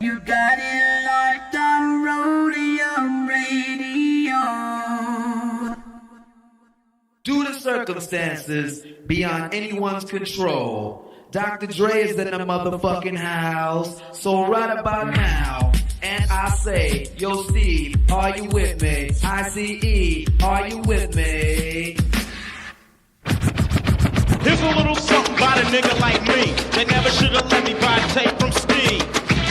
You got it locked on Roadium Radio. Due to circumstances beyond anyone's control, Dr. Dre is in the motherfucking house. So right about now, and I say, yo Steve, are you with me? ICE, are you with me? Here's a little something about a nigga like me that never should've let me buy a tape from Steve.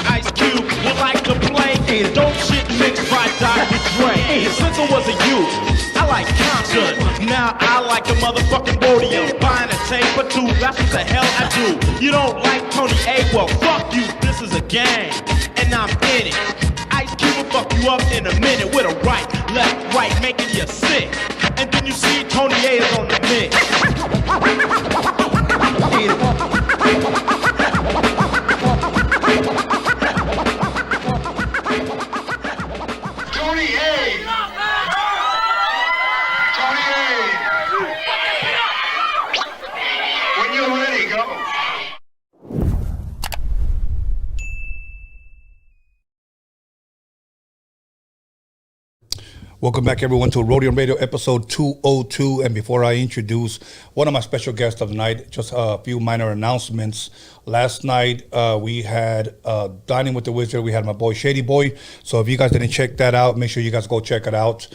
Ice Cube would like to play dope shit mixed by Dr. Dre. Since I was a youth, I like Compton. Now I like the motherfucking Roadium. Buying a tape or two, that's what the hell I do. You don't like Tony A? Well, fuck you, this is a game, and I'm in it. Ice Cube will fuck you up in a minute with a right, left, right, making you sick. And then you see Tony A is on the mix. Tony A! Tony A! When you're ready, go. Welcome back, everyone, to Roadium Radio episode 202. And before I introduce one of my special guests of the night, just a few minor announcements. Last night, we had Dining with the Wizard. We had my boy, Shady Boy. So if you guys didn't check that out, make sure you guys go check it out.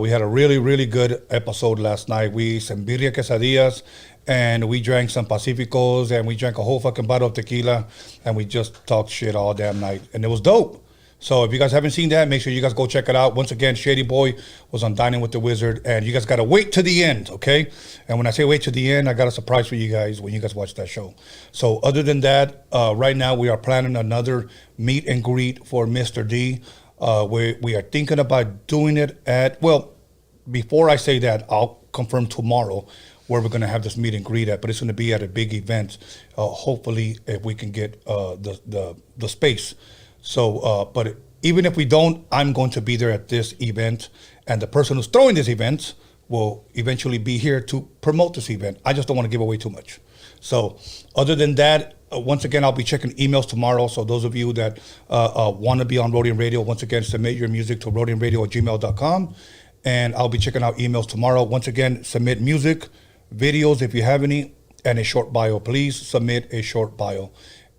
We had a really, really good episode last night. We ate some birria quesadillas, and we drank some Pacificos, and we drank a whole fucking bottle of tequila, and we just talked shit all damn night. And it was dope. So if you guys haven't seen that, make sure you guys go check it out. Once again, Shady Boy was on Dining with the Wizard, and you guys got to wait to the end, okay? And when I say wait to the end, I got a surprise for you guys when you guys watch that show. So other than that, right now we are planning another meet and greet for Mr. D. We are thinking about doing it at, well, before I say that, I'll confirm tomorrow where we're going to have this meet and greet at, but it's going to be at a big event, hopefully if we can get the space. So, but even if we don't, I'm going to be there at this event, and the person who's throwing this event will eventually be here to promote this event. I just don't want to give away too much. So other than that, once again, I'll be checking emails tomorrow. So those of you that want to be on Roadium Radio, once again, submit your music to roadiumradio@gmail.com, and I'll be checking out emails tomorrow. Once again, submit music, videos if you have any, and a short bio. Please submit a short bio.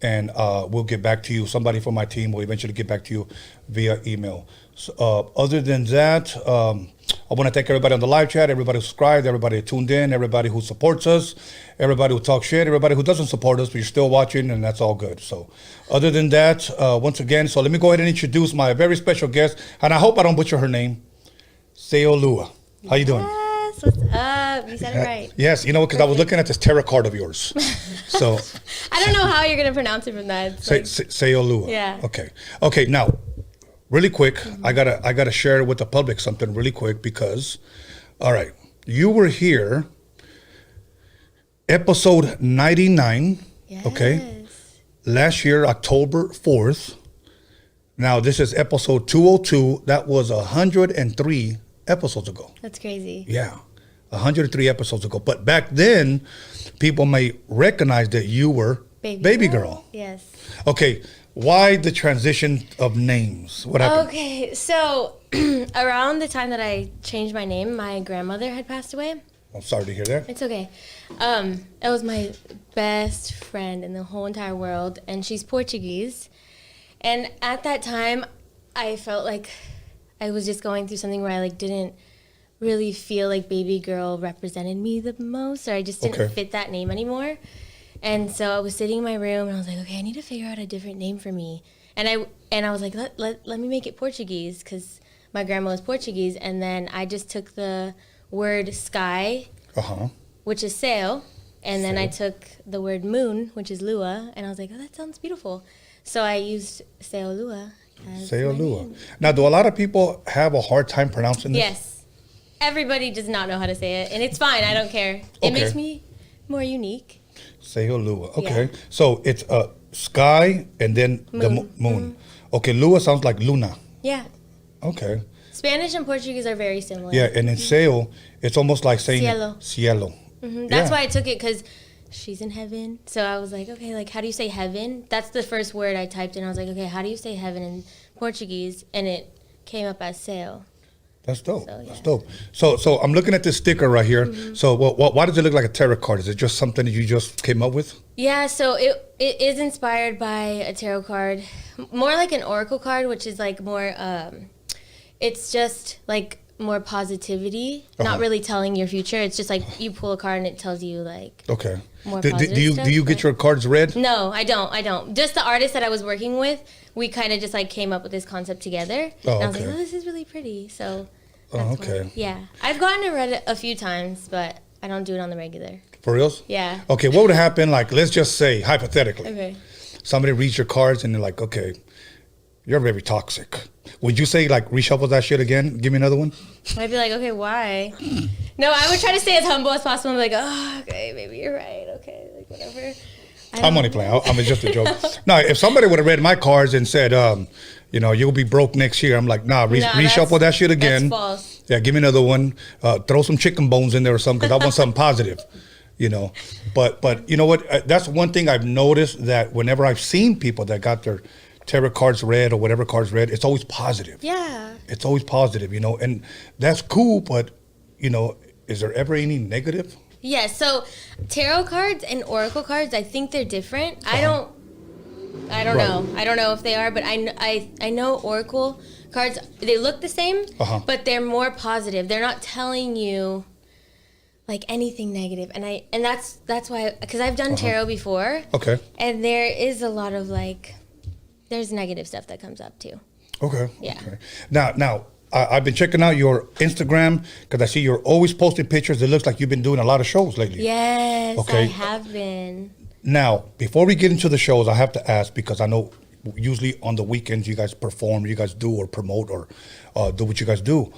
And we'll get back to you. Somebody from my team will eventually get back to you via email. So, other than that, I want to thank everybody on the live chat, everybody who subscribed, everybody who tuned in, everybody who supports us, everybody who talks shit, everybody who doesn't support us, but you're still watching, and that's all good. So other than that, once again, so let me go ahead and introduce my very special guest, and I hope I don't butcher her name, Ceu Lua. How you doing? What's up? You said it right. Yes, you know, because I was looking at this tarot card of yours. So I don't know how you're going to pronounce it from that. Ceu Lua. Yeah. Okay, now, really quick, I gotta share with the public something really quick because, all right, you were here, episode 99, Yes. okay? Last year, October 4th. Now, this is episode 202. That was 103 episodes ago. That's crazy. Yeah, 103 episodes ago. But back then, people may recognize that you were Baby Girl. Yes. Okay, why the transition of names? What happened? Okay, so around the time that I changed my name, my grandmother had passed away. I'm sorry to hear that. It's okay. It was my best friend in the whole entire world, and she's Portuguese. And at that time, I felt like I was just going through something where I didn't really feel like Baby Girl represented me the most, or I just didn't fit that name anymore. And so I was sitting in my room, and I was like, okay, I need to figure out a different name for me. And I was like, let me make it Portuguese, because my grandma was Portuguese. And then I just took the word sky, which is céu, and then I took the word moon, which is lua, and I was like, oh, that sounds beautiful. So I used Ceu Lua. Ceu Lua. Now, do a lot of people have a hard time pronouncing this? Yes. Everybody does not know how to say it, and it's fine. I don't care. It makes me more unique. Ceu Lua. Okay. Yeah. So it's sky and then moon. The moon. Mm-hmm. Okay, Lua sounds like Luna. Yeah. Okay. Spanish and Portuguese are very similar. Yeah, and in Ceu, it's almost like saying cielo. Cielo. Mm-hmm. That's why I took it, because she's in heaven. So I was like, okay, like, how do you say heaven? That's the first word I typed in. I was like, okay, how do you say heaven in Portuguese? And it came up as Ceu. That's dope. So, yeah. That's dope. So I'm looking at this sticker right here. So why does it look like a tarot card? Is it just something that you just came up with? Yeah, so it is inspired by a tarot card. More like an oracle card, which is like more, it's just like more positivity, not really telling your future. It's just like you pull a card and it tells you like more positive do you stuff, do you get your cards read? No, I don't. Just the artist that I was working with, we kind of just like came up with this concept together. And I was like, oh, this is really pretty. So that's why. Yeah. I've gotten it read a few times, but I don't do it on the regular. For reals? Yeah. Okay, what would happen, like, let's just say, hypothetically, Okay. somebody reads your cards and they're like, okay, you're very toxic. Would you say, like, reshuffle that shit again? Give me another one? I'd be like, okay, why? No, I would try to stay as humble as possible and be like, oh, okay, maybe you're right. Okay, like, whatever. I'm only playing. I'm just a joke. No, if somebody would have read my cards and said, you know, you'll be broke next year, I'm like, reshuffle that shit again. That's false. Yeah, give me another one. Throw some chicken bones in there or something, because I want something positive, you know. But you know what? That's one thing I've noticed, that whenever I've seen people that got their tarot cards read or whatever cards read, it's always positive. Yeah. It's always positive, you know, and that's cool. But, you know, is there ever any negative? Yeah, so tarot cards and oracle cards, I think they're different. I don't know. I don't know if they are, but I know oracle cards, they look the same, but they're more positive. They're not telling you like anything negative. And that's why, because I've done tarot before. Okay. And there is a lot of like, there's negative stuff that comes up too. Okay. Yeah. Okay. Now, I've been checking out your Instagram because I see you're always posting pictures. It looks like you've been doing a lot of shows lately. Yes, okay. I have been. Now, before we get into the shows, I have to ask, because I know usually on the weekends you guys perform, you guys do or promote or do what you guys do.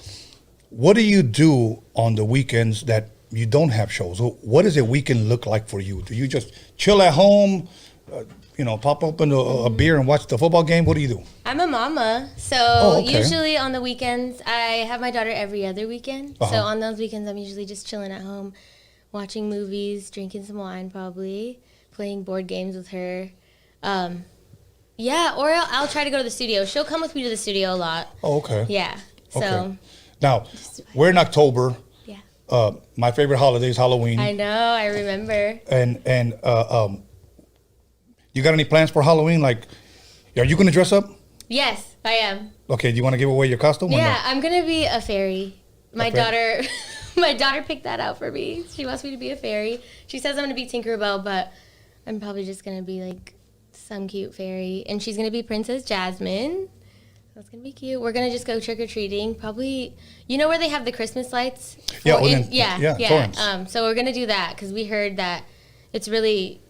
What do you do on the weekends that you don't have shows? What does a weekend look like for you? Do you just chill at home? You know, pop open a beer and watch the football game? What do you do? I'm a mama, so usually on the weekends, I have my daughter every other weekend. So on those weekends, I'm usually just chilling at home, watching movies, drinking some wine probably, playing board games with her. Yeah, or I'll try to go to the studio. She'll come with me to the studio a lot. Oh, okay. Yeah, so. Okay. Now, we're in October. Yeah. My favorite holiday is Halloween. I know, I remember. And you got any plans for Halloween? Like, are you going to dress up? Yes, I am. Okay, do you want to give away your costume? Yeah, no? I'm going to be a fairy. My daughter picked that out for me. She wants me to be a fairy. She says I'm going to be Tinkerbell, but I'm probably just going to be like some cute fairy. And she's going to be Princess Jasmine. That's going to be cute. We're going to just go trick-or-treating. Probably, you know where they have the Christmas lights? Yeah. So we're going to do that because we heard that it's really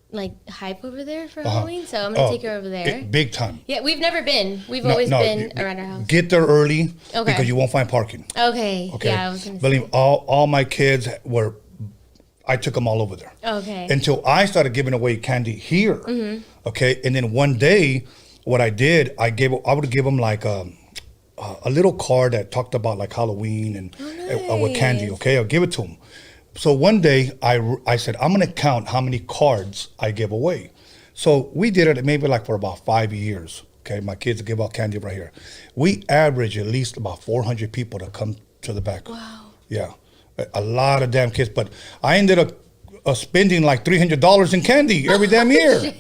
like hype over there for Halloween, so I'm gonna take her over there. Big time. Yeah, we've never been. We've always been around our house. Get there early, because you won't find parking. Okay. Yeah, I was gonna believe all my kids I took them all over there. Okay. Until I started giving away candy here. Okay, and then one day, what I did, I would give them like a little card that talked about like Halloween and with candy. Okay, I'll give it to them. So one day I said, I'm going to count how many cards I give away. So we did it maybe like for about 5 years. Okay, my kids give out candy right here. We average at least about 400 people to come to the back. Wow. Yeah, a lot of damn kids. But I ended up spending like $300 in candy every damn year.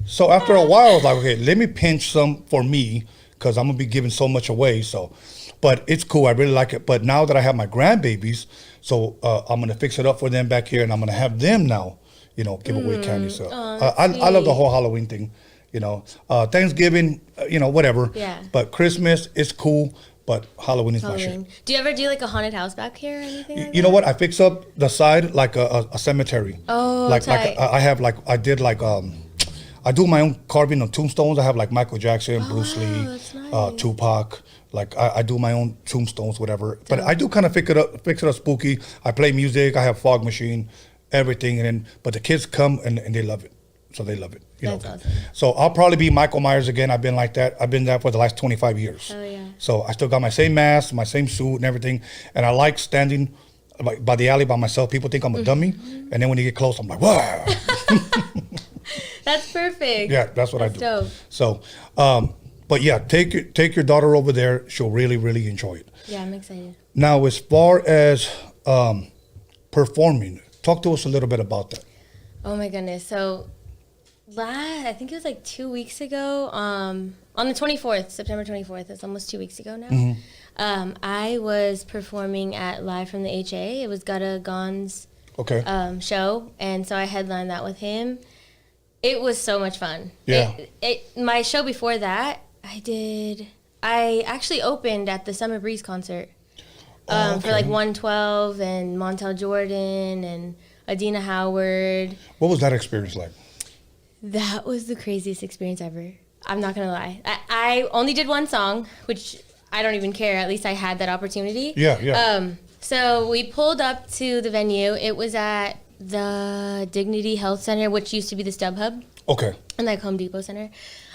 So after a while, I was like, okay, let me pinch some for me, because I'm going to be giving so much away. So, but it's cool. I really like it. But now that I have my grandbabies, so I'm going to fix it up for them back here, and I'm going to have them now, you know, give away candy. So I love the whole Halloween thing, you know. Thanksgiving, you know, whatever. Yeah. But Christmas is cool, but Halloween is my shit. Do you ever do like a haunted house back here or anything like You know what? I fix up the side like a cemetery. Oh, like I have like, I did like, I do my own carving on tombstones. I have like Michael Jackson, Bruce Lee, nice. Tupac. Like I do my own tombstones, whatever. But I do kind of fix it up spooky. I play music. I have fog machine, everything. But the kids come and they love it. So they love it. That's awesome. So I'll probably be Michael Myers again. I've been like that. I've been that for the last 25 years. Oh, yeah. So I still got my same mask, my same suit and everything. And I like standing like by the alley by myself. People think I'm a dummy, and then when you get close, I'm like, wow. That's perfect. Yeah, that's what I do. Dope. So, but yeah, take your daughter over there. She'll really, really enjoy it. Yeah, I'm excited. Now, as far as performing, talk to us a little bit about that. Oh my goodness. So, I think it was like 2 weeks ago, on the 24th, September 24th. It's almost 2 weeks ago now. I was performing at Live from the A.DA. It was Gutta Gon's show, and so I headlined that with him. It was so much fun. Yeah. My show before that, I actually opened at the Summer Breeze concert for like 112 and Montel Jordan and Adina Howard. What was that experience like? That was the craziest experience ever. I'm not going to lie. I only did one song, which I don't even care. At least I had that opportunity. Yeah. So we pulled up to the venue. It was at the Dignity Health Center, which used to be the StubHub. Okay. And like Home Depot Center.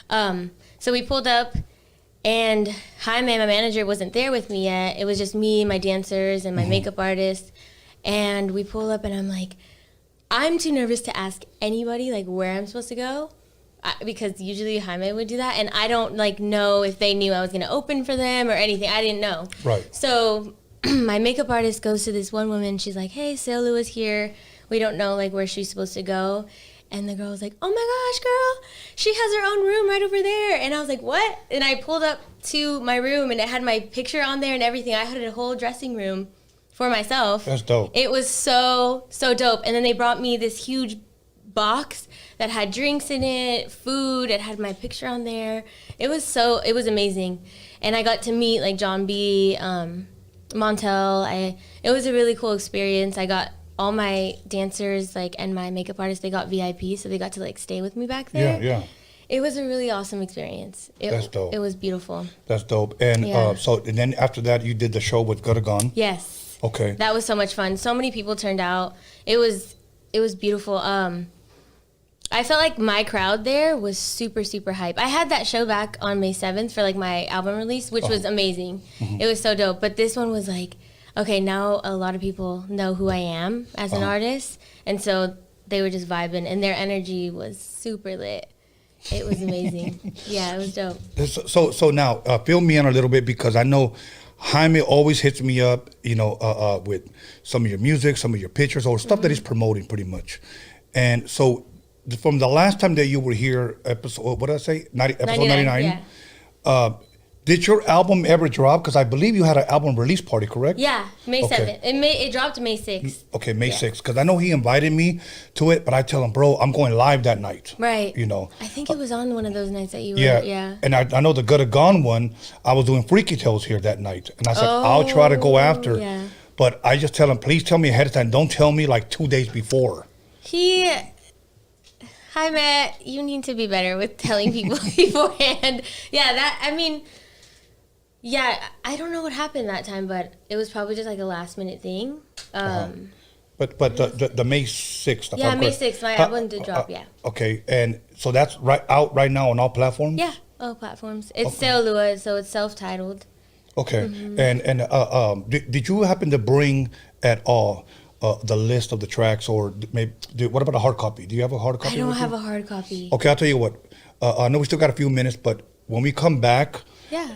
So we pulled up, and Jaime, my manager, wasn't there with me yet. It was just me, my dancers, and my makeup artist. And we pulled up, and I'm like, I'm too nervous to ask anybody like where I'm supposed to go, because usually Jaime would do that, and I don't like know if they knew I was gonna open for them or anything. I didn't know. Right. So my makeup artist goes to this one woman. She's like, "Hey, Ceu Lua's here. We don't know like where she's supposed to go." And the girl was like, "Oh my gosh, girl, she has her own room right over there." And I was like, "What?" And I pulled up to my room, and it had my picture on there and everything. I had a whole dressing room for myself. That's dope. It was so dope. And then they brought me this huge box that had drinks in it, food. It had my picture on there. It was amazing. And I got to meet like John B, Montel. It was a really cool experience. I got all my dancers like and my makeup artists, they got VIP, so they got to like stay with me back there. Yeah. It was a really awesome experience. That's dope. It was beautiful. That's dope. And and then after that, you did the show with Gutta Gon. Yes. Okay. That was so much fun. So many people turned out. It was beautiful. I felt like my crowd there was super, super hype. I had that show back on May 7th for like my album release, which was amazing. It was so dope. But this one was like, okay, now a lot of people know who I am as an artist. And so they were just vibing, and their energy was super lit. It was amazing. Yeah, it was dope. So now, fill me in a little bit, because I know Jaime always hits me up, with some of your music, some of your pictures, or stuff that he's promoting pretty much. And so from the last time that you were here, episode 99, did your album ever drop? Because I believe you had an album release party, correct? Yeah, May 7th. It dropped May 6th. Okay, May 6th. Because I know he invited me to it, but I tell him, bro, I'm going live that night. Right. I think it was on one of those nights that you were. Yeah. And I know the Gutta Gon one, I was doing Freaky Tales here that night. And I said, I'll try to go after. Yeah. But I just tell him, please tell me ahead of time. Don't tell me like 2 days before. Hi, Matt. You need to be better with telling people beforehand. Yeah, I don't know what happened that time, but it was probably just like a last minute thing. But the May 6th. Yeah, May 6th. My album did drop, yeah. Okay, and so that's out right now on all platforms? Yeah, all platforms. It's Ceu Lua, so it's self-titled. Okay, and did you happen to bring at all the list of the tracks, or maybe what about a hard copy? Do you have a hard copy? I don't have a hard copy. Okay, I'll tell you what. I know we still got a few minutes, but when we come back,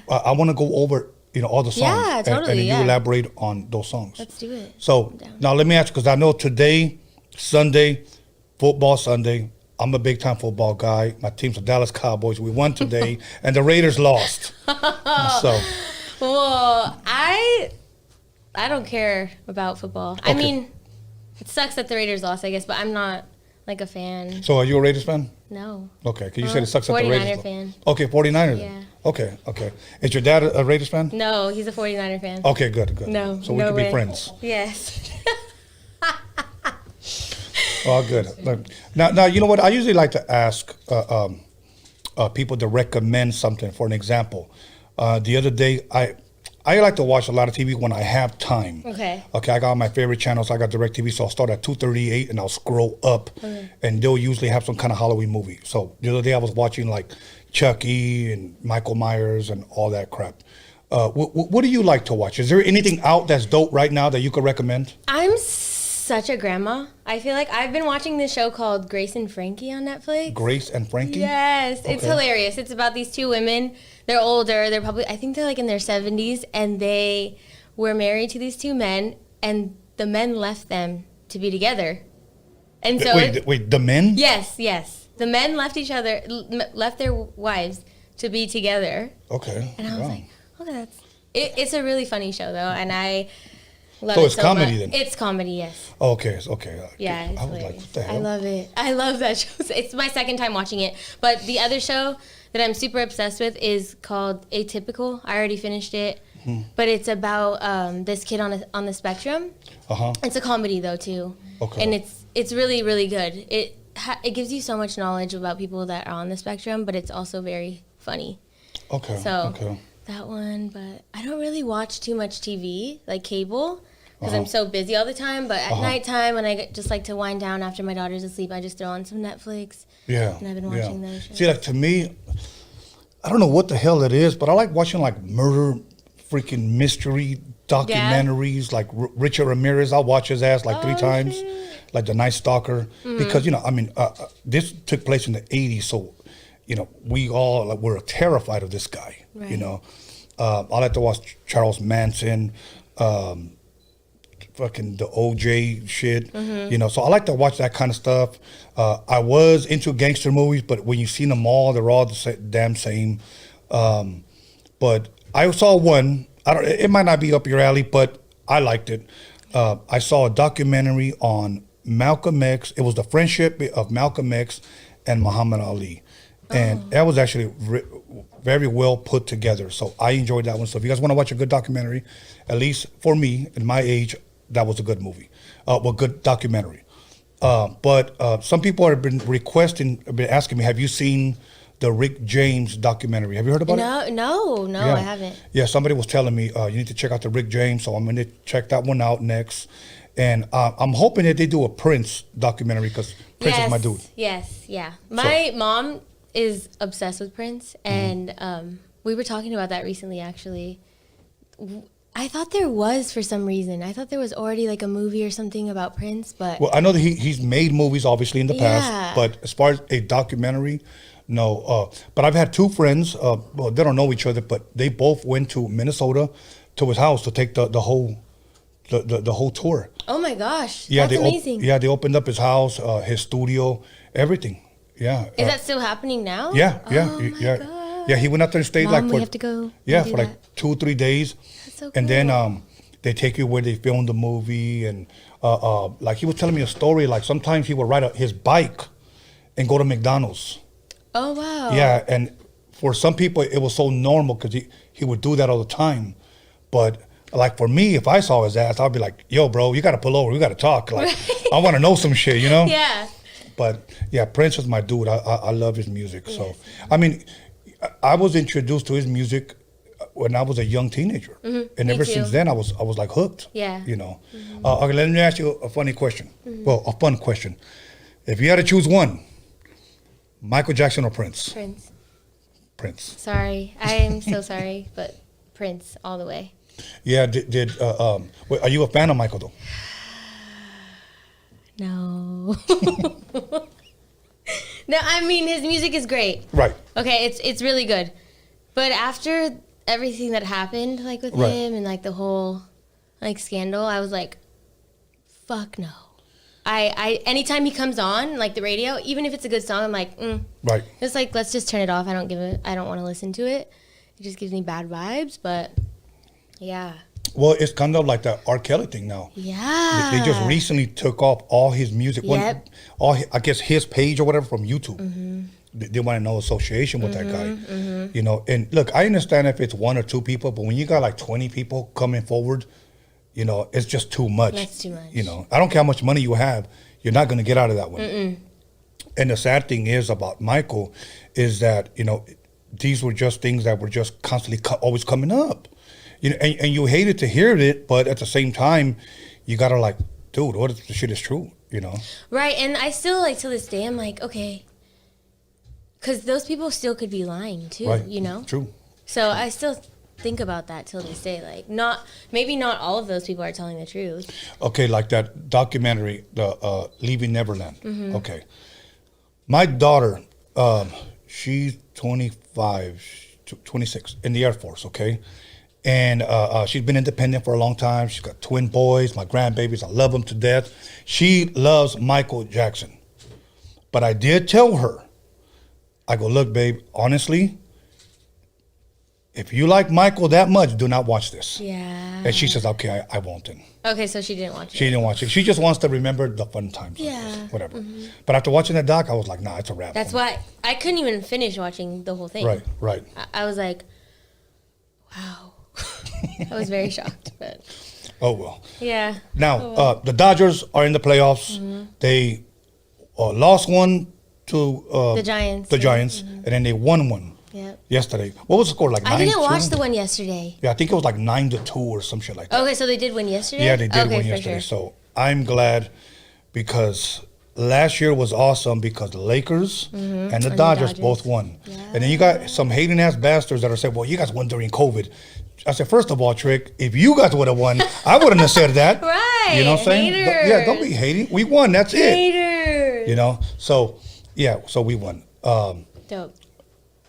I want to go over all the songs. Yeah, totally. And you elaborate on those songs. Let's do it. So now let me ask you, because I know today, Sunday, football Sunday. I'm a big time football guy. My team's the Dallas Cowboys. We won today, and the Raiders lost. So, well, I don't care about football. Okay. I mean, it sucks that the Raiders lost, I guess, but I'm not like a fan. So, are you a Raiders fan? No. Okay, because you said it sucks that the Raiders lost. 49er fan. Okay, 49ers. Yeah. Okay. Is your dad a Raiders fan? No, he's a 49er fan. Okay, good. No, so we can be friends. Yes. Oh, good. Now, you know what? I usually like to ask people to recommend something. For an example, the other day, I like to watch a lot of TV when I have time. Okay, I got my favorite channels. I got DirecTV, so I'll start at 2:38 and I'll scroll up, and they'll usually have some kind of Halloween movie. So the other day I was watching like Chucky and Michael Myers and all that crap. What do you like to watch? Is there anything out that's dope right now that you could recommend? I'm such a grandma. I feel like I've been watching this show called Grace and Frankie on Netflix. Grace and Frankie? Yes, it's hilarious. It's about these two women. They're older. They're probably, I think they're like in their 70s, and they were married to these two men, and the men left them to be together. And so wait, the men? Yes. The men left left their wives to be together. Okay. And I was like, okay, it's a really funny show though, and I love so it it's comedy much. then? It's comedy, yes. Okay. Yeah, it's I was hilarious. like, what the hell? I love it. I love that show. It's my second time watching it. But the other show that I'm super obsessed with is called Atypical. I already finished it. But it's about this kid on the spectrum. It's a comedy though too. Okay. And it's really, really good. It gives you so much knowledge about people that are on the spectrum, but it's also very funny. Okay. So that one, but I don't really watch too much TV, like cable, because I'm so busy all the time. But at nighttime, when I just like to wind down after my daughter's asleep, I just throw on some Netflix. Yeah. And I've been watching those shows. See, like to me, I don't know what the hell it is, but I like watching like murder, freaking mystery documentaries, like Richard Ramirez. I'll watch his ass like 3 times, like The Night Stalker, because this took place in the 80s, so we all were terrified of this guy. Right. I like to watch Charles Manson, fucking the OJ shit. So I like to watch that kind of stuff. I was into gangster movies, but when you seen them all, they're all the damn same. But I saw one. It might not be up your alley, but I liked it. I saw a documentary on Malcolm X. It was the friendship of Malcolm X and Muhammad Ali. And that was actually very well put together. So I enjoyed that one. So if you guys want to watch a good documentary, at least for me, in my age, that was a good movie. Good documentary. But some people have been asking me, have you seen the Rick James documentary? Have you heard about it? No, Yeah. I haven't. Yeah, somebody was telling me, you need to check out the Rick James. So I'm going to check that one out next. And I'm hoping that they do a Prince documentary because Prince is my dude. Yes, yeah. My mom is obsessed with Prince, and we were talking about that recently, actually. I thought there was, for some reason. I thought there was already like a movie or something about Prince, but... Well, I know that he's made movies, obviously, in the past, but as far as a documentary, no. But I've had 2 friends, they don't know each other, but they both went to Minnesota to his house to take the whole tour. Oh my gosh, that's amazing. They opened up his house, his studio, everything. Yeah. Is that still happening now? Yeah. God. Yeah, he went up there and stayed Mom, we have to go. Yeah, for like 2 or 3 days. That's so cool. And then they take you where they filmed the movie, and like he was telling me a story. Like sometimes he would ride his bike and go to McDonald's. Oh wow. Yeah, and for some people it was so normal because he would do that all the time, but. Like for me, if I saw his ass, I'd be like, "Yo, bro, you got to pull over. We got to talk. Like, I want to know some shit, Yeah. But yeah, Prince is my dude. I love his music. Yes. So, I mean, I was introduced to his music when I was a young teenager, and ever since then, I was like hooked. Yeah. Okay, let me ask you a funny question. Well, a fun question. If you had to choose one, Michael Jackson or Prince? Prince. Sorry, I am so sorry, but Prince all the way. Yeah, are you a fan of Michael though? No. No, I mean his music is great. Right. Okay, it's really good. But after everything that happened like with him and like the whole like scandal, I was like, fuck no. I anytime he comes on like the radio, even if it's a good song, I'm like, Right. It's like let's just turn it off. I don't want to listen to it. It just gives me bad vibes, but yeah. Well, it's kind of like the R. Kelly thing now. Yeah. They just recently took off all his music, Yep. I guess his page or whatever from YouTube. They want no association with that guy. And look, I understand if it's 1 or 2 people, but when you got like 20 people coming forward, it's just too much. That's too much. I don't care how much money you have, you're not going to get out of that one. And the sad thing is about Michael is that, these were just things that were just constantly always coming up. And you hated to hear it, but at the same time, you gotta like, dude, what if the shit is true, Right, and I still like to this day, I'm like, okay, because those people still could be lying too, right. True. So I still think about that till this day. Like, maybe not all of those people are telling the truth. Okay, like that documentary, the Leaving Neverland. Okay. My daughter, she's 25, 26, in the Air Force, okay? And she's been independent for a long time. She's got twin boys, my grandbabies. I love them to death. She loves Michael Jackson. But I did tell her, I go, look, babe, honestly, if you like Michael that much, do not watch this. Yeah. And she says, okay, I won't then. Okay, so she didn't watch it. She didn't watch it. She just wants to remember the fun times. Yeah. Like this, whatever. But after watching that doc, I was like, nah, it's a wrap. That's why I couldn't even finish watching the whole thing. Right. I was like, wow. I was very shocked, but. Oh, well. Yeah. Now, the Dodgers are in the playoffs. They lost one to the Giants. And then they won one yesterday. What was the score, like 9-2? I didn't watch the one yesterday. Yeah, I think it was like 9-2 or some shit like that. Okay, so they did win yesterday? Yeah, they did win for yesterday. Sure. So I'm glad because last year was awesome because the Lakers and the Dodgers both won. Yeah. And then you got some hating ass bastards that are saying, well, you guys won during COVID. I said, first of all, Trick, if you guys would have won, I wouldn't have said that. Right. You know what I'm saying? Haters. Don't be hating. We won. That's Haters. it. You know? So, yeah, so we won. Dope.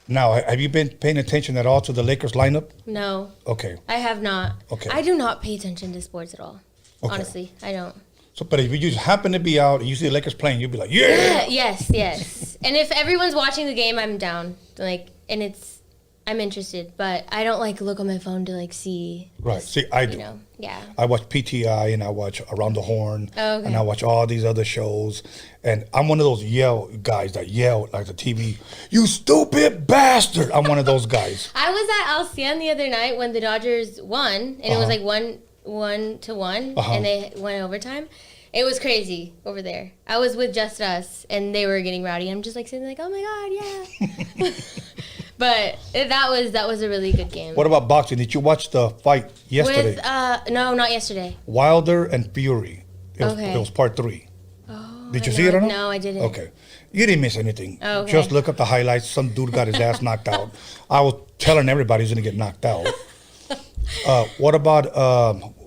Now, have you been paying attention at all to the Lakers lineup? No. Okay. I have not. Okay. I do not pay attention to sports at all. Okay. Honestly, I don't. So, but if you just happen to be out and you see the Lakers playing, you'll be like, yeah. Yes. And if everyone's watching the game, I'm down. Like, and I'm interested, but I don't like look on my phone to like see. Right. See, I do. You know, yeah. I watch PTI and I watch Around the Horn. Oh, okay. And I watch all these other shows. And I'm one of those yell guys that yell like the TV, you stupid bastard. I'm one of those guys. I was at Alcien the other night when the Dodgers won, and it was like 1-1, and they went overtime. It was crazy over there. I was with just us, and they were getting rowdy. I'm just like sitting like, oh my God, yeah. But that was a really good game. What about boxing? Did you watch the fight yesterday? With no, not yesterday. Wilder and Fury. It was part 3. Oh, Did you see it or not? No, I didn't. Okay. You didn't miss anything. Okay. Just look up the highlights. Some dude got his ass knocked out. I was telling everybody he's going to get knocked out. What about,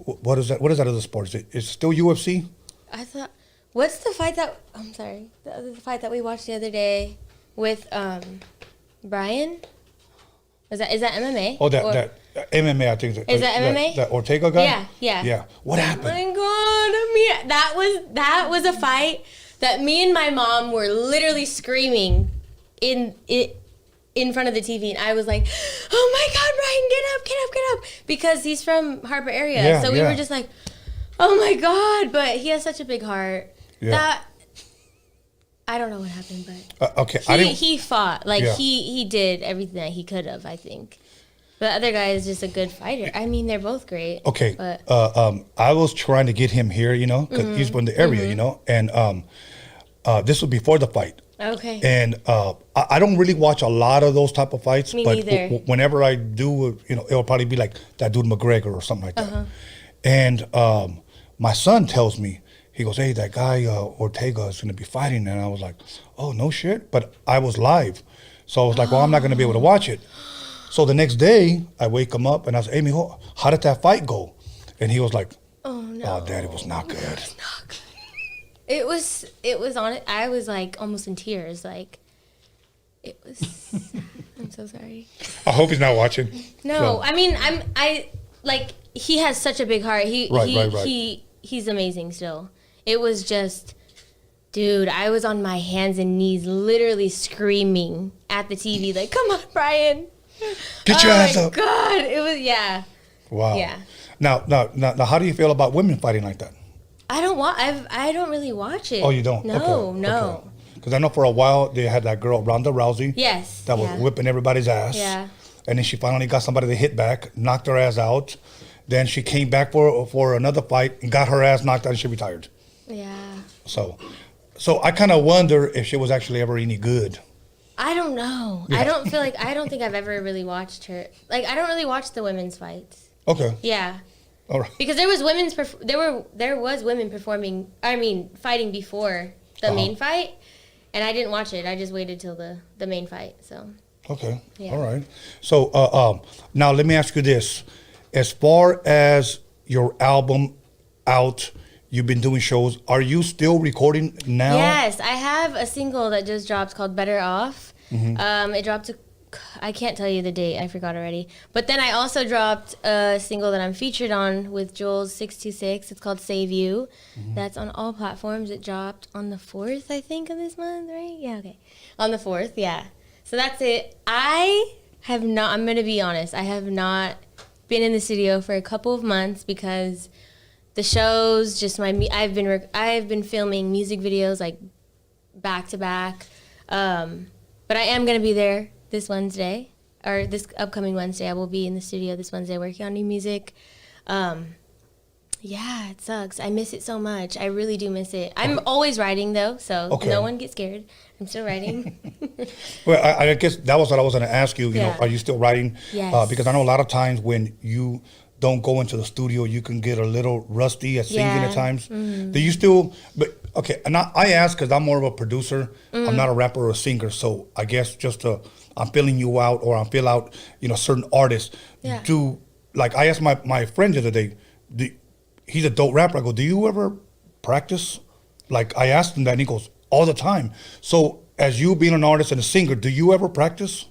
what is that other sport? Is it still UFC? I thought, what's the fight that, I'm sorry, the fight that we watched the other day with Brian? Is that MMA? Oh, that MMA, I think. Is that MMA? That Ortega guy? Yeah. Yeah. What happened? Oh my God, that was a fight that me and my mom were literally screaming in front of the TV, and I was like, "Oh my God, Brian, get up!" Because he's from Harbor area, Yeah, so we were just like, "Oh my God!" But he has such a big heart. Yeah. I don't know what happened, but okay, he fought like he did everything that he could have. I think. The other guy is just a good fighter. I mean, they're both great. Okay. But I was trying to get him here, you know, because he's from the area, you know, and this was before the fight. Okay. And I don't really watch a lot of those type of fights, Me but neither. Whenever I do, you know, it'll probably be like that dude McGregor or something like that. And my son tells me, he goes, hey, that guy Ortega is going to be fighting. And I was like, oh, no shit. But I was live. So I was like, well, I'm not going to be able to watch it. So the next day, I wake him up and I said, hey, mijo, how did that fight go? And he was like, oh, no. Oh, Dad, it was not good. It was not good. It was on it. I was like almost in tears. Like, it was, I'm so sorry. I hope he's not watching. No, So- I mean, he has such a big heart. Right. He's amazing still. It was just, dude, I was on my hands and knees literally screaming at the TV like, come on, Brian. Get your ass up. Oh my God. It was, yeah. Wow. Yeah. Now, how do you feel about women fighting like that? I don't really watch it. Oh, you don't? No. Because I know for a while they had that girl, Ronda Rousey. Yes. That was whipping everybody's ass. Yeah. And then she finally got somebody to hit back, knocked her ass out. Then she came back for another fight and got her ass knocked out and she retired. Yeah. So I kind of wonder if she was actually ever any good. I don't know. Yeah. I don't think I've ever really watched her. Like, I don't really watch the women's fights. Okay. Yeah. All right. Because there was women performing, fighting before the main fight, and I didn't watch it. I just waited till the main fight. So. Okay. Yeah. All right. So now let me ask you this. As far as your album out, you've been doing shows. Are you still recording now? Yes, I have a single that just dropped called Better Off. It dropped, I can't tell you the date, I forgot already. But then I also dropped a single that I'm featured on with Jules 626. It's called Save You. That's on all platforms. It dropped on the 4th, I think, of this month, right? Yeah, okay. On the 4th, yeah. So that's it. I'm going to be honest, I have not been in the studio for a couple of months because the shows, just I've been filming music videos like back to back. But I am going to be there this Wednesday, or this upcoming Wednesday. I will be in the studio this Wednesday working on new music. Yeah, it sucks. I miss it so much. I really do miss it. I'm always writing, though, so no one get scared. I'm still writing. Well, I guess that was what I was going to ask you. You know, are you still writing? Yes. Because I know a lot of times when you don't go into the studio, you can get a little rusty at singing at times. Do you still? But okay, and I ask because I'm more of a producer. I'm not a rapper or a singer, so I guess I'm filling you out, or I'm fill out, certain artists. Yeah. Like I asked my friend the other day. He's a dope rapper. I go, do you ever practice? Like I asked him that, and he goes, all the time. So as you being an artist and a singer, do you ever practice?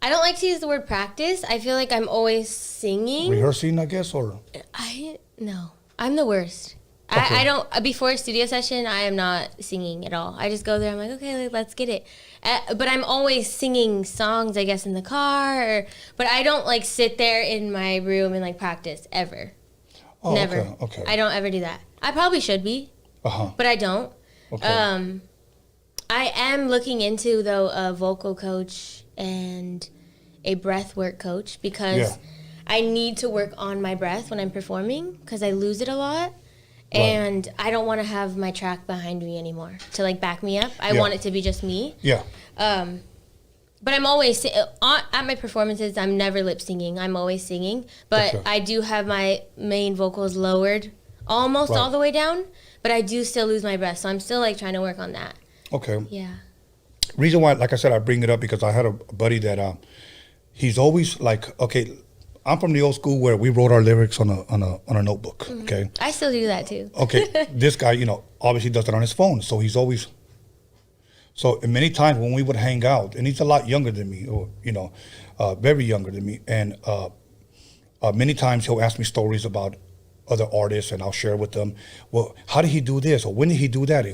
I don't like to use the word practice. I feel like I'm always singing. Rehearsing, I guess, or? No, I'm the worst. Okay. I don't, before a studio session, I am not singing at all. I just go there, I'm like, okay, let's get it. But I'm always singing songs, I guess, in the car, but I don't like sit there in my room and like practice ever. Oh, Never. Okay. I don't ever do that. I probably should be, but I don't. Okay. I am looking into, though, a vocal coach and a breath work coach because I need to work on my breath when I'm performing because I lose it a lot. And I don't want to have my track behind me anymore to like back me up. I want it to be just me. Yeah. But I'm always at my performances. I'm never lip singing. I'm always singing. But I do have my main vocals lowered almost all the way down. But I do still lose my breath, so I'm still like trying to work on that. Okay. Yeah. Reason why, like I said, I bring it up because I had a buddy that he's always like, okay, I'm from the old school where we wrote our lyrics on a notebook. Okay. I still do that too. Okay. This guy, obviously does it on his phone, so he's always. So many times when we would hang out, and he's a lot younger than me, or very younger than me, and many times he'll ask me stories about other artists, and I'll share with them. Well, how did he do this, or when did he do that?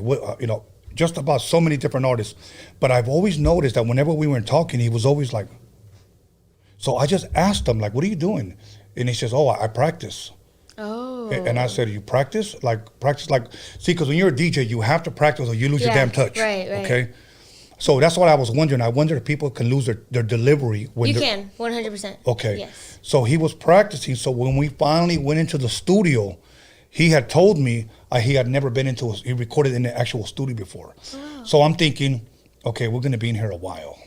Just about so many different artists. But I've always noticed that whenever we were talking, he was always like. So I just asked him, like, "What are you doing?" And he says, "Oh, I practice." Oh. And I said, "You practice? See, because when you're a DJ, you have to practice or you lose your damn touch." Right. Okay? So that's what I was wondering. I wonder if people can lose their delivery. When You can, 100%. Okay. Yes. So he was practicing. So when we finally went into the studio, he had told me he had never been he recorded in the actual studio before. Oh. So I'm thinking, okay, we're going to be in here a while.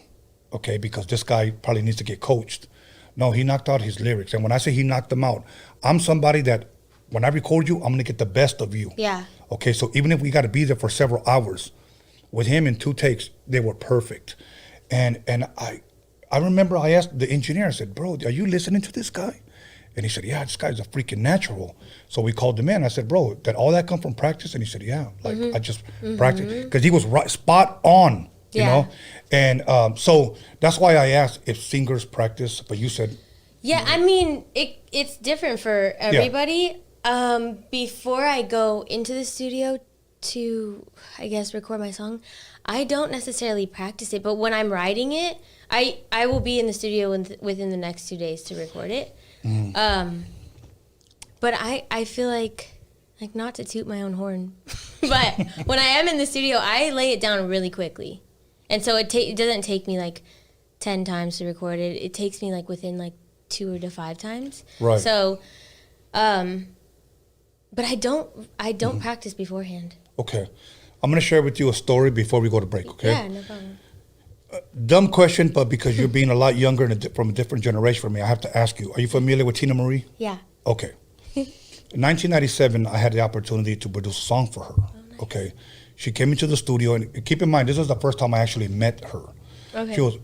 Okay, because this guy probably needs to get coached. No, he knocked out his lyrics. And when I say he knocked them out, I'm somebody that when I record you, I'm going to get the best of you. Yeah. Okay, so even if we got to be there for several hours, with him in 2 takes, they were perfect. And I remember I asked the engineer, I said, "Bro, are you listening to this guy?" And he said, "Yeah, this guy's a freaking natural." So we called him in. I said, "Bro, did all that come from practice?" And he said, "Yeah, I just practiced." Because he was spot on. You know, and so that's why I asked if singers practice, but you said, yeah. I mean, it's different for everybody. Before I go into the studio to, I guess, record my song, I don't necessarily practice it. But when I'm writing it, I will be in the studio within the next 2 days to record it. But I feel like not to toot my own horn, but when I am in the studio, I lay it down really quickly. And so it doesn't take me like 10 times to record it. It takes me like within like 2 to 5 times. Right. So, but I don't practice beforehand. Okay. I'm going to share with you a story before we go to break, okay? Yeah, no problem. Dumb question, but because you're being a lot younger and from a different generation from me, I have to ask you, are you familiar with Tina Marie? Yeah. Okay. In 1997, I had the opportunity to produce a song for her, okay? She came into the studio, and keep in mind, this was the first time I actually met her. Okay. She was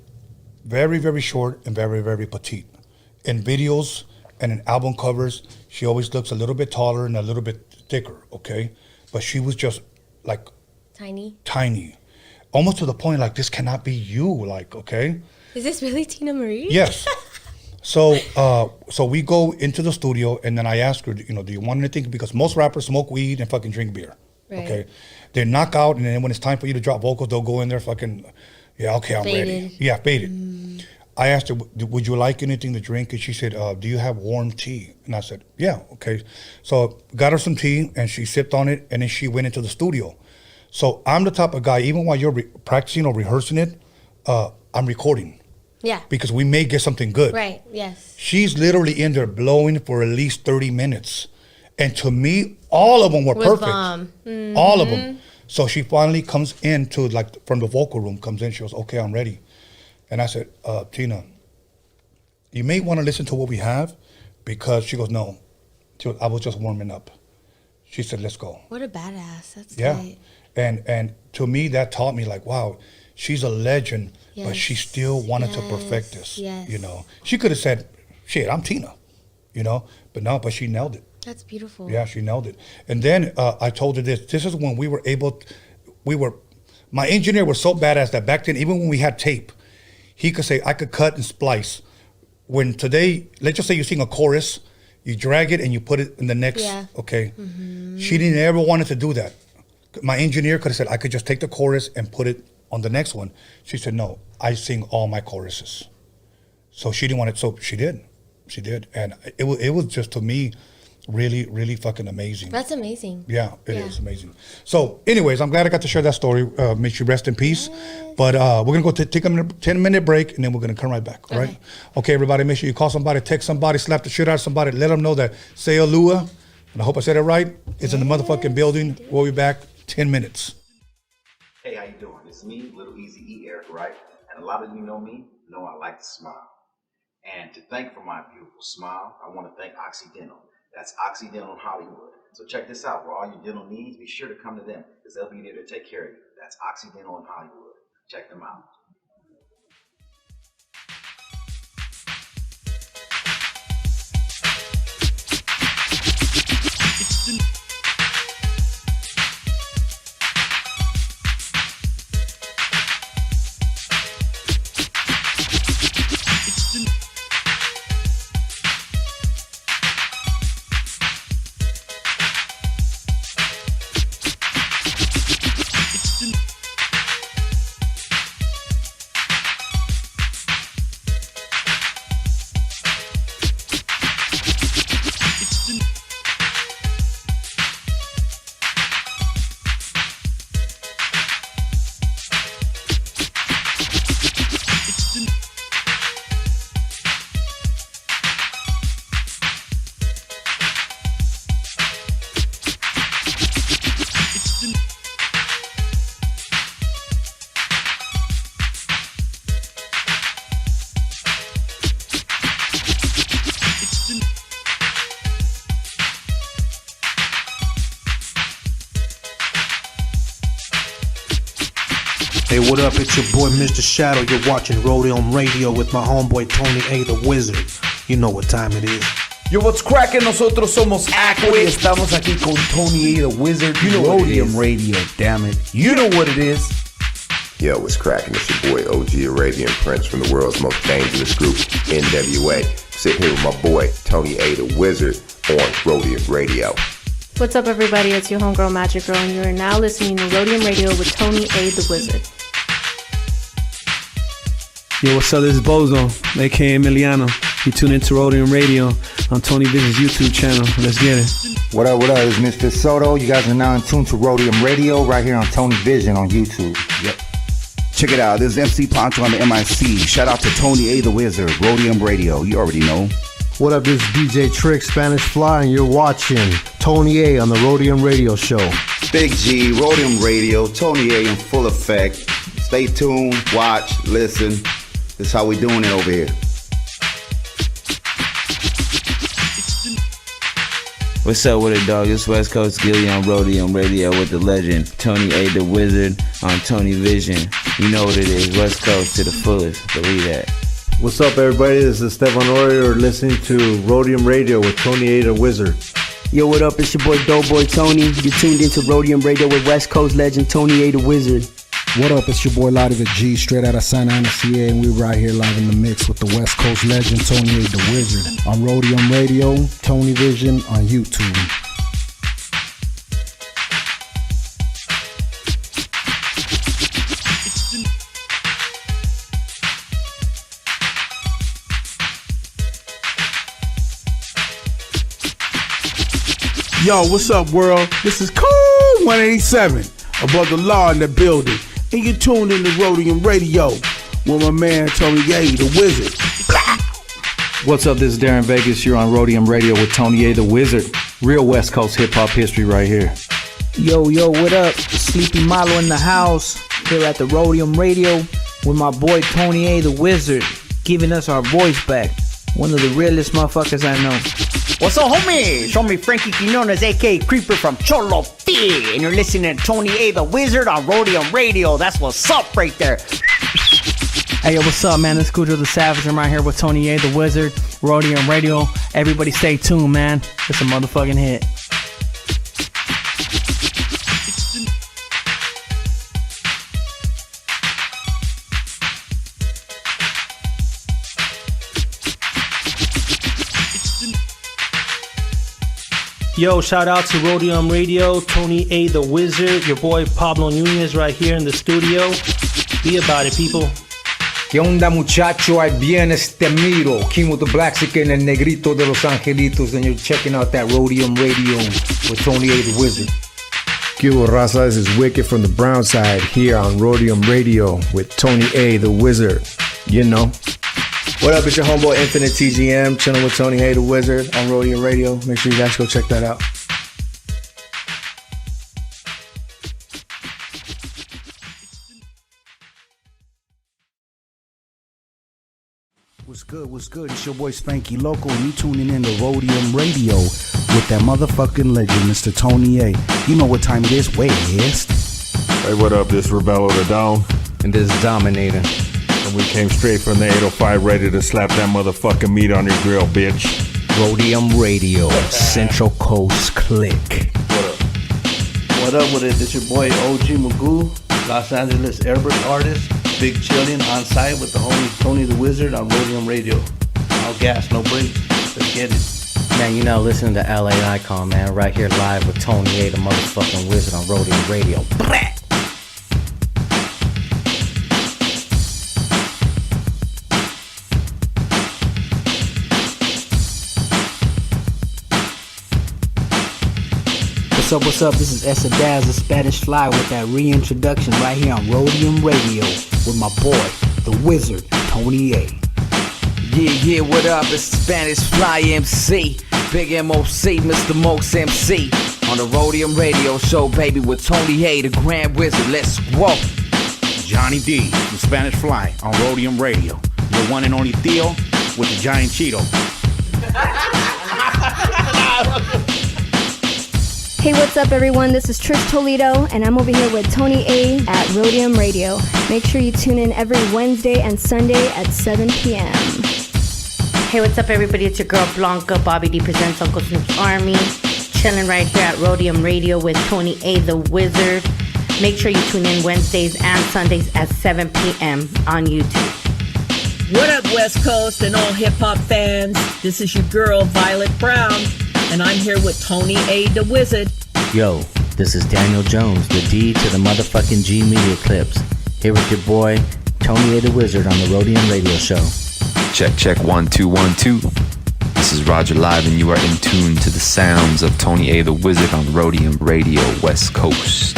Very, very short and very, very petite. In videos and in album covers, she always looks a little bit taller and a little bit thicker, okay? But she was just like tiny. Almost to the point like, this cannot be you, like, okay? Is this really Tina Marie? Yes. So we go into the studio, and then I ask her, you know, do you want anything? Because most rappers smoke weed and fucking drink beer, okay? They knock out, and then when it's time for you to drop vocals, they'll go in there fucking, yeah, okay, I'm ready. Yeah, faded. I asked her, would you like anything to drink? And she said, do you have warm tea? And I said, yeah, okay. So got her some tea, and she sipped on it, and then she went into the studio. So I'm the type of guy, even while you're practicing or rehearsing it, I'm recording. Yeah. Because we may get something good. Right, yes. She's literally in there blowing for at least 30 minutes. And to me, all of them were perfect. Bomb. Mm-hmm. All of them. So she finally comes into, like, from the vocal room, comes in, she goes, okay, I'm ready. And I said, Tina, you may want to listen to what we have, because she goes, no. She goes, I was just warming up. She said, let's go. What a badass. That's tight. And to me, that taught me, like, wow, she's a legend, but she still wanted to perfect this. Yes. You know, she could have said, shit, I'm Tina, you know, but no, but she nailed it. That's beautiful. Yeah, she nailed it. And then I told her this is when we were able, my engineer was so badass that back then, even when we had tape, he could say, I could cut and splice. When today, let's just say you sing a chorus, you drag it and you put it in the next, okay? Mm-hmm. She didn't ever wanted to do that. My engineer could have said, I could just take the chorus and put it on the next one. She said, no, I sing all my choruses. So she didn't want it, so she did. She did. And it was just, to me, really, really fucking amazing. That's amazing. Yeah, it is amazing. So anyways, I'm glad I got to share that story. May she rest in peace. Yes. But we're going to go take a 10-minute break, and then we're going to come right back, all right? Okay, everybody, make sure you call somebody, text somebody, slap the shit out of somebody, let them know that Ceu Lua, and I hope I said it right, is in the motherfucking building. We'll be back 10 minutes. Hey, how you doing? It's me, Little Easy E, Eric, right? And a lot of you know me, know I like to smile. And to thank for my beautiful smile, I want to thank Occidental. That's Occidental in Hollywood. So check this out. For all your dental needs, be sure to come to them, because they'll be there to take care of you. That's Occidental in Hollywood. Check them out. Hey, what up? It's your boy Mr. Shadow. You're watching Roadium Radio with my homeboy Tony A. the Wizard. You know what time it is. Yo, what's cracking? Nosotros somos A.DA y estamos aquí con Tony A. the Wizard. You know Roadium Radio, damn it. You know what it is. Yo, what's cracking? It's your boy OG Arabian Prince from the world's most dangerous group, NWA. Sitting here with my boy Tony A. the Wizard on Roadium Radio. What's up, everybody? It's your homegirl Magic Girl, and you are now listening to Roadium Radio with Tony A. the Wizard. Yo, what's up? This is Bozo, aka Emiliano. You tune into Roadium Radio on Tony Vision's YouTube channel. Let's get it. What up, what up? It's Mr. Soto. You guys are now in tune to Roadium Radio right here on Tony Vision on YouTube. Yep. Check it out. This is MC Poncho on the MIC. Shout out to Tony A. the Wizard, Roadium Radio. You already know. What up? This is DJ Trick, Spanish Fly, and you're watching Tony A. on the Roadium Radio Show. Big G, Roadium Radio, Tony A. in full effect. Stay tuned, watch, listen. This is how we doing it over here. What's up with it, dog? It's West Coast Gilly on Roadium Radio with the legend Tony A. the Wizard on Tony Vision. You know what it is. West Coast to the fullest. Believe that. What's up, everybody? This is Stefan Ori. You're listening to Roadium Radio with Tony A. the Wizard. Yo, what up? It's your boy Doughboy Tony. You're tuned into Roadium Radio with West Coast legend Tony A. the Wizard. What up? It's your boy Lottie the G, straight out of Santa Ana, CA, and we're right here live in the mix with the West Coast legend Tony A. the Wizard on Roadium Radio, Tony Vision on YouTube. Yo, what's up, world? This is Cool 187, above the law in the building. And you're tuned in to Roadium Radio with my man Tony A. the Wizard. What's up, this is Darren Vegas. You're on Roadium Radio with Tony A. the Wizard. Real West Coast hip-hop history right here. Yo, what up? Sleepy Malo in the house, here at the Roadium Radio with my boy Tony A. the Wizard, giving us our voice back. One of the realest motherfuckers I know. What's up, homie? Show me Frankie Quinones, a.k.a. Creeper from Cholo Fi, and you're listening to Tony A. the Wizard on Roadium Radio. That's what's up right there. Hey, yo, what's up, man? It's Cujo the Savage. I'm right here with Tony A. the Wizard, Roadium Radio. Everybody stay tuned, man. It's a motherfucking hit. Yo, shout out to Roadium Radio, Tony A. the Wizard, your boy Pablo Nunez right here in the studio. Be about it, people. ¿Qué onda, muchacho? Ahí viene este miro. King with the Blaxican and Negrito de Los Angelitos, and you're checking out that Roadium Radio with Tony A. the Wizard. ¿Qué hubo, Raza? This is Wicked from the Brown Side here on Roadium Radio with Tony A. the Wizard. You know. What up, it's your homeboy Infinite TGM, chilling with Tony A. the Wizard on Roadium Radio. Make sure you guys go check that out. What's good? It's your boy Spanky Loco, and you tuning in to Roadium Radio with that motherfucking legend, Mr. Tony A. You know what time it is, West. Hey, what up? This is Rebello the Dawn. And this is Dominator. And we came straight from the 805 ready to slap that motherfucking meat on your grill, bitch. Roadium Radio, Central Coast Click. What up with it? This your boy OG Magoo, Los Angeles Airbrush artist. Big chillin' on site with the homie Tony the Wizard on Roadium Radio. No gas, no brakes. Let's get it. Man, you know, listening to LA Icon, man, right here live with Tony A. the motherfucking Wizard on Roadium Radio. Blah! What's up? This is A.DA, the Spanish Fly, with that reintroduction right here on Roadium Radio with my boy, the Wizard, Tony A. Yeah, what up? It's the Spanish Fly MC, Big MOC, Mr. Mokes MC, on the Roadium Radio Show, baby, with Tony A, the Grand Wizard. Let's go. Johnny D, the Spanish Fly, on Roadium Radio. Your one and only Theo with the giant Cheeto. Hey, what's up, everyone? This is Trish Toledo, and I'm over here with Tony A. at Roadium Radio. Make sure you tune in every Wednesday and Sunday at 7 p.m. Hey, what's up, everybody? It's your girl Blanca. Bobby D presents Uncle Snoop's Army. Chilling right here at Roadium Radio with Tony A. the Wizard. Make sure you tune in Wednesdays and Sundays at 7 p.m. on YouTube. What up, West Coast and all hip-hop fans? This is your girl Violet Brown, and I'm here with Tony A. the Wizard. Yo, this is Daniel Jones, the D to the motherfucking G Media Clips. Here with your boy, Tony A. the Wizard on the Roadium Radio Show. Check 1 2 1 2. This is Roger Live, and you are in tune to the sounds of Tony A. the Wizard on Roadium Radio West Coast.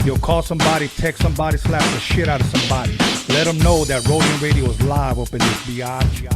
Yo, call somebody, text somebody, slap the shit out of somebody. Let them know that Roadium Radio is live up in this biatch.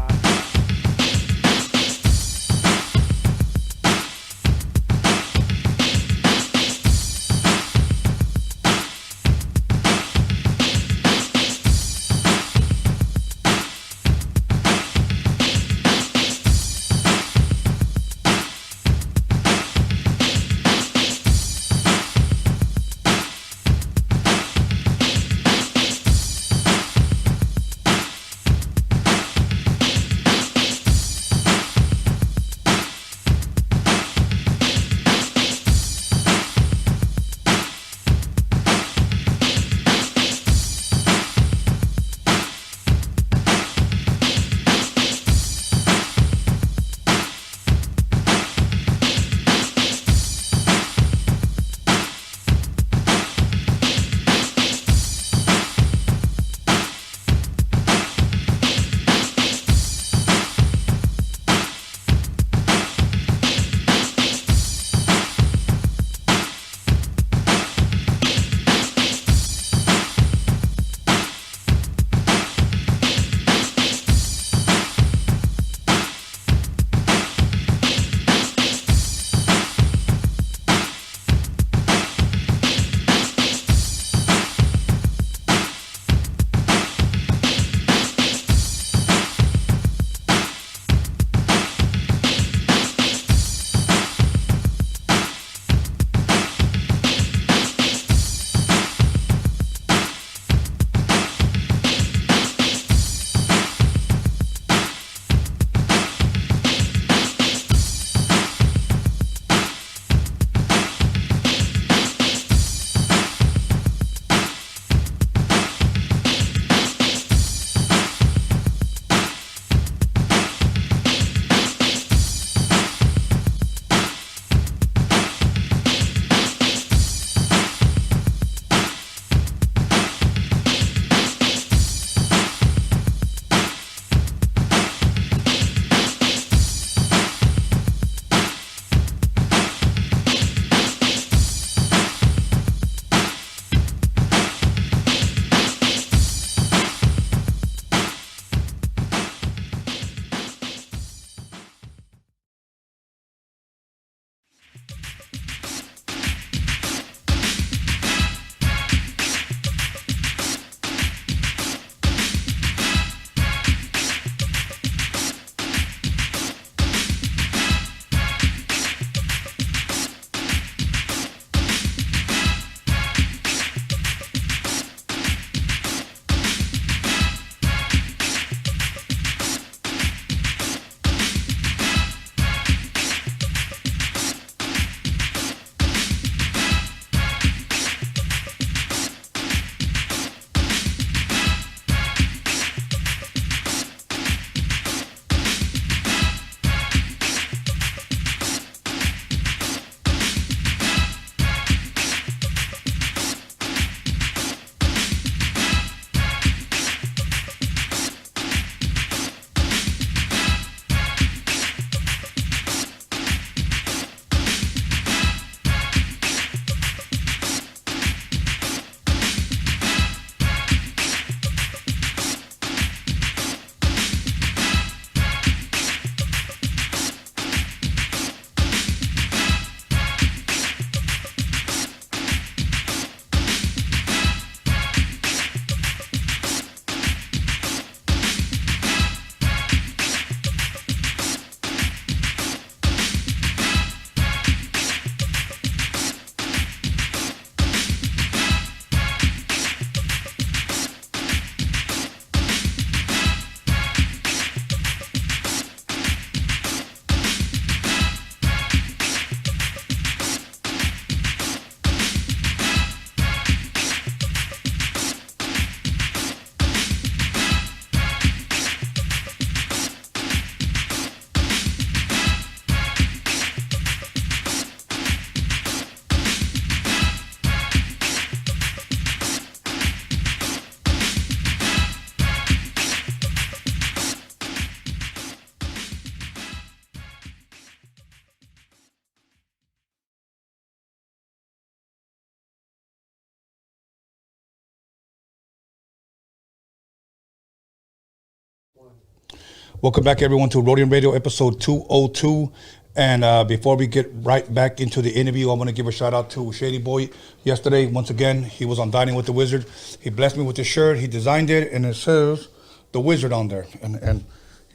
Welcome back, everyone, to Roadium Radio episode 202. And before we get right back into the interview, I want to give a shout out to Shady Boy. Yesterday, once again, he was on Dining with the Wizard. He blessed me with the shirt. He designed it, and it says The Wizard on there. And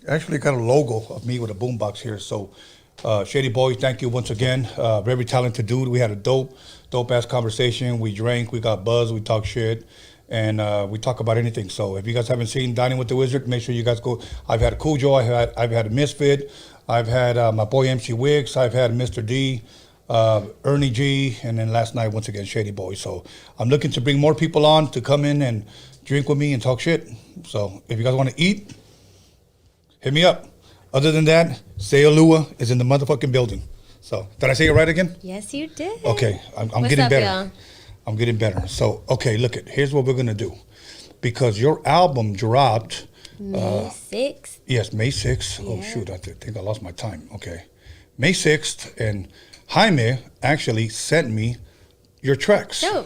actually got a logo of me with a boombox here. So, Shady Boy, thank you once again. Very talented dude. We had a dope-ass conversation. We drank, we got buzzed, we talked shit. And we talk about anything. So if you guys haven't seen Dining with the Wizard, make sure you guys go. I've had Cujo, I've had a Misfit, I've had my boy MC Wicks, I've had Mr. D, Ernie G, and then last night, once again, Shady Boy. So I'm looking to bring more people on to come in and drink with me and talk shit. So if you guys want to eat, hit me up. Other than that, Ceu Lua is in the motherfucking building. So did I say it right again? Yes, you did. Okay, I'm What's getting up, better. y'all? I'm getting better. So, okay, look it. Here's what we're gonna do, because your album dropped May 6th. Yes, May 6th. Oh shoot, I think I lost my time. Okay, May 6th, and Jaime actually sent me your tracks. Dope.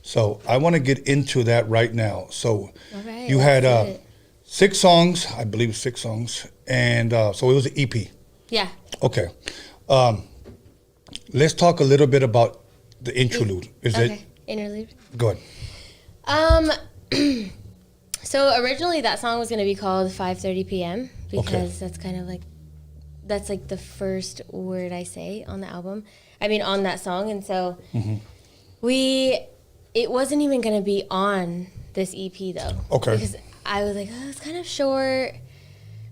So I want to get into that right now. So All right, you had let's do it. 6 songs, I believe 6 songs, and so it was an EP. Yeah. Okay, let's talk a little bit about the interlude. Is it? Interlude. Go ahead. So originally that song was going to be called 5:30 p.m. because that's kind of like, that's like the first word I say on the album. I mean, on that song. And so it wasn't even going to be on this EP though. Okay. Because I was like, oh, it's kind of short.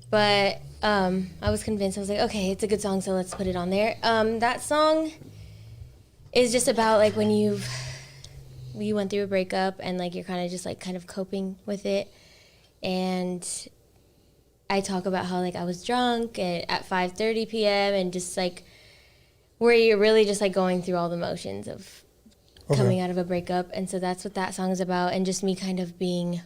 But I was convinced. I was like, okay, it's a good song, so let's put it on there. That song is just about like when you went through a breakup and like you're kind of just like kind of coping with it. And I talk about how like I was drunk at 5:30 p.m. and just like where you're really just like going through all the motions of coming out of a breakup. And so that's what that song is about. And just me kind of being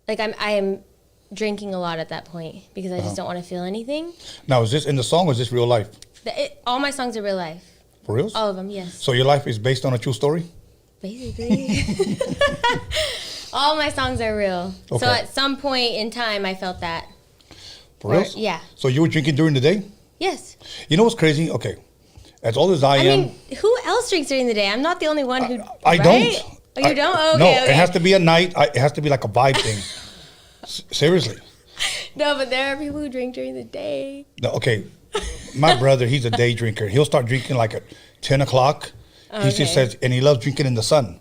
like I am drinking a lot at that point because I just don't want to feel anything. Now, is this in the song or is this real life? All my songs are real life. For real? All of them, yes. So your life is based on a true story? Basically. All my songs are real. Okay. So at some point in time, I felt that. For real? Yeah. So you were drinking during the day? Yes. You know what's crazy? Okay. As old as I am. mean, who else drinks during the day? I'm not the only one who. I right? don't. Oh, you don't? Oh, No, okay, okay. it has to be at night. It has to be like a vibe thing. Seriously. No, but there are people who drink during the day. No, okay. My brother, he's a day drinker. He'll start drinking like at 10 o'clock. Okay. He just says, and he loves drinking in the sun.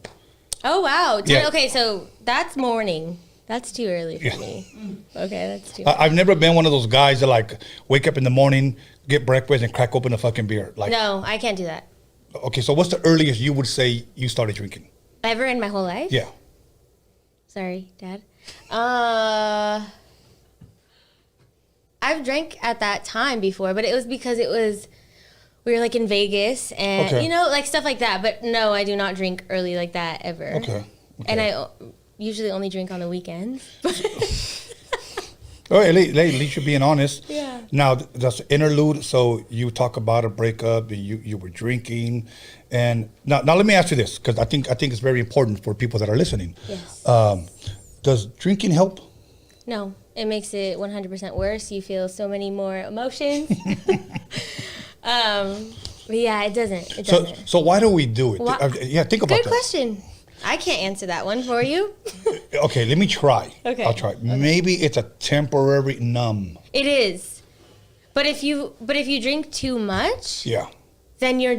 Oh, wow. Yeah. Okay, so that's morning. That's too early for me. Okay, that's too I've never been one of those guys that like wake up in the morning, get breakfast, and crack open a fucking beer. Like, No, I can't do that. okay, so what's the earliest you would say you started drinking? Ever in my whole life? Yeah. Sorry, Dad. I've drank at that time before, but it was because we were like in Vegas and, you know, like stuff like that. But no, I do not drink early like that ever. Okay. And I usually only drink on the weekends. All right, at least you're being honest. Yeah. Now, that's interlude. So you talk about a breakup and you were drinking. And now let me ask you this, because I think it's very important for people that are listening. Yes. Does drinking help? No, it makes it 100% worse. You feel so many more emotions. But yeah, it doesn't. It doesn't. So why do we do it? Why- Yeah, think about Good that. question. I can't answer that one for you. Okay, let me try. Okay. I'll try. Maybe it's a temporary numb. It is. But if you drink too much, Yeah. then you're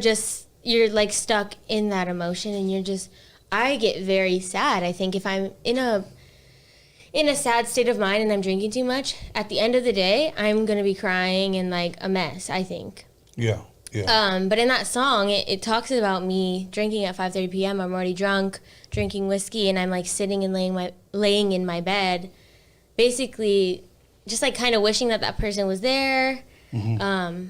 like stuck in that emotion and I get very sad. I think if I'm in a sad state of mind and I'm drinking too much, at the end of the day, I'm going to be crying and like a mess, I think. Yeah. Yeah. But in that song, it talks about me drinking at 5:30 p.m. I'm already drunk, drinking whiskey, and I'm like sitting and laying in my bed, basically, just like kind of wishing that person was there. Mm-hmm.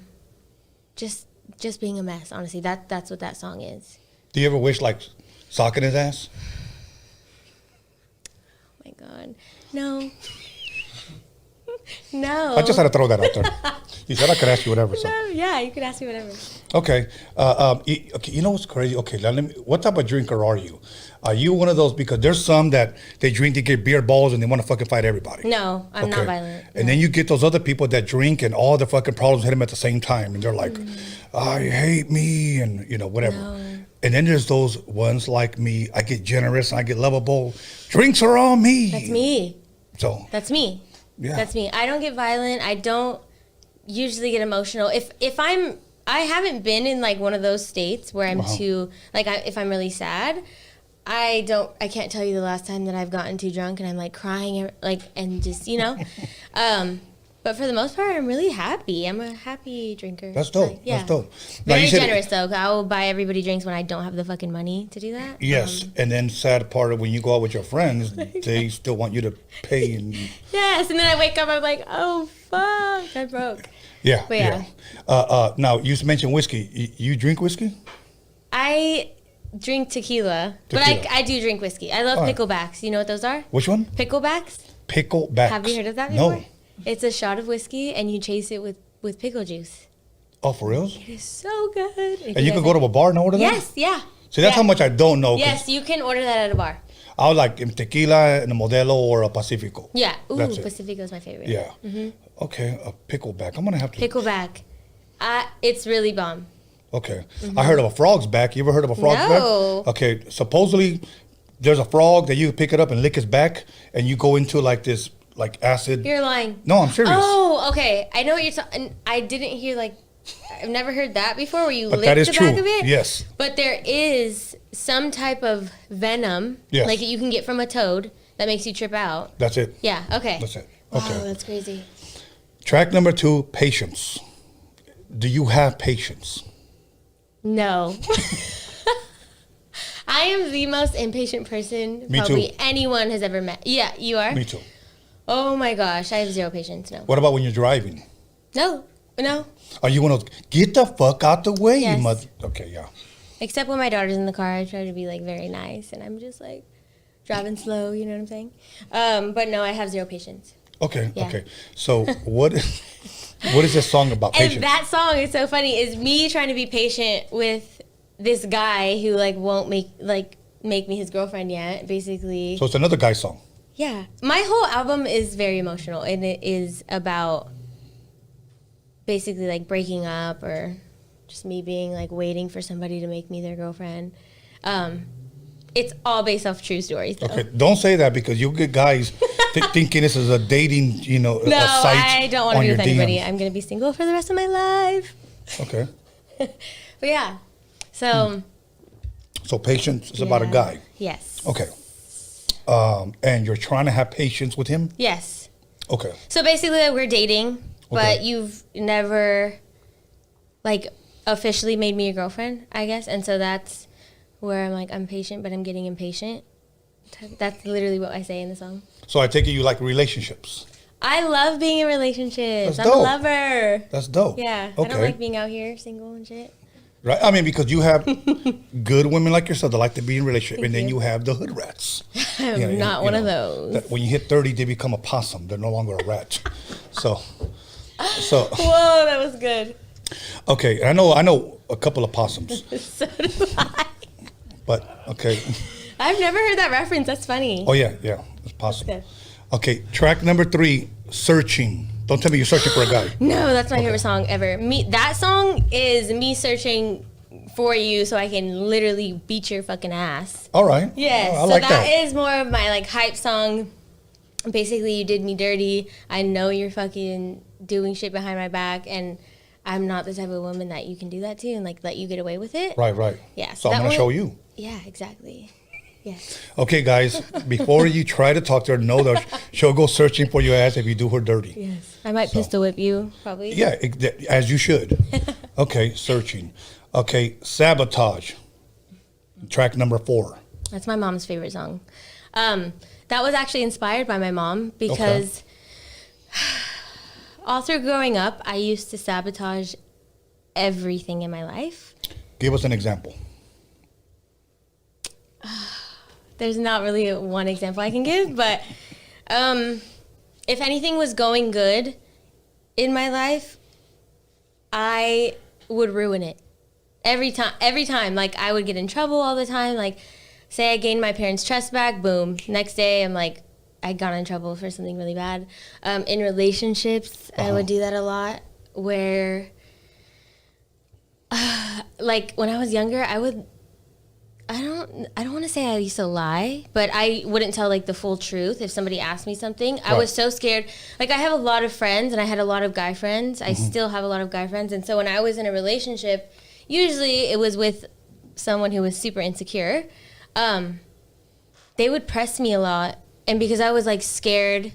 Just being a mess. Honestly, that's what that song is. Do you ever wish like socking his ass? Oh my God, no. No. I just had to throw that out there. You said I could ask you whatever. So. No, yeah, you could ask me whatever. Okay. Okay. You know what's crazy? Okay. Now what type of drinker are you? Are you one of those? Because there's some that they drink to get beer balls and they want to fucking fight everybody. No, I'm not violent. And then you get those other people that drink and all the fucking problems hit them at the same time. And they're like, I hate me and, whatever. No. And then there's those ones like me. I get generous and I get lovable. Drinks are on me. That's me. So. That's me. Yeah. That's me. I don't get violent. I don't usually get emotional. I haven't been in like one of those states where I'm too, like if I'm really sad, I can't tell you the last time that I've gotten too drunk and I'm like crying and just, but for the most part, I'm really happy. I'm a happy drinker. That's dope. Yeah. That's dope. Very generous though. I will buy everybody drinks when I don't have the fucking money to do that. Yes. And then sad part of when you go out with your friends, they still want you to pay. And yes. And then I wake up, I'm like, oh, fuck, I'm broke. Yeah. But yeah. Now, you mentioned whiskey. You drink whiskey? I drink tequila. But I do drink whiskey. I love picklebacks. You know what those are? Which one? Picklebacks. Picklebacks. Have you heard of that before? No. It's a shot of whiskey and you chase it with pickle juice. Oh, for reals? It is so good. And you can go to a bar and order that? Yes, yeah. See, that's how much I don't know. Yes, you can order that at a bar. I would like tequila and a Modelo or a Pacifico. Yeah. Ooh, Pacifico is my favorite. Yeah. Mm-hmm. Okay, a pickleback. I'm going to have to. Pickleback. It's really bomb. Okay. Mm-hmm. I heard of a frog's back. You ever heard of a frog's back? Okay, supposedly there's a frog that you pick it up and lick its back and you go into like this like acid. You're lying. No, I'm serious. Oh, okay. I know what you're talking. I didn't hear I've never heard that before where you lick the back of it. Yes. But there is some type of venom like you can get from a toad that makes you trip out. That's it. Yeah, okay. That's it. Okay. Wow, that's crazy. Track number 2, patience. Do you have patience? No. I am the most impatient person Me probably too. anyone has ever met. Yeah, you are? Me too. Oh my gosh, I have zero patience, no. What about when you're driving? No. Are you one of those, get the fuck out the way, yes. you mother... Okay, yeah. Except when my daughter's in the car, I try to be like very nice and I'm just like driving slow, you know what I'm saying? But no, I have zero patience. Okay, yeah. Okay. So what is this song about, patience? And that song is so funny, is me trying to be patient with this guy who like won't make me his girlfriend yet, basically. So it's another guy song. Yeah. My whole album is very emotional and it is about basically like breaking up or just me being like waiting for somebody to make me their girlfriend. It's all based off true stories though. Okay, don't say that because you'll get guys thinking this is a dating, no, a site. I don't want to be with anybody. DMs. I'm going to be single for the rest of my life. Okay. But yeah. So patience is about a guy. Yes. Okay. And you're trying to have patience with him? Yes. Okay. So basically we're dating, but you've never like officially made me a girlfriend, I guess. And so that's where I'm like, I'm patient, but I'm getting impatient. That's literally what I say in the song. So I take it you like relationships. I love being in relationships. That's I'm dope. a lover. That's dope. Yeah. Okay. I don't like being out here single and shit. Right. I mean, because you have good women like yourself that like to be in a relationship, and then you have the hood rats. I'm not one of those. That when you hit 30, they become a possum. They're no longer a rat. So. Whoa, that was good. Okay, I know a couple of possums. So do I. But okay. I've never heard that reference. That's funny. Oh yeah, it's possible. Okay, track number 3, Searching. Don't tell me you're searching for a guy. No, that's my favorite song ever. That song is me searching for you so I can literally beat your fucking ass. All right. Yes. I like that. That is more of my like hype song. Basically, you did me dirty. I know you're fucking doing shit behind my back, and I'm not the type of woman that you can do that to and like let you get away with it. Right. Yeah. So I'm gonna show you. Yeah, exactly. Yes. Okay, guys, before you try to talk to her, know that she'll go searching for your ass if you do her dirty. Yes. I might pistol whip you, probably. Yeah, as you should. Okay, Searching. Okay, Sabotage. Track number 4. That's my mom's favorite song. That was actually inspired by my mom because all through growing up, I used to sabotage everything in my life. Give us an example. There's not really one example I can give, but it if anything was going good in my life, I would ruin it. Every time, like, I would get in trouble all the time. Like, say I gained my parents' trust back, boom. Next day, I'm like, I got in trouble for something really bad. In relationships, I would do that a lot, where, like, when I was younger, I don't want to say I used to lie, but I wouldn't tell, like, the full truth if somebody asked me something. I was so scared. Like, I have a lot of friends, and I had a lot of guy friends. I still have a lot of guy friends. And so when I was in a relationship, usually it was with someone who was super insecure. They would press me a lot. And because I was, like, scared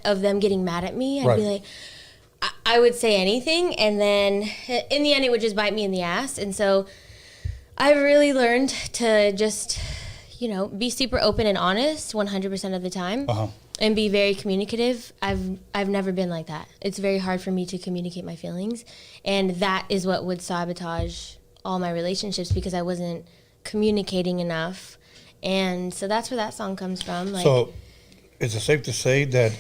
of them getting mad at me, I'd be like, I would say anything. And then in the end, it would just bite me in the ass. And so I've really learned to just, be super open and honest 100% of the time, and be very communicative. I've never been like that. It's very hard for me to communicate my feelings, and that is what would sabotage all my relationships, because I wasn't communicating enough. And so that's where that song comes from. Like, so is it safe to say that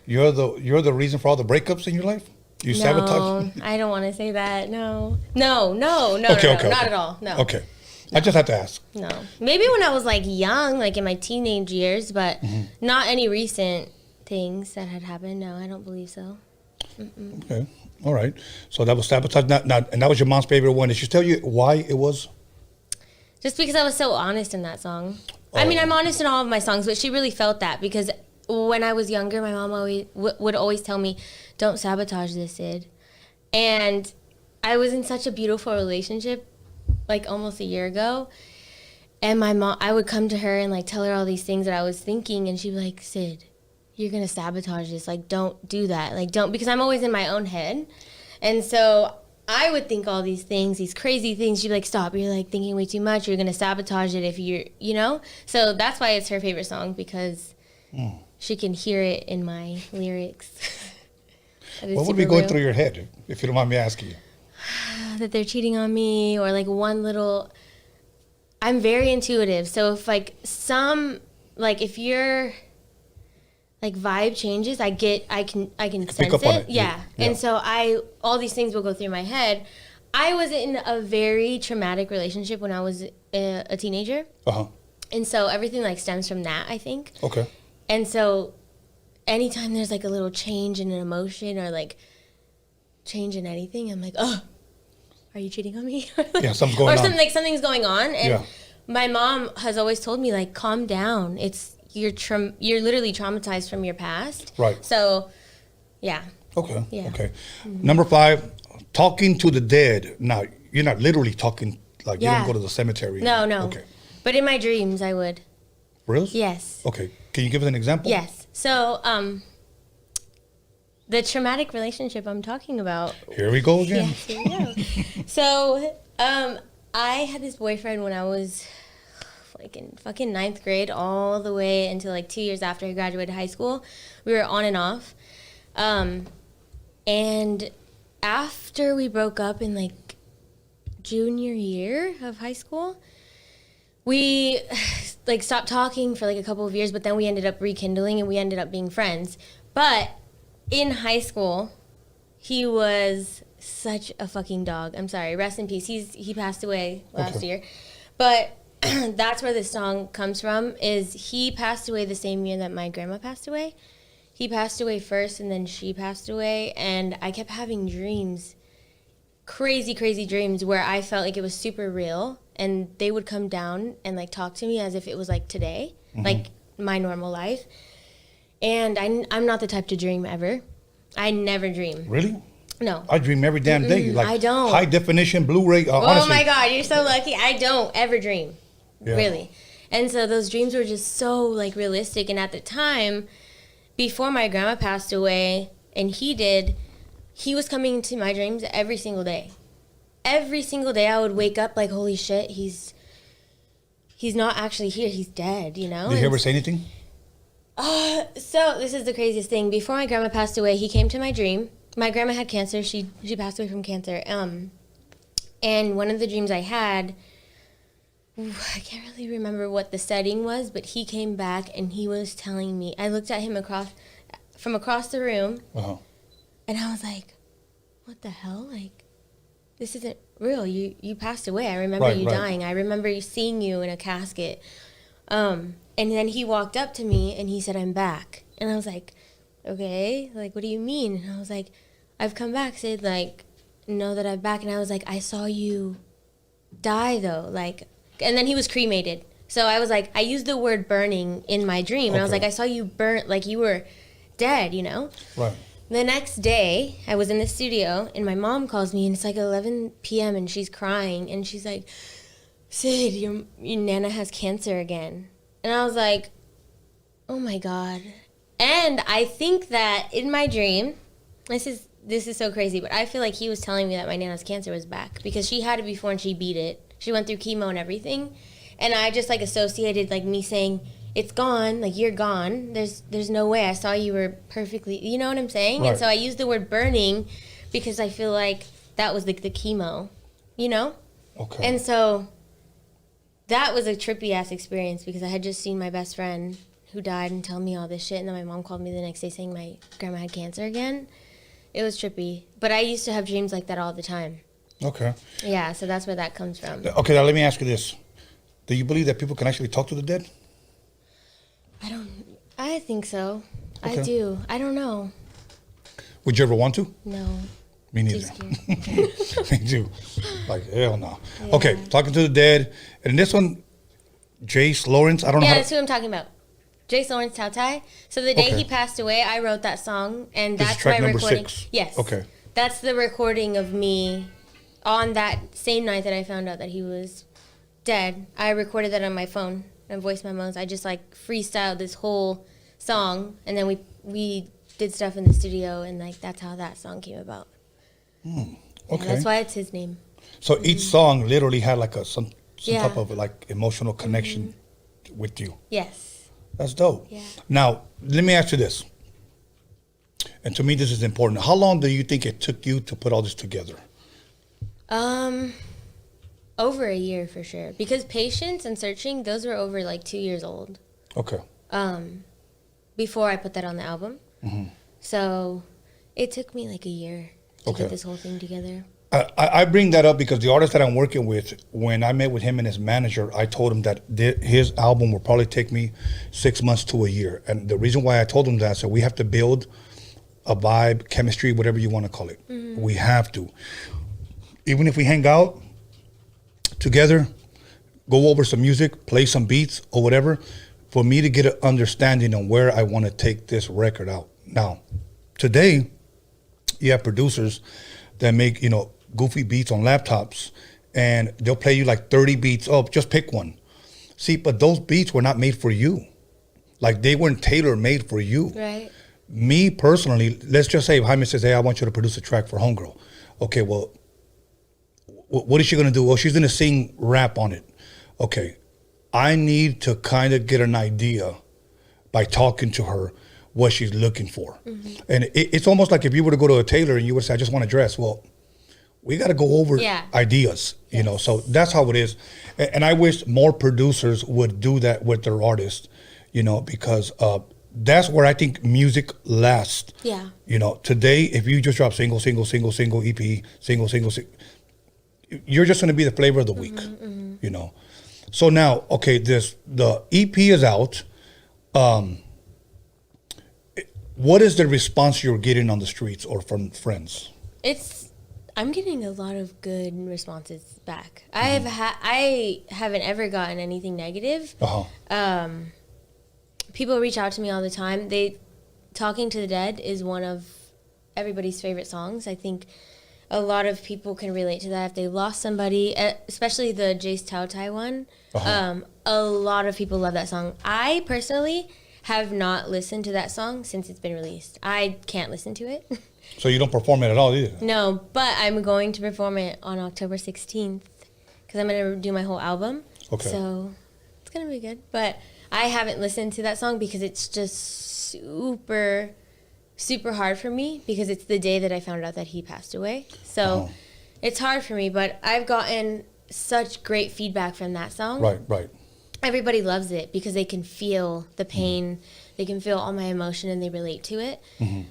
you're the reason for all the breakups in your life? You sabotage? No, I don't want to say that. No, not at all. No. Okay. I just have to ask. No. Maybe when I was, like, young, like in my teenage years, but not any recent things that had happened. No, I don't believe so. Mm-mm. Okay. All right. So that was Sabotage. And that was your mom's favorite one. Did she tell you why it was? Just because I was so honest in that song. I mean, I'm honest in all of my songs, but she really felt that, because when I was younger, my mom always would always tell me, "Don't sabotage this, Sid." And I was in such a beautiful relationship, like, almost a year ago. And my mom, I would come to her and, like, tell her all these things that I was thinking, and she'd be like, "Sid, you're gonna sabotage this. Like, don't do that. Like, don't," because I'm always in my own head. And so I would think all these things, these crazy things. She'd be like, "Stop, you're, like, thinking way too much. You're gonna sabotage it if you're, So that's why it's her favorite song, because she can hear it in my lyrics. What would be going through your head, if you don't mind me asking you? That they're cheating on me, or, like, one little... I'm very intuitive, so if, like, if your, like, vibe changes, I can sense it. Yeah. And so all these things will go through my head. I was in a very traumatic relationship when I was a teenager. And so everything, like, stems from that, I think. Okay. And so anytime there's, like, a little change in an emotion, or, like, change in anything, I'm like, "Oh, are you cheating on me?" Yeah, something's going on. Or something, like, something's going on. And my mom has always told me, like, calm down. You're literally traumatized from your past. Right. So, yeah. Okay. Yeah. Okay. Number 5, talking to the dead. Now, you're not literally talking, like, you don't go to the cemetery. No. Okay. But in my dreams, I would. Really? Yes. Okay. Can you give us an example? Yes. So, the traumatic relationship I'm talking about. Here we go again. Yes, here we go. So, I had this boyfriend when I was, like, in fucking 9th grade, all the way until, like, 2 years after I graduated high school. We were on and off. And after we broke up in, like, junior year of high school, we, like, stopped talking for, like, a couple of years, but then we ended up rekindling, and we ended up being friends. But in high school, he was such a fucking dog. I'm sorry. Rest in peace. He passed away last year. But that's where this song comes from, is he passed away the same year that my grandma passed away. He passed away first, and then she passed away. And I kept having dreams, crazy, crazy dreams, where I felt like it was super real. And they would come down and, like, talk to me as if it was, like, today, like, my normal life. And I'm not the type to dream ever. I never dream. Really? No. I dream every damn day. Like, I don't. High definition, Blu-ray. Oh, honestly. my God. You're so lucky. I don't ever dream. Yeah. Really. And so those dreams were just so, like, realistic. And at the time, before my grandma passed away, and he was coming into my dreams every single day. Every single day I would wake up like, holy shit, he's not actually here. He's dead, you know? Did he ever say anything? So this is the craziest thing. Before my grandma passed away, he came to my dream. My grandma had cancer. She passed away from cancer. And one of the dreams I had, I can't really remember what the setting was, but he came back and he was telling me. I looked at him from across the room, and I was like, "What the hell? Like, this isn't real. You passed away. I remember you dying. I remember seeing you in a casket." And then he walked up to me and he said, "I'm back." And I was like, "Okay, like, what do you mean?" And I was like, "I've come back, Sid. Like, know that I'm back." And I was like, "I saw you die, though. Like." And then he was cremated. So I was like, I used the word burning in my dream. And I was like, I saw you burnt, like you were dead, you know? Right. The next day, I was in the studio, and my mom calls me, and it's like 11 p.m., and she's crying. And she's like, "Sid, your Nana has cancer again." And I was like, oh, my God. And I think that in my dream, this is so crazy, but I feel like he was telling me that my Nana's cancer was back because she had it before and she beat it. She went through chemo and everything. And I just, like, associated, like, me saying, "It's gone, like, you're gone. There's no way. I saw you were perfectly," you know what I'm saying? Right. And so I used the word burning because I feel like that was, like, the chemo, you know? Okay. And so that was a trippy-ass experience because I had just seen my best friend who died and tell me all this shit. And then my mom called me the next day saying my grandma had cancer again. It was trippy. But I used to have dreams like that all the time. Okay. Yeah, so that's where that comes from. Okay, now let me ask you this. Do you believe that people can actually talk to the dead? I think so. Okay. I do. I don't know. Would you ever want to? No. Me neither. Me too. Like, hell no. Yeah. Okay, talking to the dead. And this one, Jace Lawrence, I don't know. Yeah, that's who I'm talking about. Jace Lawrence Tautai. So the day he passed away, I wrote that song, and this that's is track my number recording. 6. Yes. Okay. That's the recording of me on that same night that I found out that he was dead. I recorded that on my phone and voice memos. I just like freestyled this whole song, and then we did stuff in the studio, and like that's how that song came about. Okay. Yeah, that's why it's his name. So each song literally had like some type of like emotional connection with you. Yes. That's dope. Yeah. Now, let me ask you this. And to me, this is important. How long do you think it took you to put all this together? Over a year for sure. Because Patience and Searching, those were over like 2 years old. Okay. Before I put that on the album. Mm-hmm. So it took me like a year to get this whole thing together. I bring that up because the artist that I'm working with, when I met with him and his manager, I told him that his album will probably take me 6 months to a year. And the reason why I told him that, so we have to build a vibe, chemistry, whatever you want to call it. Mm-hmm. We have to. Even if we hang out together, go over some music, play some beats or whatever, for me to get an understanding on where I want to take this record out. Now, today, you have producers that make, goofy beats on laptops, and they'll play you like 30 beats. Oh, just pick one. See, but those beats were not made for you. Like, they weren't tailor-made for you. Right. Me, personally, let's just say Jaime says, hey, I want you to produce a track for Homegirl. Okay, well, what is she going to do? Well, she's going to sing rap on it. Okay, I need to kind of get an idea by talking to her what she's looking for. Mm-hmm. And it's almost like if you were to go to a tailor and you would say, I just want a dress. Well, we got to go over ideas, so that's how it is. And I wish more producers would do that with their artists, because that's where I think music lasts. Yeah. Today, if you just drop single, EP, single, you're just going to be the flavor of the week, So now, okay, the EP is out. What is the response you're getting on the streets or from friends? I'm getting a lot of good responses back. Mm-hmm. I haven't ever gotten anything negative. Uh-huh. People reach out to me all the time. Talking to the Dead is one of everybody's favorite songs. I think a lot of people can relate to that if they lost somebody, especially the Jace Tautai one. Uh-huh. A lot of people love that song. I personally have not listened to that song since it's been released. I can't listen to it. So you don't perform it at all either? No, but I'm going to perform it on October 16th because I'm going to do my whole album. Okay. So it's going to be good. But I haven't listened to that song because it's just super, super hard for me because it's the day that I found out that he passed away. So it's hard for me, but I've gotten such great feedback from that song. Right. Everybody loves it because they can feel the pain, they can feel all my emotion, and they relate to it.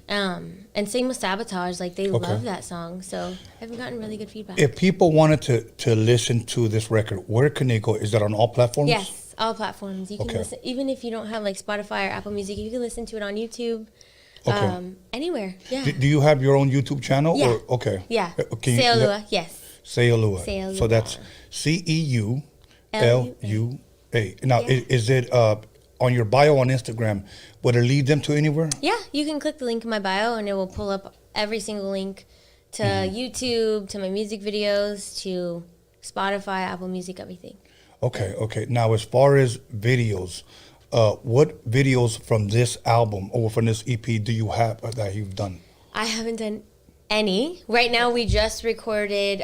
And same with Sabotage, like they love that song. So I've gotten really good feedback. If people wanted to listen to this record, where can they go? Is that on all platforms? Yes, all platforms. You can listen, even if you don't have like Spotify or Apple Music, you can listen to it on YouTube. Anywhere. Yeah. Do you have your own YouTube channel? Yeah. Or, okay. Yeah. Ceu Lua, yes. Ceu Lua. Ceu Lua. So that's CEULUA. Now, is it on your bio on Instagram? Would it lead them to anywhere? Yeah, you can click the link in my bio and it will pull up every single link to YouTube, to my music videos, to Spotify, Apple Music, everything. Okay. Now, as far as videos, what videos from this album or from this EP do you have that you've done? I haven't done any. Right now, we just recorded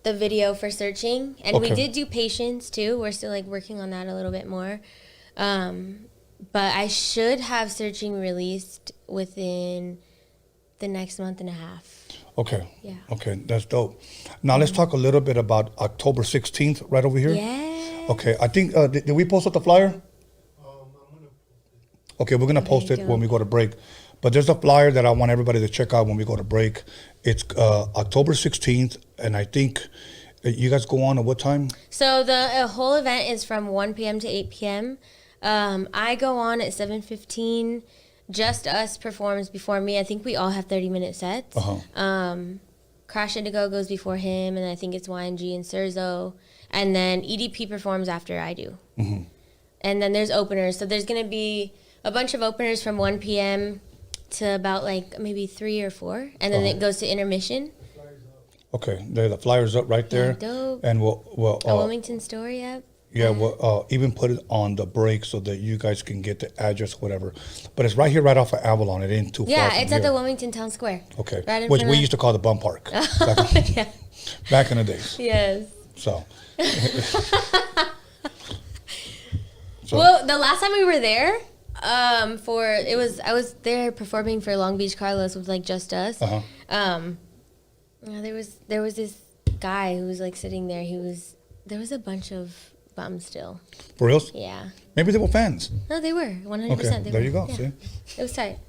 the video for Searching, and we did do Patience too. We're still like working on that a little bit more, but I should have Searching released within the next month and a half. Okay. Yeah. Okay, that's dope. Now let's talk a little bit about October 16th, right over here. Yeah. Okay, I think did we post up the flyer? Okay, we're gonna post it when we go to break. But there's a flyer that I want everybody to check out when we go to break. It's October 16th, and I think you guys go on at what time? So the whole event is from 1 p.m. to 8 p.m. I go on at 7:15. Just Us performs before me. I think we all have 30-minute sets. Crash Indigo goes before him, and I think it's YNG and Serzo. And then EDP performs after I do. And then there's openers. So there's going to be a bunch of openers from 1 p.m. to about like maybe 3 or 4, and then it goes to intermission. Okay, the flyer's up right there. Yeah, dope. And we'll a Wilmington story up. Yeah, we'll even put it on the break so that you guys can get the address, whatever. But it's right here, right off of Avalon. It ain't too far. Yeah, it's at the Wilmington Town Square. Okay, right in which front we of... used to call the Bum Park back in the days. Yes. So. Well, the last time we were there, I was there performing for Long Beach Carlos with like Just Us. There was this guy who was like sitting there. There was a bunch of bums still. For reals? Yeah. Maybe they were fans. No, they were 100%. Okay, there you go. Yeah. See, it was tight.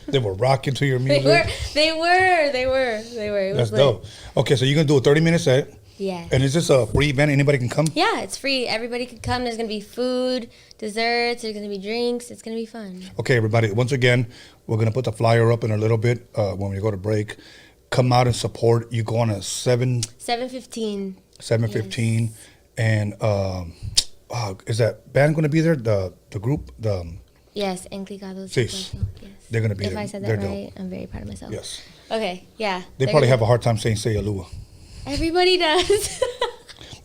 They were rocking to your music. They were. It That's was dope. Okay, so you're gonna do a 30-minute set. Yeah. And is this a free event? Anybody can come? Yeah, it's free. Everybody can come. There's going to be food, desserts. There's going to be drinks. It's going to be fun. Okay, everybody. Once again, we're going to put the flyer up in a little bit when we go to break. Come out and support. You go on at 7:15. 7:15. Yes. And is that band going to be there? The group? Yes, Enclicados. Yes. They're going to be there. If I said that right, I'm very proud of myself. Yes. Okay, yeah. They probably have a hard time saying Ceu Lua. Everybody does.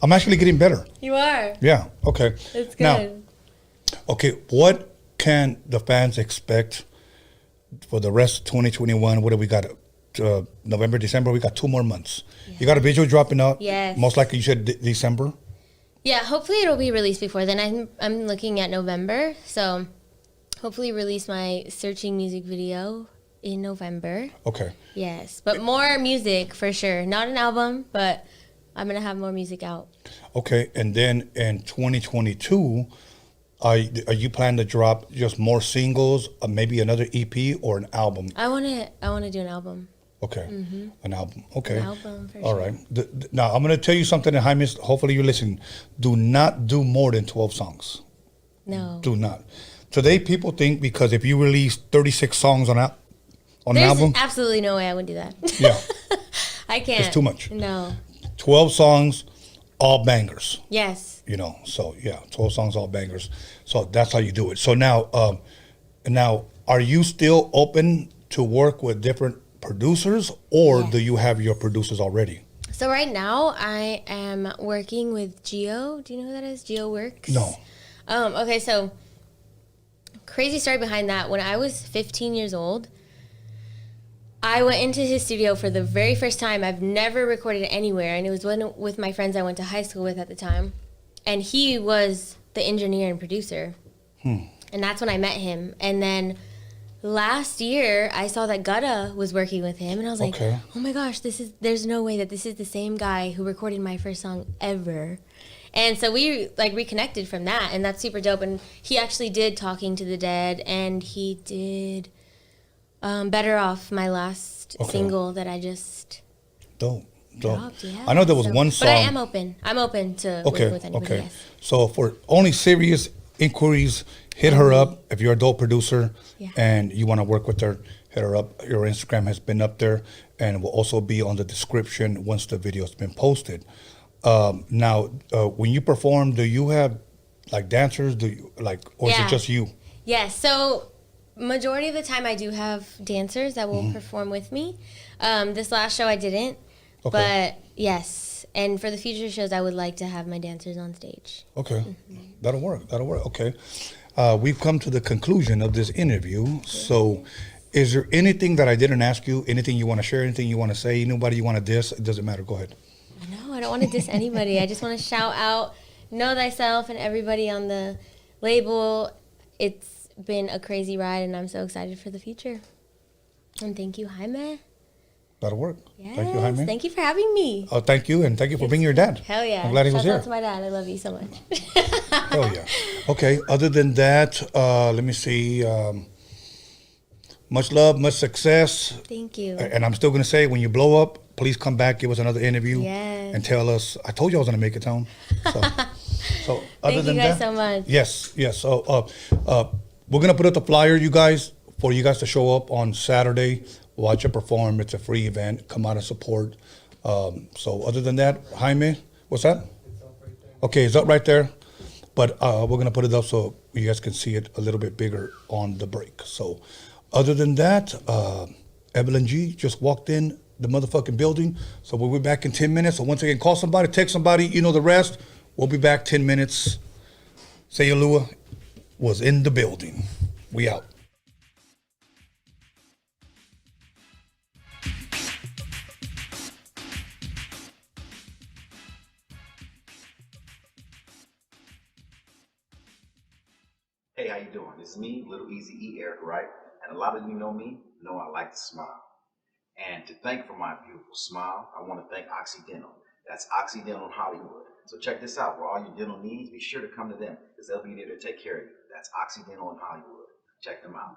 I'm actually getting better. You are. Yeah, okay. It's good. Now, okay, what can the fans expect for the rest of 2021? What do we got? November, December? We got 2 more months. Yeah. You got a visual dropping out? Yes. Most likely you said December? Yeah, hopefully it'll be released before then. I'm looking at November, so hopefully release my Searching music video in November. Okay. Yes, but more music for sure. Not an album, but I'm going to have more music out. Okay, and then in 2022, are you planning to drop just more singles, maybe another EP or an album? I want to do an album. Okay, an album. Okay. An album for All sure. right. Now, I'm going to tell you something, and Jaime, hopefully you listen. Do not do more than 12 songs. No. Do not. Today, people think because if you release 36 songs on an album. There's absolutely no way I would do that. Yeah. I can't. It's too much. No. 12 songs, all bangers. Yes. You know, so yeah, 12 songs, all bangers. So that's how you do it. So now, are you still open to work with different producers, or do you have your producers already? So right now, I am working with Geo. Do you know who that is? Geo Works? No. Okay, so crazy story behind that. When I was 15 years old, I went into his studio for the very first time. I've never recorded anywhere, and it was with my friends I went to high school with at the time. And he was the engineer and producer. And that's when I met him. And then last year I saw that Gutta was working with him, and I was like, oh my gosh, there's no way that this is the same guy who recorded my first song ever. And so we like reconnected from that, and that's super dope. And he actually did Talking to the Dead, and he did Better Off, my last single that I just dropped. Yeah. I know there was one song. But I am open. I'm open to working with anybody. Yes. So for only serious inquiries, hit her up. If you're a dope producer and you want to work with her, hit her up. Your Instagram has been up there, and will also be on the description once the video's been posted. Now, when you perform, do you have like dancers? Do you or is it just you? Yes. So majority of the time, I do have dancers that will perform with me. This last show, I didn't, but yes. And for the future shows, I would like to have my dancers on stage. Okay, that'll work. Okay, we've come to the conclusion of this interview. So, is there anything that I didn't ask you? Anything you want to share? Anything you want to say? Anybody you want to diss? It doesn't matter. Go ahead. No, I don't want to diss anybody. I just want to shout out Know Thyself and everybody on the label. It's been a crazy ride, and I'm so excited for the future. And thank you, Jaime. That'll work. Yes, thank you, Jaime. Thank you for having me. Oh, thank you, and thank you for being your dad. Hell yeah. I'm glad he was here. Shout out to my dad. I love you so much. Hell yeah. Okay, other than that, let me see. Much love, much success. Thank you. And I'm still going to say, when you blow up, please come back, give us another interview. Yes. And tell us, I told you I was going to make it, Tone. So other Thank than you guys that, so much. Yes. So we're going to put up the flyer, you guys, for you guys to show up on Saturday, watch it perform. It's a free event. Come out and support. So other than that, Jaime, what's that? Okay, it's up right there. But we're going to put it up so you guys can see it a little bit bigger on the break. So other than that, Evelyn G just walked in the motherfucking building. So we'll be back in 10 minutes. So once again, call somebody, text somebody, you know the rest. We'll be back 10 minutes. Ceu Lua was in the building. We out. Hey, how you doing? It's me, Little Easy E, Eric Wright, and a lot of you know me, know I like to smile. And to thank for my beautiful smile, I want to thank Occidental. That's Occidental in Hollywood. So check this out. For all your dental needs, be sure to come to them, because they'll be there to take care of you. That's Occidental in Hollywood. Check them out.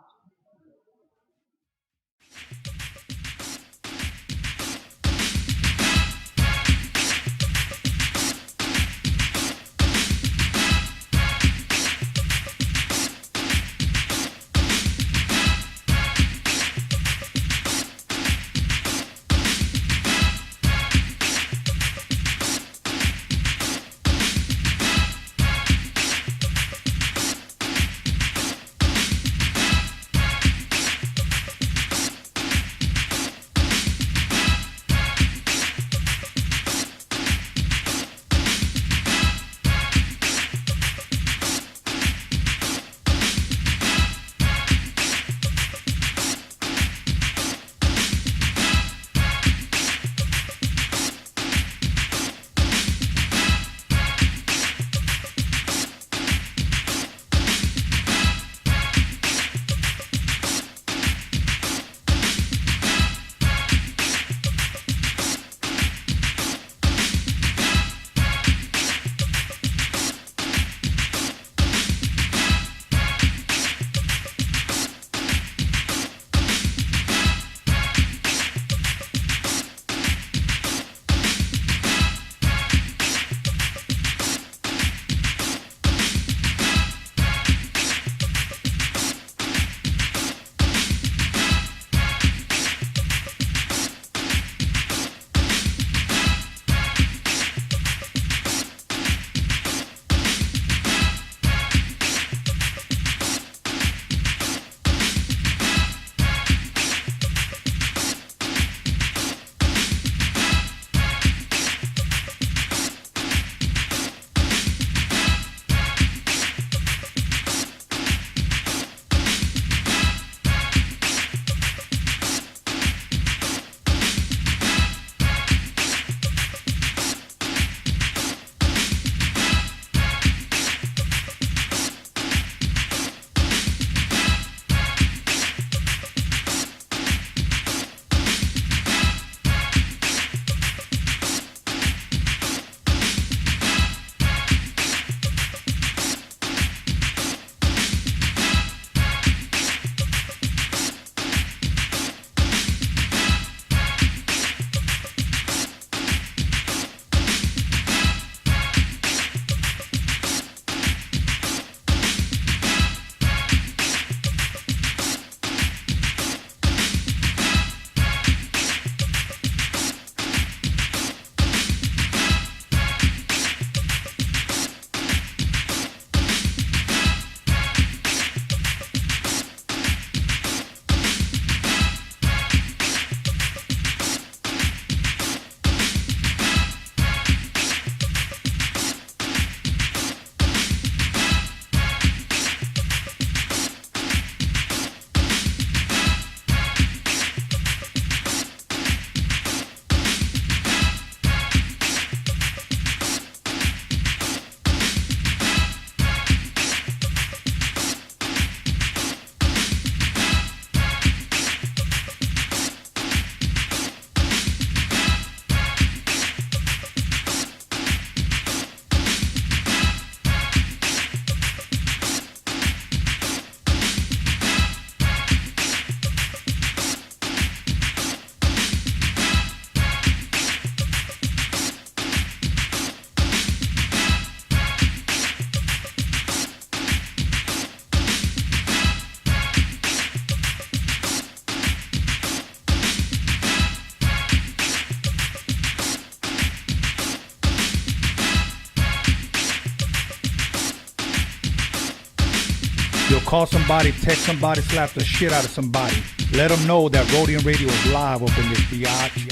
You'll call somebody, text somebody, slap the shit out of somebody. Let them know that Roadium Radio is live up in this biatch.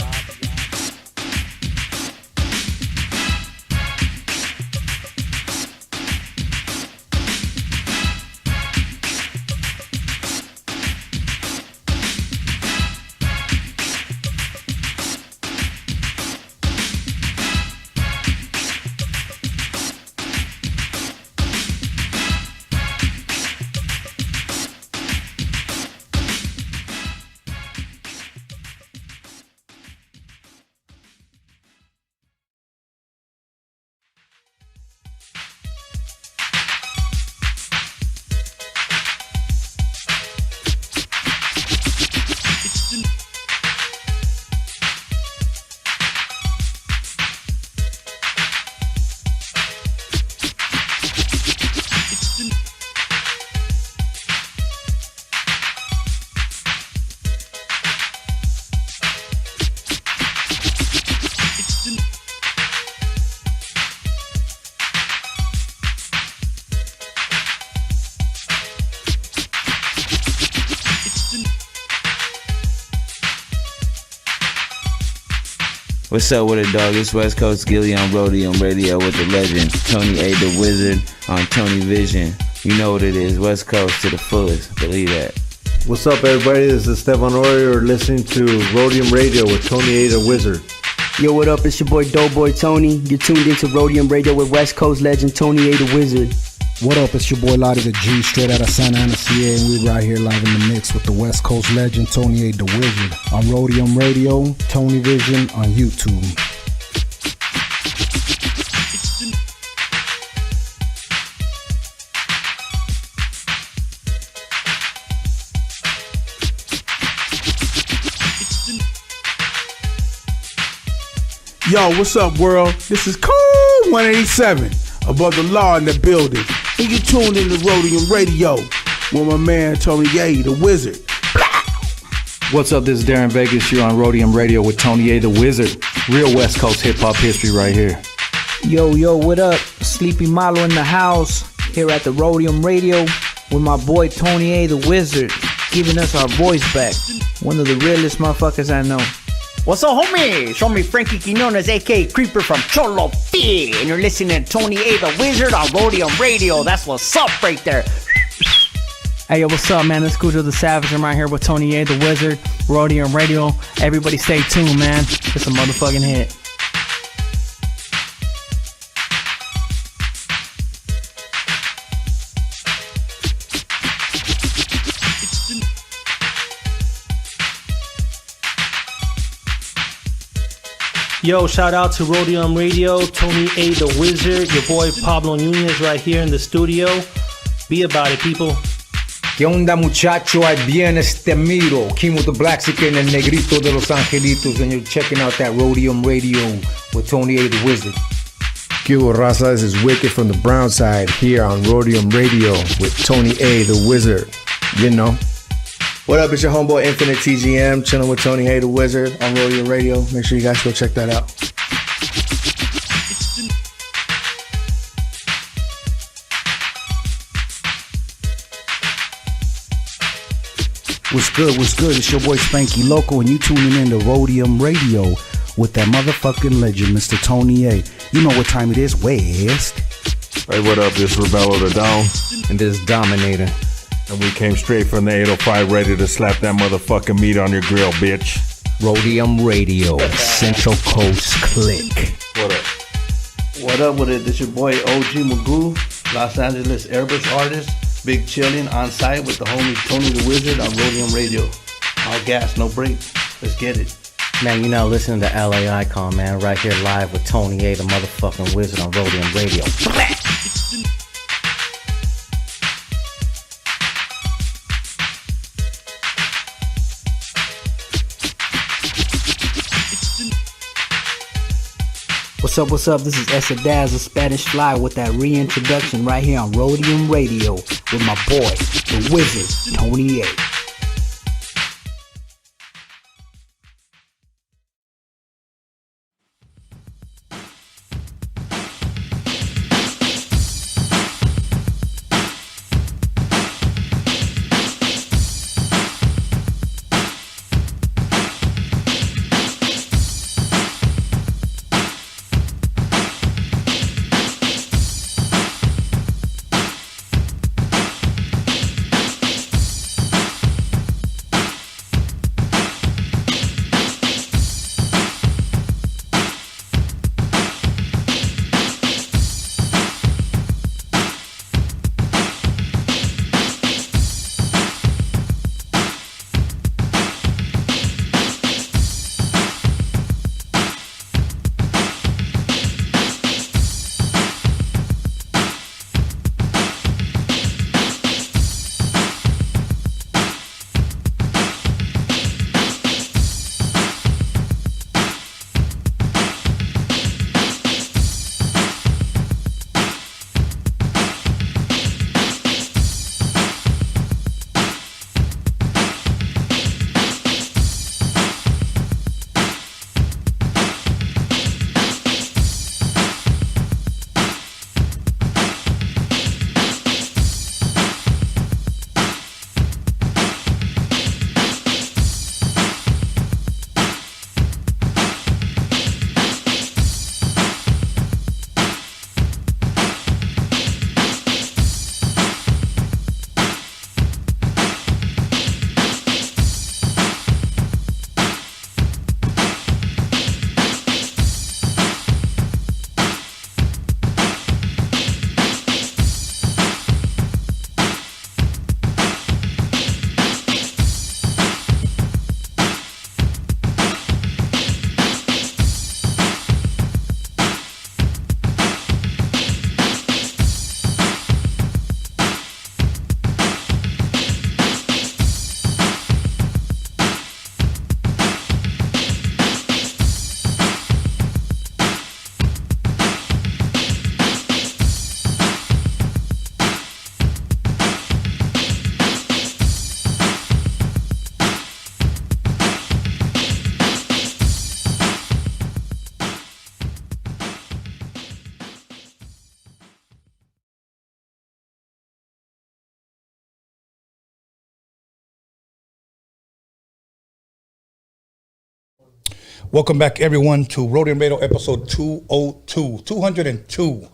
What's up with it, dog? It's West Coast Gilly on Roadium Radio with the legend Tony A. the Wizard on Tony Vision. You know what it is, West Coast to the fullest. Believe that. What's up, everybody? This is Stefan Ori. You're listening to Roadium Radio with Tony A. the Wizard. Yo, what up? It's your boy Doughboy Tony. You're tuned into Roadium Radio with West Coast legend Tony A. the Wizard. What up? It's your boy Lottie the G, straight out of Santa Ana, CA, and we're right here live in the mix with the West Coast legend Tony A. the Wizard on Roadium Radio, Tony Vision on YouTube. Yo, what's up, world? This is Cool 187, above the law in the building. And you tuned in to Roadium Radio with my man Tony A. the Wizard. What's up, this is Darren Vegas. You're on Roadium Radio with Tony A. the Wizard. Real West Coast hip-hop history right here. Yo, what up? Sleepy Malo in the house, here at the Roadium Radio with my boy Tony A. the Wizard, giving us our voice back. One of the realest motherfuckers I know. What's up, homie? Show me Frankie Quinones, a.k.a. Creeper from Cholo Fi, and you're listening to Tony A. the Wizard on Roadium Radio. That's what's up right there. Hey, yo, what's up, man? It's Cujo the Savage. I'm right here with Tony A. the Wizard, Roadium Radio. Everybody stay tuned, man. It's a motherfucking hit. Yo, shout out to Roadium Radio, Tony A. the Wizard, your boy Pablo Nunez right here in the studio. Be about it, people. ¿Qué onda, muchacho? Ahí viene este miro. King with the Blaxican and Negrito de Los Angelitos, and you're checking out that Roadium Radio with Tony A. the Wizard. ¿Qué hubo, Raza? This is Wicked from the brown side here on Roadium Radio with Tony A. the Wizard. You know. What up? It's your homeboy Infinite TGM, chilling with Tony A. the Wizard on Roadium Radio. Make sure you guys go check that out. What's good? It's your boy Spanky Loco, and you tuning in to Roadium Radio with that motherfucking legend, Mr. Tony A. You know what time it is, West. Hey, what up? This Rebello the Dawn. And this Dominator. And we came straight from the 805 ready to slap that motherfucking meat on your grill, bitch. Roadium Radio, Central Coast Click. What up? What up with it? This your boy OG Magoo, Los Angeles airbrush artist. Big chillin' on site with the homie Tony the Wizard on Roadium Radio. All gas, no break. Let's get it. Man, you're now listening to LA Icon, man. Right here live with Tony A. the motherfucking Wizard on Roadium Radio. What's up? This is A.DA, the Spanish Fly, with that reintroduction right here on Roadium Radio with my boy, the Wizard, Tony A. Welcome back, everyone, to Roadium Radio episode 202.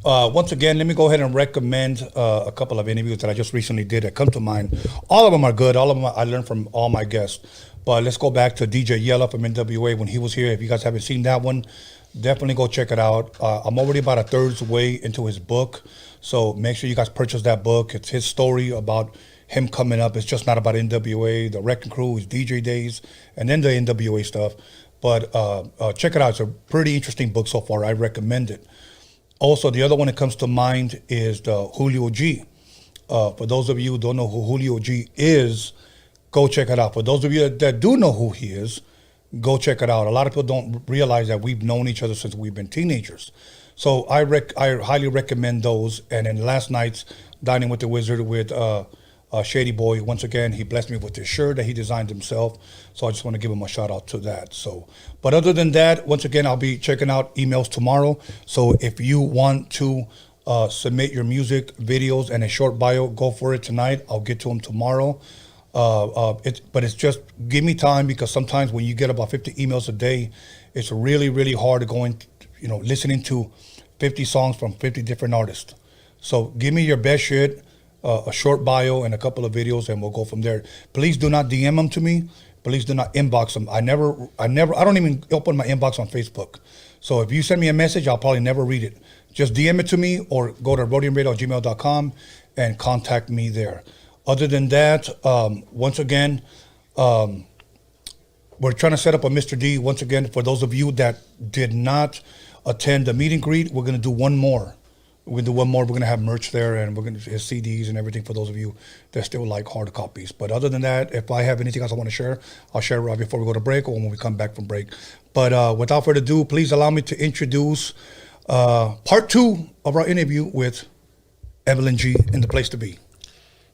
Once again, let me go ahead and recommend a couple of interviews that I just recently did that come to mind. All of them are good. All of them I learned from all my guests. But let's go back to DJ Yella from NWA when he was here. If you guys haven't seen that one, definitely go check it out. I'm already about a third way into his book. So make sure you guys purchase that book. It's his story about him coming up. It's just not about NWA, the Wrecking Crew, his DJ days, and then the NWA stuff. But check it out. It's a pretty interesting book so far. I recommend it. Also, the other one that comes to mind is the Julio G. For those of you who don't know who Julio G is, go check it out. For those of you that do know who he is, go check it out. A lot of people don't realize that we've known each other since we've been teenagers. So I highly recommend those. And then last night's Dining with the Wizard with Shady Boy. Once again, he blessed me with his shirt that he designed himself. So I just want to give him a shout out to that. So, but other than that, once again, I'll be checking out emails tomorrow. So if you want to submit your music, videos, and a short bio, go for it tonight. I'll get to them tomorrow. But it's just give me time, because sometimes when you get about 50 emails a day, it's really, really hard going, listening to 50 songs from 50 different artists. So give me your best shit. A short bio and a couple of videos, and we'll go from there. Please do not DM them to me. Please do not inbox them. I don't even open my inbox on Facebook. So if you send me a message, I'll probably never read it. Just DM it to me or go to roadiumradio@gmail.com and contact me there. Other than that, once again, we're trying to set up a Mr. D. Once again, for those of you that did not attend the meet and greet, we're going to do one more. We're going to do one more. We're going to have merch there, and we're going to have CDs and everything for those of you that still like hard copies. But other than that, if I have anything else I want to share, I'll share it right before we go to break or when we come back from break. But without further ado, please allow me to introduce part 2 of our interview with Evelyn G in the place to be.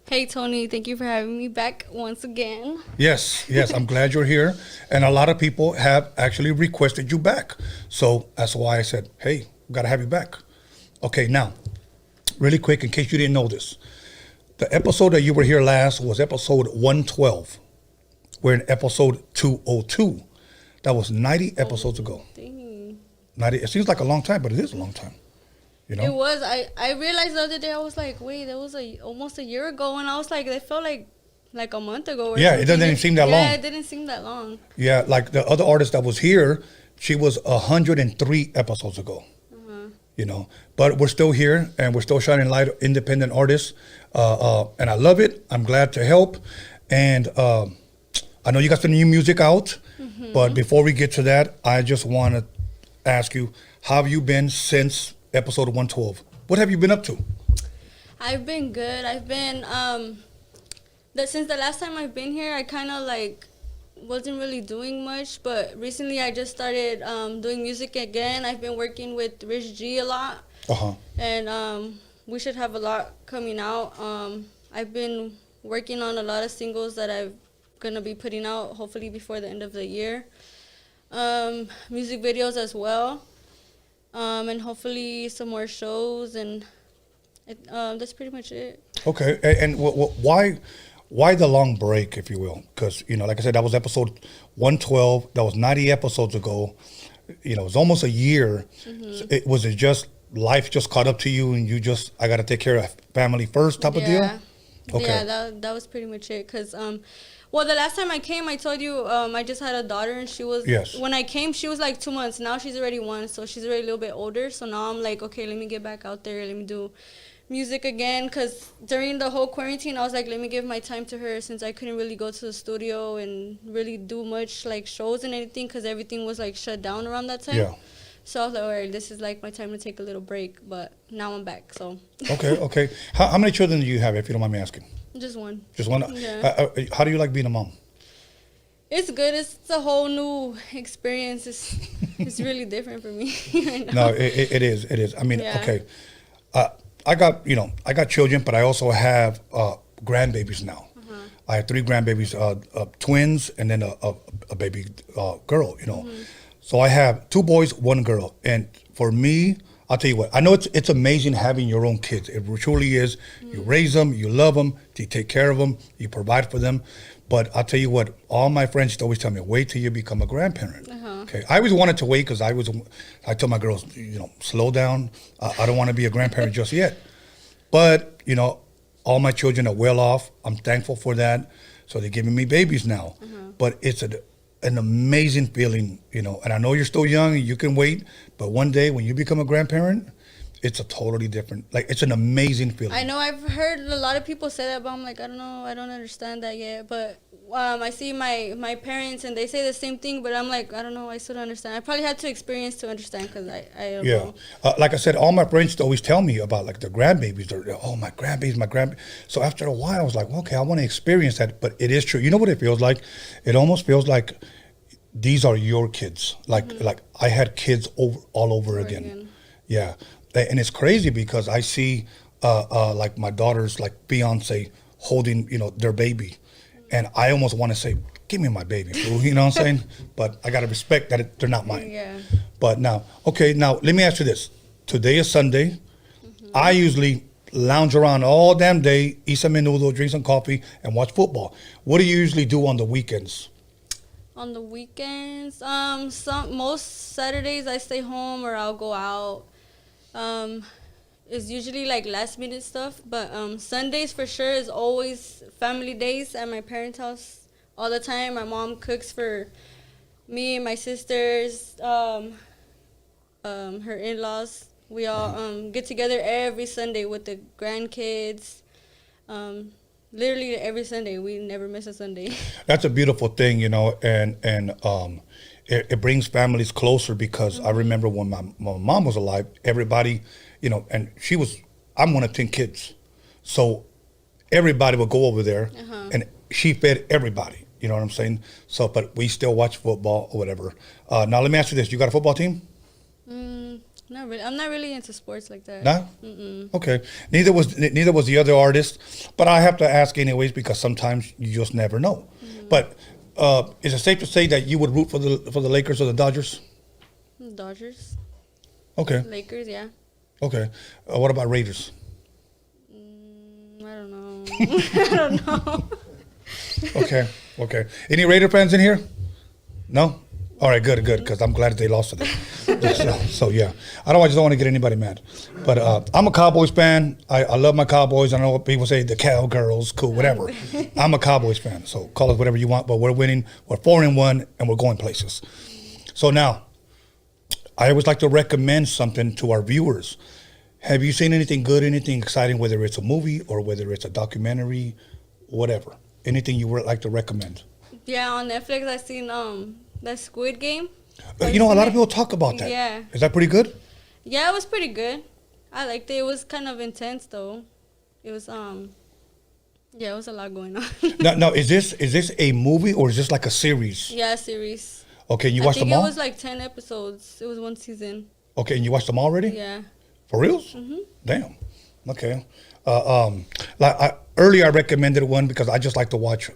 Hey, Tony. Thank you for having me back once again. Yes. I'm glad you're here. And a lot of people have actually requested you back. So that's why I said, hey, we got to have you back. Okay, now, really quick, in case you didn't know this, the episode that you were here last was episode 112. We're in episode 202. That was 90 episodes ago. Dang. 90. It seems like a long time, but it is a long time. It was. I realized the other day, I was like, wait, that was almost a year ago. And I was like, it felt like a month ago. Or something. It doesn't even seem that long. Yeah, it didn't seem that long. Yeah, like the other artist that was here, she was 103 episodes ago. But we're still here, and we're still shining light on independent artists, and I love it. I'm glad to help, and I know you got some new music out, but before we get to that, I just want to ask you, how have you been since episode 112? What have you been up to? I've been good. I've been since the last time I've been here, I kind of wasn't really doing much, but recently I just started doing music again. I've been working with Rich G a lot, and we should have a lot coming out. I've been working on a lot of singles that I'm gonna be putting out hopefully before the end of the year. Music videos as well, and hopefully some more shows, and that's pretty much it. Okay, and why the long break, if you will? Because, like I said, that was episode 112. That was 90 episodes ago. It was almost a year. Mm-hmm. Was it just life just caught up to you and you just, I got to take care of family first type of deal? Okay. Yeah, that was pretty much it. Because, the last time I came, I told you I just had a daughter, and she was, when I came, she was like 2 months. Now she's already 1, so she's already a little bit older. So now I'm like, okay, let me get back out there. Let me do music again, because during the whole quarantine I was like, let me give my time to her, since I couldn't really go to the studio and really do much shows and anything, because everything was shut down around that time. So I was like, all right, this is my time to take a little break, but now I'm back. So okay. How many children do you have, if you don't mind me asking? Just one. Yeah. How do you like being a mom? It's good. It's a whole new experience. It's really different for me right now. No, it is. I mean, okay. I got children, but I also have grandbabies now. I have 3 grandbabies, twins, and then a baby girl, So I have 2 boys, 1 girl. And for me, I'll tell you what, I know it's amazing having your own kids. It truly is. You raise them, you love them, you take care of them, you provide for them. But I'll tell you what, all my friends used to always tell me, wait till you become a grandparent. Okay. I always wanted to wait because I told my girls, slow down. I don't want to be a grandparent just yet. But, all my children are well off. I'm thankful for that. So they're giving me babies now. But it's an amazing feeling, and I know you're still young and you can wait, but one day when you become a grandparent, it's a totally different, it's an amazing feeling. I know I've heard a lot of people say that, but I'm like, I don't know, I don't understand that yet. But I see my parents and they say the same thing, but I'm like, I don't know, I still don't understand. I probably had to experience to understand because I don't know. Like I said, all my friends always tell me about their grandbabies. They're, my grandbabies. So after a while, I was like, okay, I want to experience that. But it is true. You know what it feels like? It almost feels like these are your kids. Like I had kids all over again. Yeah. And it's crazy because I see my daughter's fiance holding, their baby. And I almost want to say, give me my baby, boo, you know what I'm saying? But I got to respect that they're not mine. Yeah. But now let me ask you this. Today is Sunday. I usually lounge around all damn day, eat some menudo, drink some coffee, and watch football. What do you usually do on the weekends? On the weekends, most Saturdays I stay home or I'll go out. It's usually last minute stuff, but Sundays for sure is always family days at my parents' house all the time. My mom cooks for me and my sisters, her in-laws. We all get together every Sunday with the grandkids. Literally every Sunday. We never miss a Sunday. That's a beautiful thing, and it brings families closer because I remember when my mom was alive, everybody, and I'm one of 10 kids. So everybody would go over there and she fed everybody, you know what I'm saying? So, but we still watch football or whatever. Now let me ask you this, you got a football team? Not really. I'm not really into sports like that. No? Okay. Neither was the other artist, but I have to ask anyways because sometimes you just never know. But is it safe to say that you would root for the Lakers or the Dodgers? Dodgers. Okay. Lakers, yeah. Okay. What about Raiders? I don't know. I don't know. Okay. Any Raider fans in here? No? All right, good, because I'm glad that they lost today. so yeah, I just don't want to get anybody mad. But I'm a Cowboys fan. I love my Cowboys. I know what people say, the Cowgirls, cool, whatever. I'm a Cowboys fan, so call us whatever you want, but we're winning. We're 4-1, and we're going places. So now, I always like to recommend something to our viewers. Have you seen anything good, anything exciting, whether it's a movie or whether it's a documentary, whatever? Anything you would like to recommend? Yeah, on Netflix, I've seen the Squid Game. A lot of people talk about that. Yeah. Is that pretty good? Yeah, it was pretty good. I liked it. It was kind of intense though. It was it was a lot going on. Now, is this a movie or is this like a series? Yeah, a series. Okay, you watched them all? I think it was like 10 episodes. It was one season. Okay, and you watched them already? Yeah. For reals? Damn. Okay. Earlier I recommended one because I just like to watch,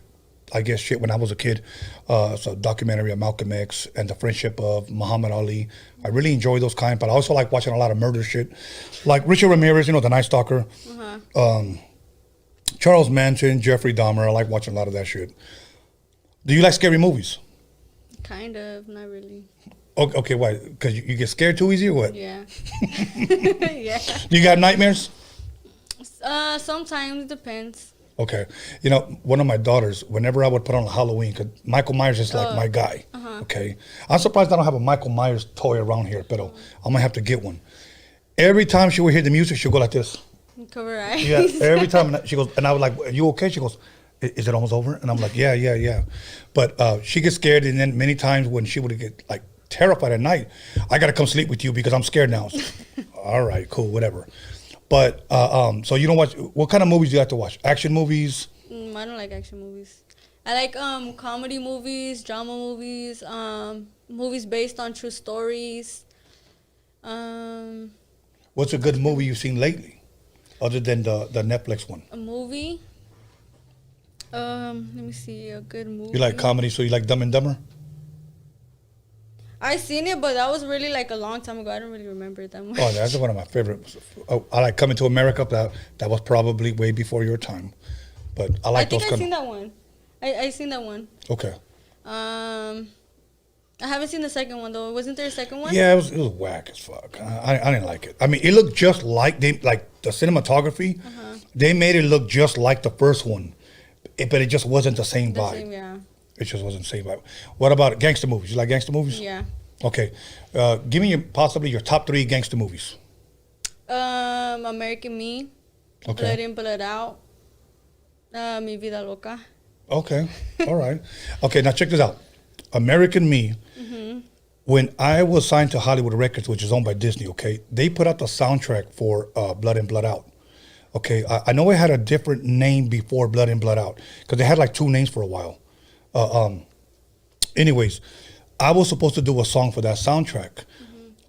I guess, shit when I was a kid. It's a documentary of Malcolm X and the friendship of Muhammad Ali. I really enjoy those kind, but I also like watching a lot of murder shit. Like Richard Ramirez, the Night Stalker. Charles Manson, Jeffrey Dahmer. I like watching a lot of that shit. Do you like scary movies? Kind of, not really. Okay, why? Because you get scared too easy or what? Yeah. Yeah. You got nightmares? Sometimes, depends. Okay. One of my daughters, whenever I would put on a Halloween, because Michael Myers is like my guy. Okay. I'm surprised I don't have a Michael Myers toy around here, but I'm going to have to get one. Every time she would hear the music, she'll go like this. Cover her eyes. Yeah, every time. She goes, and I was like, are you okay? She goes, is it almost over? And I'm like, yeah. But she gets scared, and then many times when she would get like terrified at night, I got to come sleep with you because I'm scared now. All right, cool, whatever. But so you don't watch, what kind of movies do you like to watch? Action movies? I don't like action movies. I like comedy movies, drama movies, movies based on true stories. What's a good movie you've seen lately, other than the Netflix one? A movie? Let me see, a good movie. You like comedy, so you like Dumb and Dumber? I seen it, but that was really like a long time ago. I don't really remember it that much. Oh, that's one of my favorites. I like Coming to America. That was probably way before your time, but I like those. I think I seen that one. I seen that one. Okay. I I haven't seen the second one though. Wasn't there a second one? Yeah, it was whack as fuck. I didn't like it. I mean, it looked just like the cinematography. They made it look just like the first one, but it just wasn't the same vibe. Same, yeah. It just wasn't the same vibe. What about gangster movies? You like gangster movies? Yeah. Okay, give me possibly your top 3 gangster movies. American Me. Okay. Blood In, Blood Out. Mi Vida Loca. Okay, all right. Okay, now check this out. American Me. When I was signed to Hollywood Records, which is owned by Disney, okay, they put out the soundtrack for Blood In, Blood Out. Okay, I know it had a different name before Blood In, Blood Out because they had like 2 names for a while. Anyways, I was supposed to do a song for that soundtrack,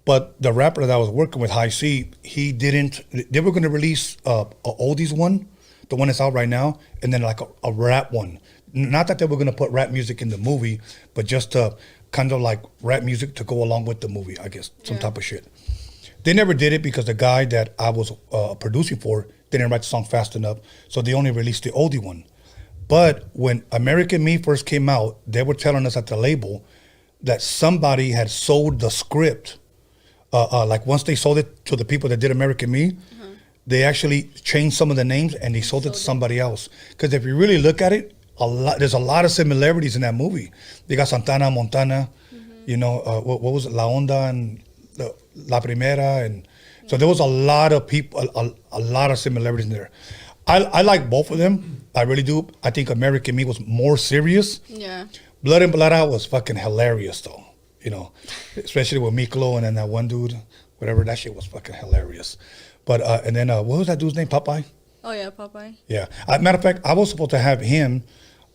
but the rapper that I was working with, High C, he didn't. They were going to release a oldies one, the one that's out right now, and then like a rap one. Not that they were going to put rap music in the movie, but just to kind of like rap music to go along with the movie, I guess, some type of shit. They never did it because the guy that I was producing for didn't write the song fast enough, so they only released the oldie one. But when American Me first came out, they were telling us at the label that somebody had sold the script. Like once they sold it to the people that did American Me, they actually changed some of the names and they sold it to somebody else. Because if you really look at it, there's a lot of similarities in that movie. They got Santana, Montana, you know, what was it, La Onda and La Primera, and so there was a lot of people, a lot of similarities in there. I like both of them. I really do. I think American Me was more serious. Yeah. Blood In, Blood Out was fucking hilarious though, you know, especially with Miklo and then that one dude, whatever, that shit was fucking hilarious. But and then what was that dude's name? Popeye? Oh yeah, Popeye. Yeah. Matter of fact, I was supposed to have him,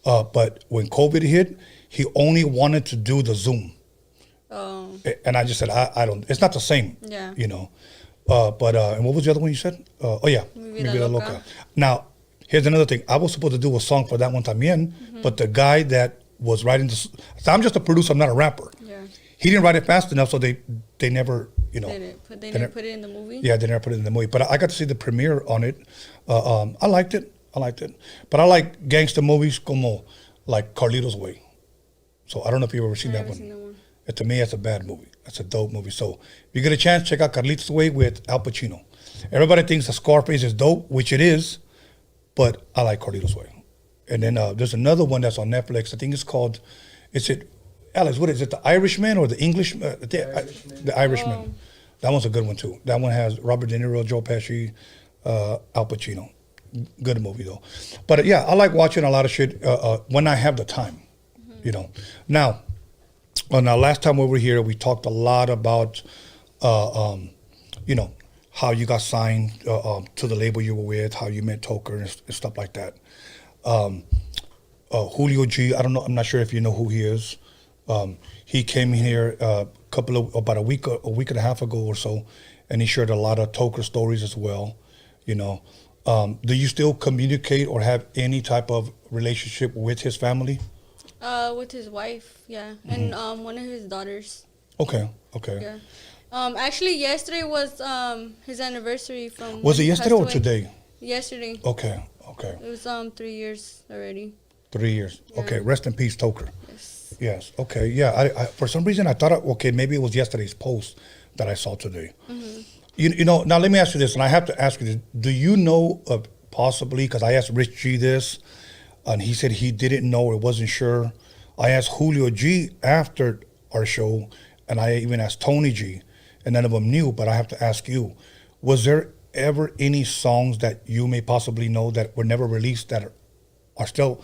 but when COVID hit, he only wanted to do the Zoom. Oh. And I just said, I don't. It's not the same. Yeah. You know. But and what was the other one you said? Oh yeah, Mi Vida Loca. Now, here's another thing. I was supposed to do a song for that one también, but the guy that was writing this, so I'm just a producer. I'm not a rapper. Yeah. He didn't write it fast enough, so they never, you know. They never put it in the movie. Yeah, they never put it in the movie. But I got to see the premiere on it. I liked it. But I like gangster movies como like Carlito's Way. So I don't know if you've ever seen that one. To me, it's a bad movie. That's a dope movie. So if you get a chance, check out Carlito's Way with Al Pacino. Everybody thinks that Scarface is dope, which it is, but I like Carlito's Way. And then there's another one that's on Netflix. I think it's called, Alex, what is it, The Irishman or The English? The Irishman. Oh. That one's a good one too. That one has Robert De Niro, Joe Pesci, Al Pacino. Good movie though. But yeah, I like watching a lot of shit when I have the time, you know. Now, last time we were here, we talked a lot about, you know, how you got signed to the label you were with, how you met Toker and stuff like that. Julio G, I don't know, I'm not sure if you know who he is. He came here about a week and a half ago or so, and he shared a lot of Toker stories as well, you know. Do you still communicate or have any type of relationship with his family? With his wife, yeah, and one of his daughters. Okay. Yeah. Actually, yesterday was his anniversary from. Was it yesterday or today? Yesterday. Okay. It was 3 years already. 3 years. Yeah. Okay. Rest in peace, Toker. Yes. Okay. Yeah. I for some reason I thought maybe it was yesterday's post that I saw today. You know. Now let me ask you this, and I have to ask you this: do you know of possibly? Because I asked Rich G this. And he said he didn't know or wasn't sure. I asked Julio G after our show, and I even asked Tony G, and none of them knew, but I have to ask you, was there ever any songs that you may possibly know that were never released that are still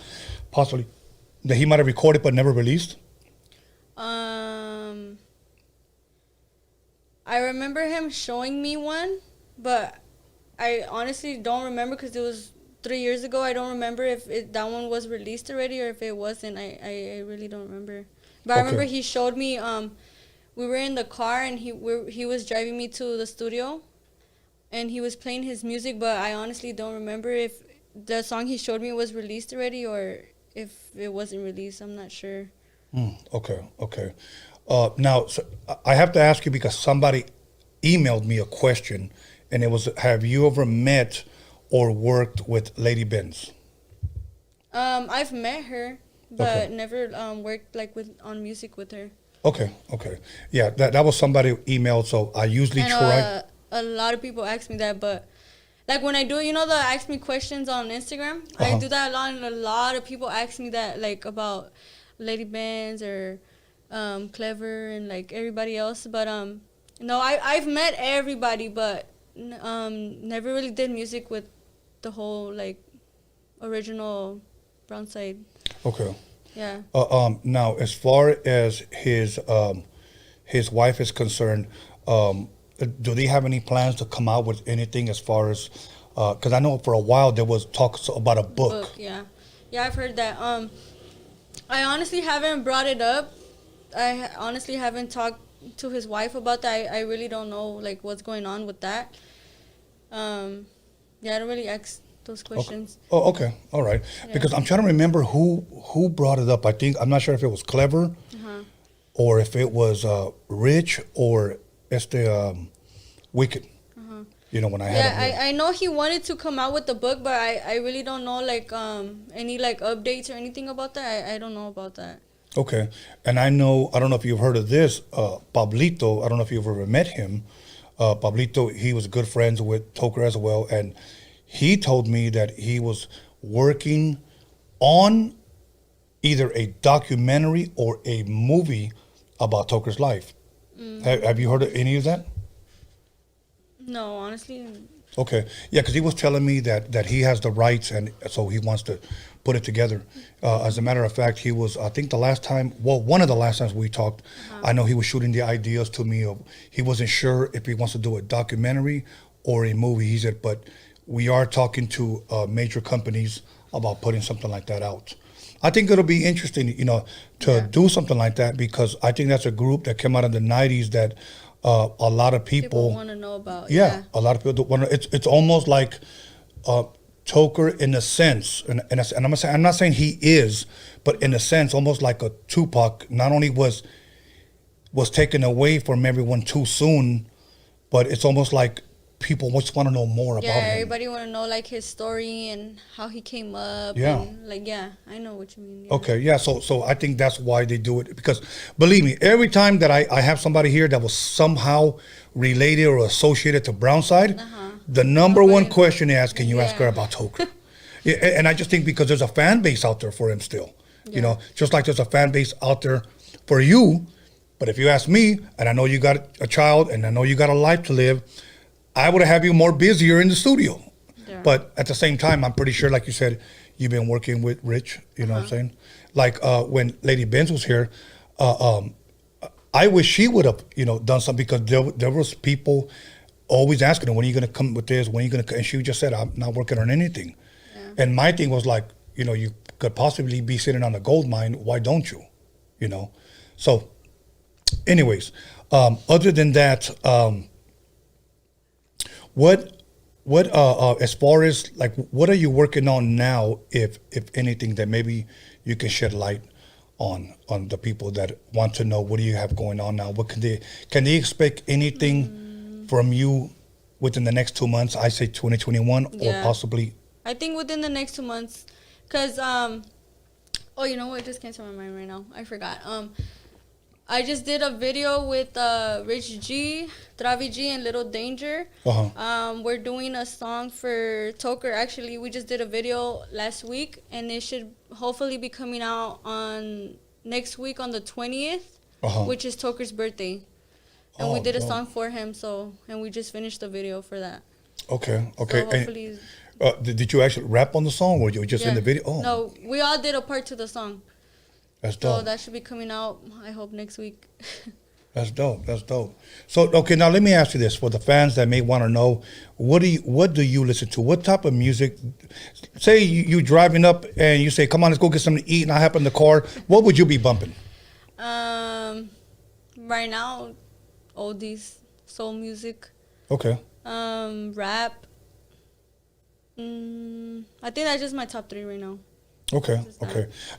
possibly, that he might have recorded but never released? I remember him showing me one, but I honestly don't remember because it was 3 years ago. I don't remember if that one was released already or if it wasn't. I really don't remember. But I remember he showed me. We were in the car and he was driving me to the studio, and he was playing his music. But I honestly don't remember if the song he showed me was released already or if it wasn't released. I'm not sure. Okay. Now so I have to ask you because somebody emailed me a question, and it was, have you ever met or worked with Lady Benz? I've met her, but never worked like on music with her. Okay. Yeah, that was somebody who emailed, so I usually try. A lot of people ask me that, but like when I do, the ask me questions on Instagram, I do that a lot, and a lot of people ask me that, like about Lady Benz or Clever and like everybody else. But no, I've met everybody, but never really did music with the whole like original Brownside. Okay. Yeah. Now, as far as his wife is concerned, do they have any plans to come out with anything as far as? Because I know for a while there was talks about a book. Yeah, I've heard that. I honestly haven't brought it up. I honestly haven't talked to his wife about that. I really don't know like what's going on with that. I don't really ask those questions. Okay. Oh, okay, all right. Yeah. Because I'm trying to remember who brought it up. I'm not sure if it was Clever, or if it was Rich or Wicked. When I had I know he wanted to come out with the book, but I really don't know like any like updates or anything about that. I don't know about that. Okay. And I don't know if you've heard of this, Pablito. I don't know if you've ever met him. Pablito, he was good friends with Toker as well, and he told me that he was working on either a documentary or a movie about Toker's life. Have you heard of any of that? No, honestly. Okay. Yeah, because he was telling me that he has the rights, and so he wants to put it together. As a matter of fact, he was, I think one of the last times we talked, I know he was shooting the ideas to me of, he wasn't sure if he wants to do a documentary or a movie. He said, but we are talking to major companies about putting something like that out. I think it'll be interesting, to do something like that, because I think that's a group that came out of the 90s that a lot of people want to know about. Yeah, a lot of people want to. It's almost like Toker in a sense, and I'm not saying he is, but in a sense, almost like a Tupac. Not only was taken away from everyone too soon, but it's almost like people just want to know more about him. Yeah, everybody want to know like his story and how he came up. Yeah. And, I know what you mean. Yeah. Okay, yeah, so I think that's why they do it, because believe me, every time that I have somebody here that was somehow related or associated to Brownside, the number one question they ask, can you ask her about Toker? Yeah, and I just think because there's a fan base out there for him still, just like there's a fan base out there for you. But if you ask me, and I know you got a child and I know you got a life to live, I would have you more busier in the studio. Yeah. But at the same time, I'm pretty sure, like you said, you've been working with Rich, you know what I'm saying? Like when Lady Benz was here, I wish she would have, done something, because there was people always asking her, when are you going to come with this? When are you going to? And she just said, I'm not working on anything. Yeah. And my thing was like, you could possibly be sitting on a gold mine. Why don't you? So anyways, other than that, what as far as like, what are you working on now, if anything, that maybe you can shed light on the people that want to know, what do you have going on now? What can they expect anything from you within the next 2 months? I say 2021, or possibly. I think within the next 2 months, because you know what? It just came to my mind right now. I forgot. I just did a video with Rich G, Travi G, and Little Danger. We're doing a song for Toker. Actually, we just did a video last week, and it should hopefully be coming out on next week on the 20th, which is Toker's birthday. And we did a song for him, and we just finished the video for that. Okay. So hopefully. Did you actually rap on the song, or you were just in the video? Oh. No, we all did a part to the song. That's dope. So that should be coming out, I hope, next week. That's dope. So, okay, now let me ask you this. For the fans that may want to know, what do you listen to? What type of music? Say you driving up and you say, come on, let's go get something to eat, and I hop in the car. What would you be bumping? Right now, oldies, soul music. Okay. Rap. I think that's just my top 3 right now. Okay.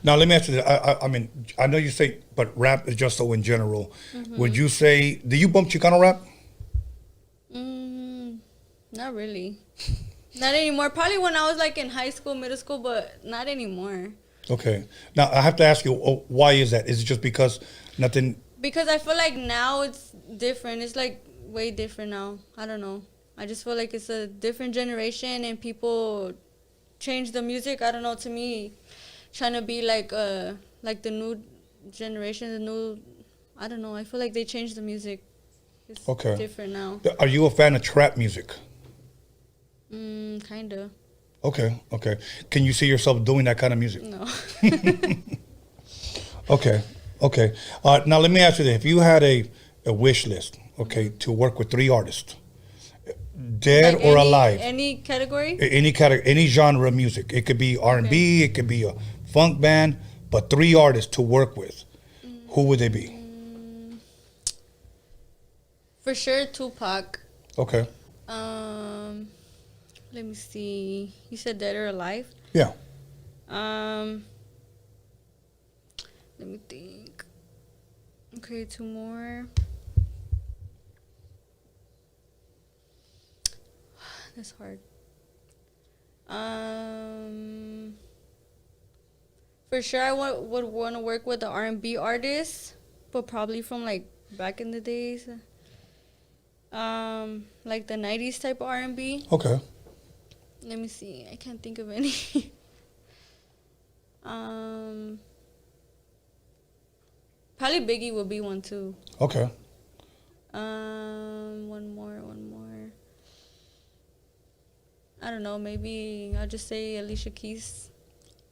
Now let me ask you this. I mean, I know you say, but rap is just so in general. Would you say, do you bump Chicano rap? Not really. Not anymore. Probably when I was like in high school, middle school, but not anymore. Okay. Now I have to ask you, why is that? Is it just because nothing Because I feel like now it's different. It's like way different now. I don't know. I just feel like it's a different generation and people change the music. I don't know. To me, trying to be like the new generation, the new. I don't know. I feel like they changed the music. It's different now. Are you a fan of trap music? Kinda. Okay. Can you see yourself doing that kind of music? No. Okay. Now let me ask you this: if you had a wish list, to work with 3 artists, dead like or alive, any category, any genre of music, it could be R&B, it could be a funk band, but 3 artists to work with, who would they be? For sure, Tupac. Okay. Let me see. You said dead or alive? Yeah. Let me think. Okay, 2 more. That's hard. For sure, I would want to work with the R&B artist, but probably from like back in the days, like the 90s type of R&B. Okay. Let me see. I can't think of any. Probably Biggie would be one too. Okay. One more. I don't know. Maybe I'll just say Alicia Keys.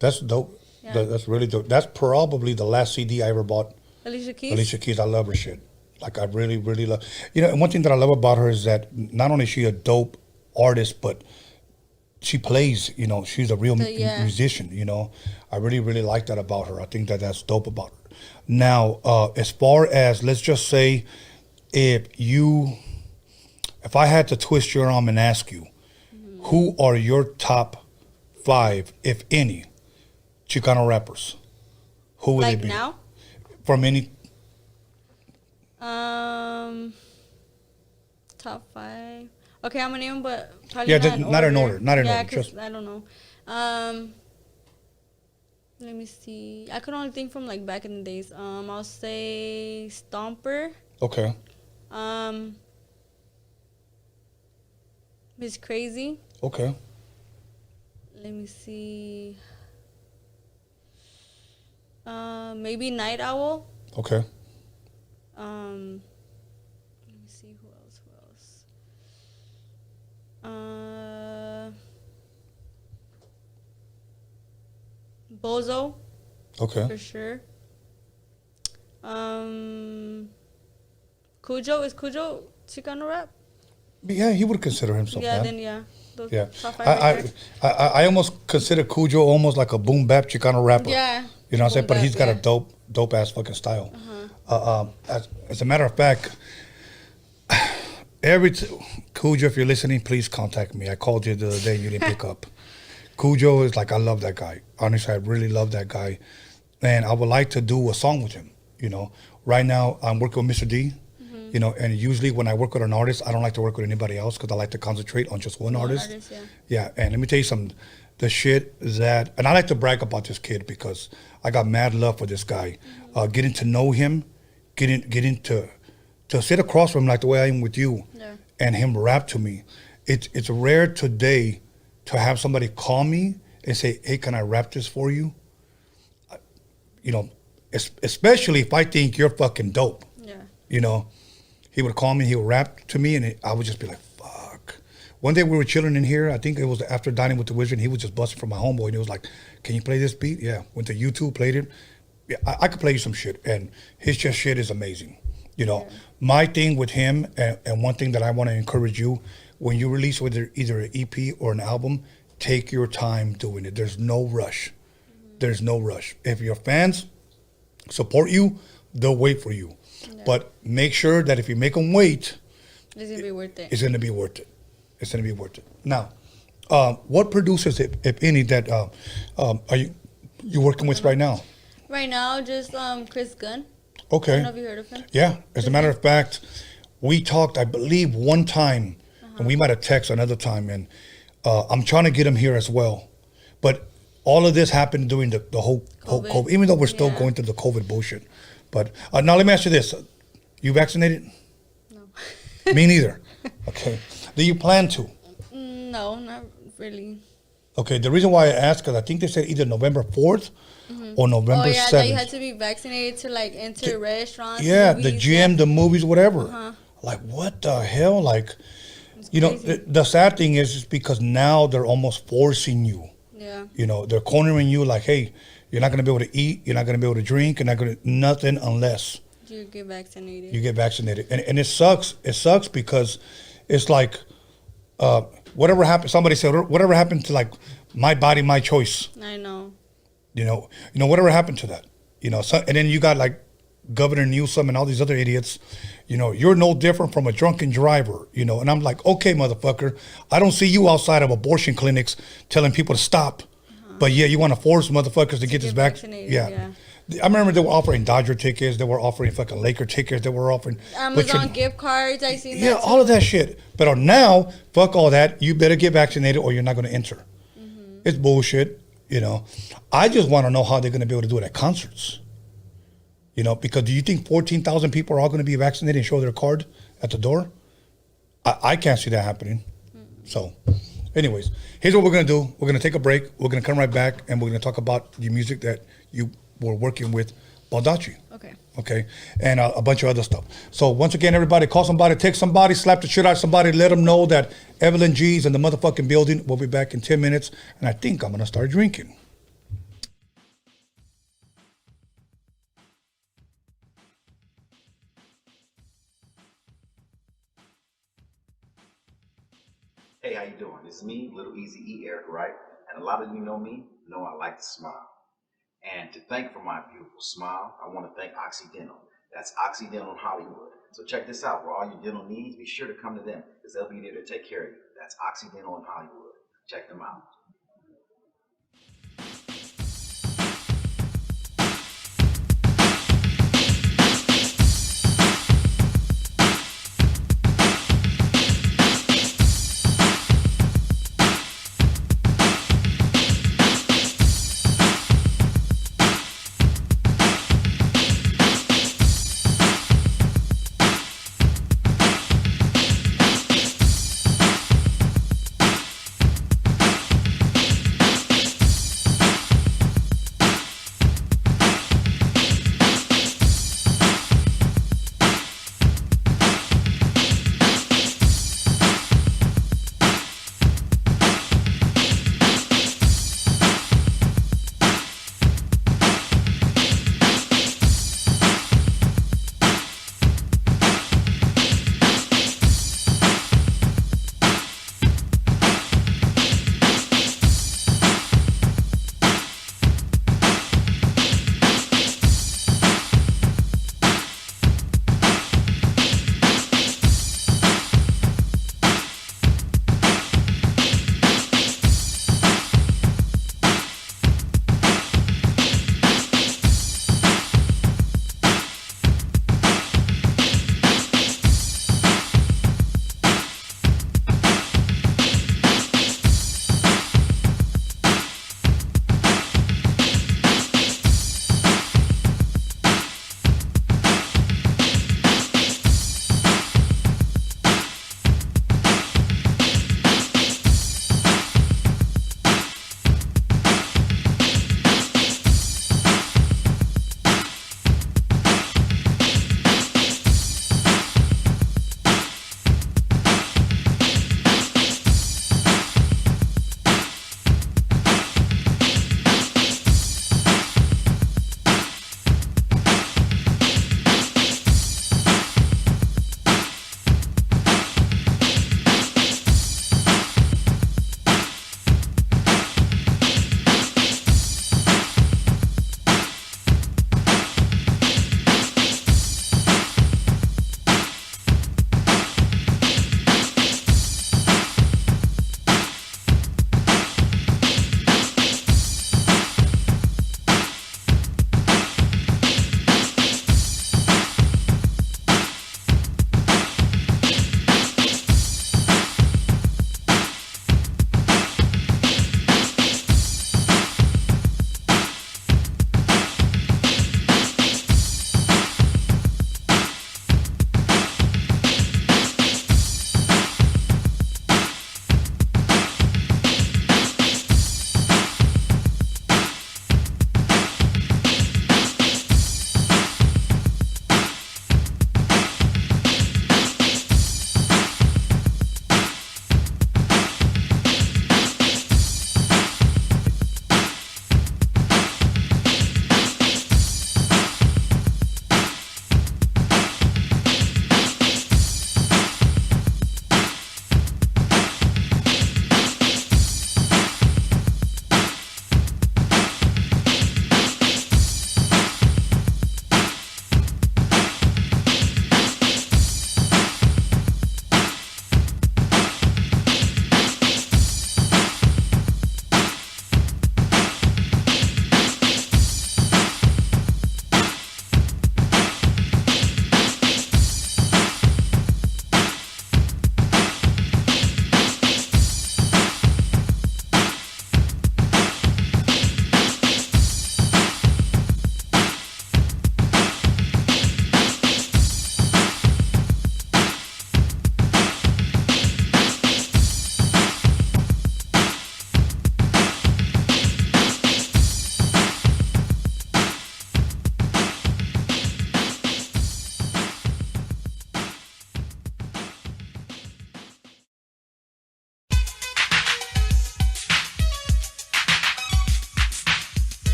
That's dope. Yeah. That's really dope. That's probably the last CD I ever bought. Alicia Keys? Alicia Keys. I love her shit. Like, I really, really love. And one thing that I love about her is that not only is she a dope artist, but she plays, she's a real musician, I really, really like that about her. I think that that's dope about her. Now, as far as, let's just say, if I had to twist your arm and ask you, who are your top 5, if any, Chicano rappers? Who would they be? Like now? From any? Top 5. Okay, I'm gonna name them, but probably not in order. Not in order. Because I don't know. Let me see. I could only think from like back in the days. I'll say Stomper. Okay. Miss Crazy. Okay. Let me see. Maybe Night Owl. Okay. Let me see who else. Bozo. Okay. For sure. Cujo, is Cujo Chicano rap? Yeah, he would consider himself that. Those top 5 I almost consider Cujo almost like a boom bap Chicano rapper. Yeah. You know what I'm saying? But he's got a dope ass fucking style. As a matter of fact, Cujo, if you're listening, please contact me. I called you the other day and you didn't pick up. Cujo is like, I love that guy. Honestly, I really love that guy. And I would like to do a song with him. Right now I'm working with Mr. D. And usually when I work with an artist, I don't like to work with anybody else because I like to concentrate on just one artist. Yeah, and let me tell you something. The shit that, and I like to brag about this kid because I got mad love for this guy. Getting to know him, getting to sit across from him like the way I am with you, and him rap to me. It's rare today to have somebody call me and say, hey, can I rap this for you? Especially if I think you're fucking dope. Yeah. He would call me, he would rap to me, and I would just be like, fuck. One day we were chilling in here, I think it was after dining with the Wizard, and he was just busting from my homeboy, and he was like, can you play this beat? Yeah, went to YouTube, played it. Yeah, I could play you some shit, and his just shit is amazing. My thing with him, and one thing that I want to encourage you, when you release either an EP or an album, take your time doing it. There's no rush. There's no rush. If your fans support you, they'll wait for you. But make sure that if you make them wait, it's going to be worth it. It's going to be worth it. It's going to be worth it. Now, what producers, if any, that are you working with right now? Right now, just Chris Gunn. Okay. I don't know if you heard of him. Yeah. As a matter of fact, we talked, I believe, one time, and we might have texted another time, and I'm trying to get him here as well. But all of this happened during the whole COVID, even though we're still going through the COVID bullshit. But now let me ask you this: you vaccinated? No. Me neither. Okay. Do you plan to? No, not really. Okay. The reason why I asked, because I think they said either November 4th or November 7th. That you had to be vaccinated to like enter restaurants. Yeah, movies, the gym, the movies, whatever. Uh-huh. Like, what the hell? Like, you know, the sad thing is because now they're almost forcing you. Yeah. You know, they're cornering you like, hey, you're not going to be able to eat. You're not going to be able to drink. You're not going to, nothing unless you get vaccinated. You get vaccinated. And it sucks. It sucks because it's like, whatever happened, somebody said, whatever happened to like, my body, my choice. I know. You know, whatever happened to that? You know, so, and then you got like Governor Newsom and all these other idiots. You know, you're no different from a drunken driver, you know. And I'm like, okay, motherfucker, I don't see you outside of abortion clinics telling people to stop. But yeah, you want to force motherfuckers to get this vaccine. Yeah. I remember they were offering Dodger tickets. They were offering fucking Laker tickets. They were offering Amazon gift cards. I seen that. Yeah, all of that shit. But now, fuck all that. You better get vaccinated or you're not going to enter. It's bullshit, you know. I just want to know how they're going to be able to do it at concerts. You know, because do you think 14,000 people are all going to be vaccinated and show their card at the door? I can't see that happening. So, anyways, here's what we're going to do. We're going to take a break. We're going to come right back, and we're going to talk about the music that you were working with Baldacci. Okay. And a bunch of other stuff. So, once again, everybody, call somebody, text somebody, slap the shit out of somebody, let them know that Evelyn G's in the motherfucking building. We'll be back in 10 minutes, and I think I'm going to start drinking. Hey, how you doing? It's me, Little Easy E, Eric Wright, and a lot of you know me, know I like to smile. And to thank for my beautiful smile, I want to thank Occidental. That's Occidental in Hollywood. So check this out. For all your dental needs, be sure to come to them because they'll be there to take care of you. That's Occidental in Hollywood. Check them out.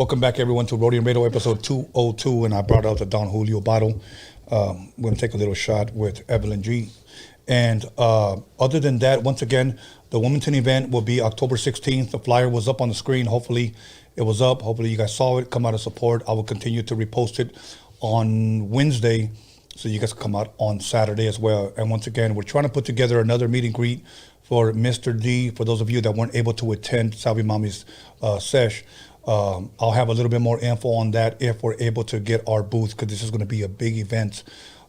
Welcome back, everyone, to Roadium Radio episode 202, and I brought out the Don Julio bottle. We're going to take a little shot with Evelyn G. And other than that, once again, the Wilmington event will be October 16th. The flyer was up on the screen. Hopefully, it was up. Hopefully, you guys saw it. Come out and support. I will continue to repost it on Wednesday, so you guys can come out on Saturday as well. And once again, we're trying to put together another meet and greet for Mr. D. For those of you that weren't able to attend Salvi Mami's sesh, I'll have a little bit more info on that if we're able to get our booth, because this is going to be a big event.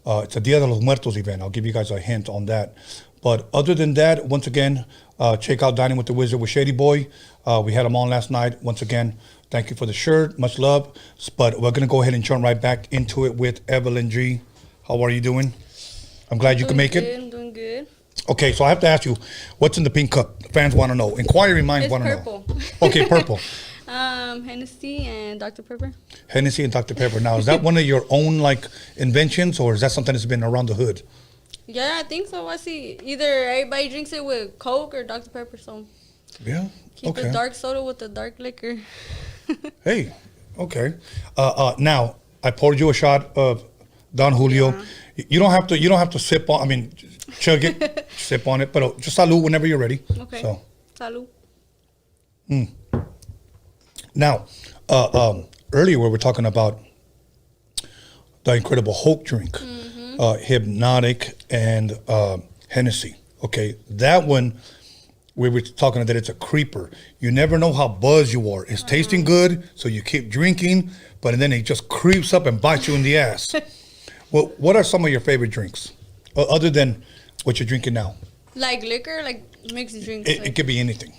It's a Dia de los Muertos event. I'll give you guys a hint on that. But other than that, once again, check out Dining with the Wizard with Shady Boy. We had him on last night. Once again, thank you for the shirt. Much love. But we're going to go ahead and jump right back into it with Evelyn G. How are you doing? I'm glad you can make it. I'm doing good. Okay, so I have to ask you, what's in the pink cup? Fans want to know. Inquiring minds want to know. Purple. Okay, purple. Hennessy and Dr. Pepper. Hennessy and Dr. Pepper. Now, is that one of your own, like, inventions, or is that something that's been around the hood? Yeah, I think so. I see either everybody drinks it with Coke or Dr. Pepper, so yeah, keep the dark soda with the dark liquor. Hey, okay. Now, I poured you a shot of Don Julio. Yeah. You don't have to sip on. I mean, chug it, sip on it, but just salud whenever you're ready. Okay. So. Salud. Now, earlier we were talking about the Incredible Hulk drink, Hypnotic and Hennessy. Okay, that one we were talking that it's a creeper. You never know how buzzed you are. It's tasting good, so you keep drinking, but then it just creeps up and bites you in the ass. Well, what are some of your favorite drinks, other than what you're drinking now? Like liquor, like mixed drinks. It could be anything.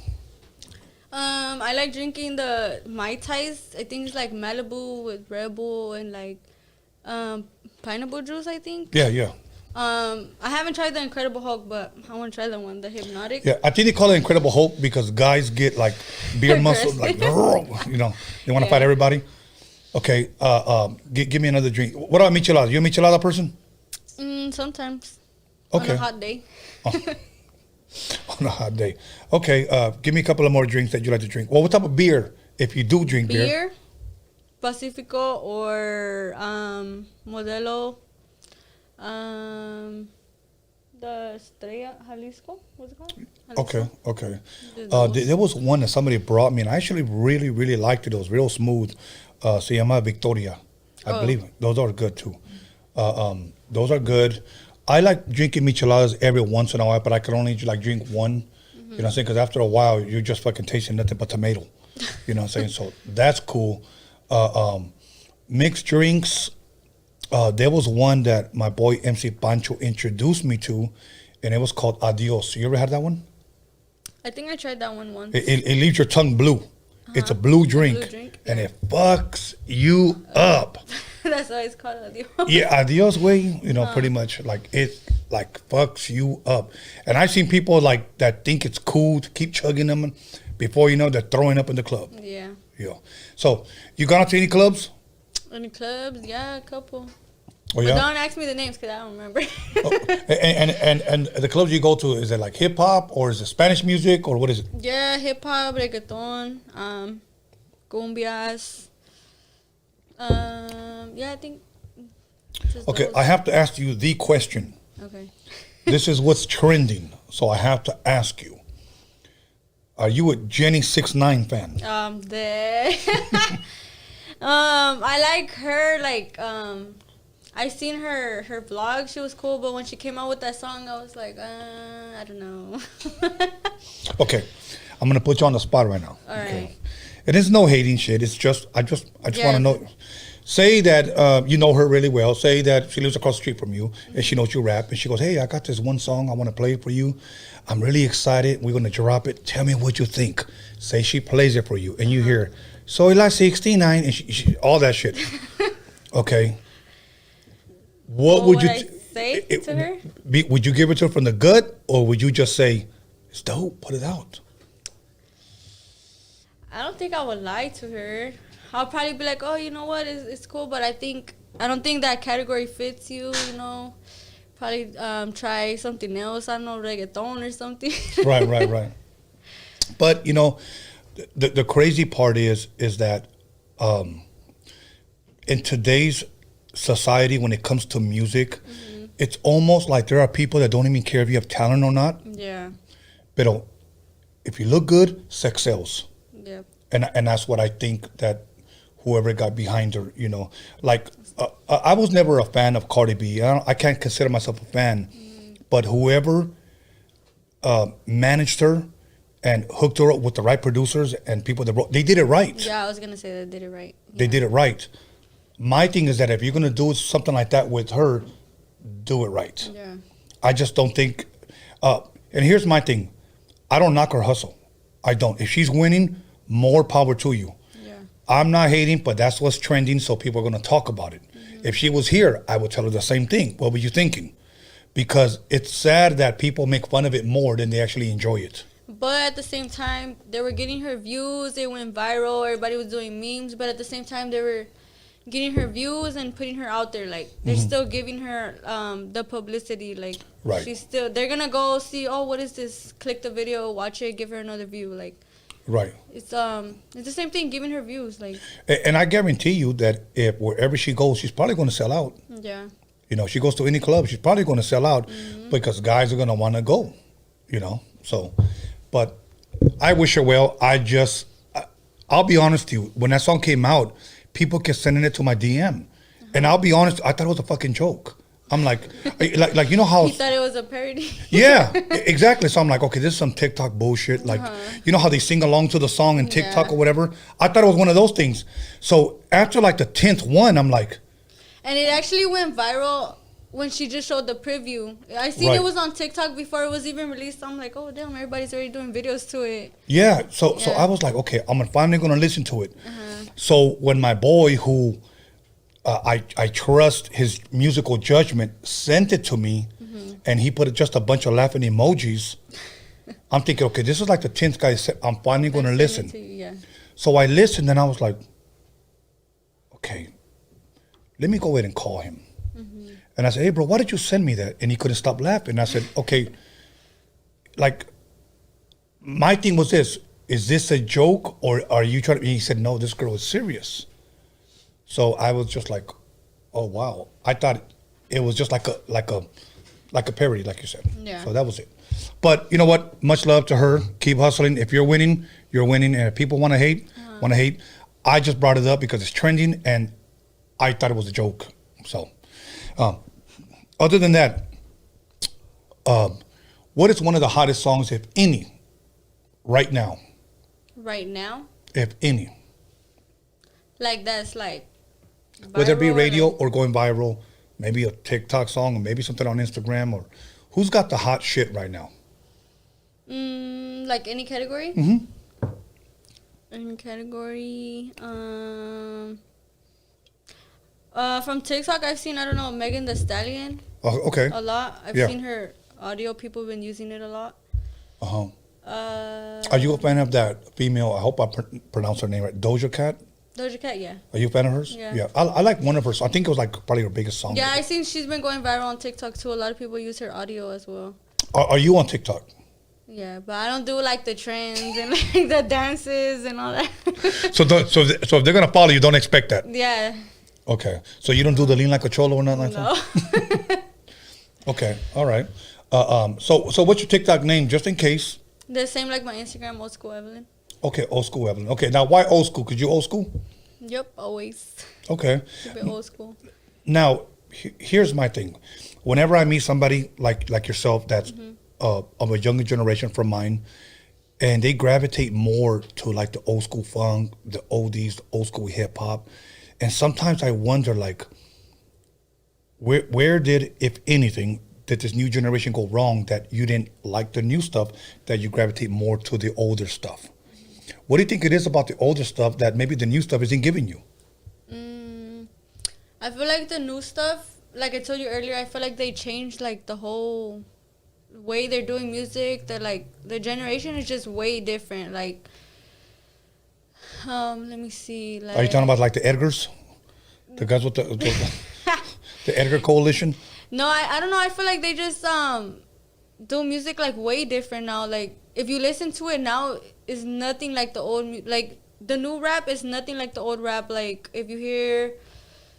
I like drinking the Mai Tais. I think it's like Malibu with Red Bull and like pineapple juice, I think. Yeah. I haven't tried the Incredible Hulk, but I want to try the one, the Hypnotic. Yeah, I think they call it Incredible Hulk because guys get like beer muscle, like, they want to fight everybody. Okay, give me another drink. What about micheladas? You a michelada person? Sometimes. Okay. On a hot day. On a hot day. Okay, give me a couple of more drinks that you like to drink. Well, what type of beer, if you do drink beer? Pacifico or Modelo. The Estrella Jalisco, what's it called? Jalisco? Okay. There was one that somebody brought me, and I actually really, really liked it. It was real smooth. Se llama Victoria. I believe it. Those are good, too. Those are good. I like drinking micheladas every once in a while, but I can only like drink one. You know what I'm saying? Because after a while, you're just fucking tasting nothing but tomato. You know what I'm saying? So that's cool. Mixed drinks. There was one that my boy MC Pancho introduced me to, and it was called Adios. You ever had that one? I think I tried that one once. It leaves your tongue blue. It's a blue drink, and it fucks you up. That's why it's called Adios. Yeah, Adios way, pretty much like it like fucks you up. And I've seen people like that think it's cool to keep chugging them, and before you know, they're throwing up in the club. Yeah. So you gone out to any clubs? Any clubs? Yeah, a couple. Oh, yeah? But don't ask me the names because I don't remember. And the clubs you go to, is it like hip hop or is it Spanish music or what is it? Yeah, hip hop, reggaeton, cumbias. Yeah, I think. Okay, I have to ask you the question. Okay. This is what's trending, so I have to ask you. Are you a Jenny 6ix9ine fan? I like her, I seen her vlog. She was cool, but when she came out with that song, I was like, I don't know. Okay, I'm gonna put you on the spot right now. All right. It is no hating shit. It's just I just want to know. Say that you know her really well. Say that she lives across the street from you and she knows you rap, and she goes, "Hey, I got this one song I want to play for you. I'm really excited. We're gonna drop it. Tell me what you think." Say she plays it for you, and you hear "Soy la 69" and she, all that shit. Okay. What would you say to her? Would you give it to her from the gut, or would you just say, "It's dope, put it out"? I don't think I would lie to her. I'll probably be like, "Oh, you know what? It's cool," but I don't think that category fits you. Probably try something else. I don't know, reggaeton or something. Right. But the crazy part is that in today's society, when it comes to music, it's almost like there are people that don't even care if you have talent or not. Yeah. But if you look good, sex sells. Yeah. And that's what I think that whoever got behind her, you know, like I was never a fan of Cardi B. I can't consider myself a fan, but whoever managed her and hooked her up with the right producers and people that they did it right. Yeah, I was gonna say they did it right. They did it right. My thing is that if you're gonna do something like that with her, do it right. Yeah. I just don't think. And here's my thing: I don't knock her hustle. I don't. If she's winning, more power to you. Yeah. I'm not hating, but that's what's trending, so people are gonna talk about it. If she was here, I would tell her the same thing. What were you thinking? Because it's sad that people make fun of it more than they actually enjoy it. But at the same time, they were getting her views. They went viral. Everybody was doing memes. But at the same time, they were getting her views and putting her out there. Like, they're still giving her the publicity. Like, Right. she's still, they're going to go see, oh, what is this? Click the video, watch it, give her another view. Like, Right. it's the same thing, giving her views. Like, And I guarantee you that if wherever she goes, she's probably going to sell out. yeah. You know, she goes to any club, she's probably going to sell out because guys are going to want to go, you know. So, but I wish her well. I'll be honest with you. When that song came out, people kept sending it to my DM. And I'll be honest, I thought it was a fucking joke. I'm like you know how... He thought it was a parody. Yeah, exactly. So I'm like, okay, this is some TikTok bullshit. Like, you know how they sing along to the song in TikTok or whatever? I thought it was one of those things. So after like the 10th one, I'm like... And it actually went viral when she just showed the preview. I seen it was on TikTok before it was even released. I'm like, oh, damn, everybody's already doing videos to it. Yeah, so I was like, okay, I'm finally going to listen to it. So when my boy, who I trust his musical judgment, sent it to me, and he put just a bunch of laughing emojis, I'm thinking, okay, this is like the 10th guy said, I'm finally going to listen. Yeah. So I listened, and I was like, okay, let me go ahead and call him. And I said, hey, bro, why did you send me that? And he couldn't stop laughing. I said, okay, like, my thing was this, is this a joke or are you trying to, he said, no, this girl is serious. So I was just like, oh, wow. I thought it was just like a parody, like you said. Yeah. So that was it. But you know what? Much love to her. Keep hustling. If you're winning, you're winning. And if people want to hate, I just brought it up because it's trending and I thought it was a joke. So, other than that, what is one of the hottest songs, if any, right now? Right now? If any. Like that's like Whether it be viral, radio like- or going viral, maybe a TikTok song or maybe something on Instagram, or who's got the hot shit right now? Like any category? Mm-hmm. Any category? From TikTok, I've seen, I don't know, Megan Thee Stallion. Oh, okay. A lot. I've Yeah. seen her audio. People have been using it a lot. Uh-huh. Are you a fan of that female, I hope I pronounce her name right, Doja Cat? Doja Cat, yeah. Are you a fan of hers? Yeah. I like one of her, I think it was like probably her biggest song. Yeah, I've seen she's been going viral on TikTok too. A lot of people use her audio as well. Are you on TikTok? Yeah, but I don't do like the trends and like the dances and all that. So if they're going to follow you, don't expect that. Yeah. Okay. So you don't do the lean like a cholo or nothing like No. that? Okay. All right. So what's your TikTok name, just in case? The same like my Instagram, Old School Evelyn. Okay, Old School Evelyn. Okay, now why old school? Because you old school? Yep, always. Okay. Keep it old school. Now, here's my thing. Whenever I meet somebody like yourself that's of a younger generation from mine, and they gravitate more to like the old school funk, the oldies, the old school hip hop, and sometimes I wonder like, where did, if anything, did this new generation go wrong that you didn't like the new stuff, that you gravitate more to the older stuff? What do you think it is about the older stuff that maybe the new stuff isn't giving you? I feel like the new stuff, like I told you earlier, I feel like they changed like the whole way they're doing music. That like the generation is just way different. Like, let me see. Like, Are you talking about like the Edgars? The guys with the the Edgar Coalition? No, I don't know. I feel like they just do music like way different now. Like if you listen to it now, it's nothing like the old like the new rap is nothing like the old rap. Like if you hear,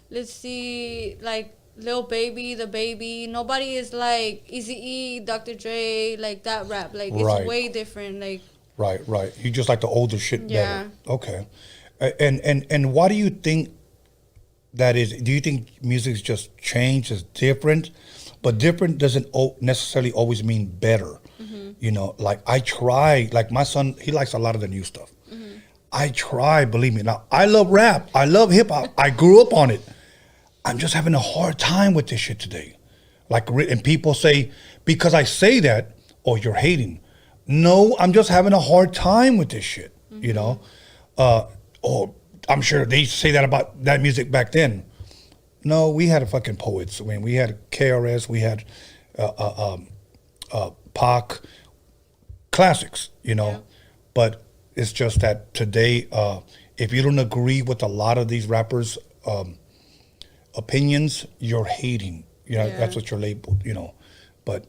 let's see, like Lil Baby, The Baby, nobody is like Eazy-E, Dr. Dre, like that rap. Like Right. it's way different. Like Right. You just like the older shit Yeah. better. Okay. And why do you think that is? Do you think music's just changed, is different? But different doesn't necessarily always mean better. You know, like I try, like my son, he likes a lot of the new stuff. I try, believe me. Now, I love rap. I love hip hop. I grew up on it. I'm just having a hard time with this shit today. Like, and people say, because I say that, oh, you're hating. No, I'm just having a hard time with this shit, you know? Oh, I'm sure they say that about that music back then. No, we had a fucking poets. I mean, we had KRS, we had Pac, classics, you know? Yeah. But it's just that today, if you don't agree with a lot of these rappers' opinions, you're hating. You know, that's what you're labeled, you know. But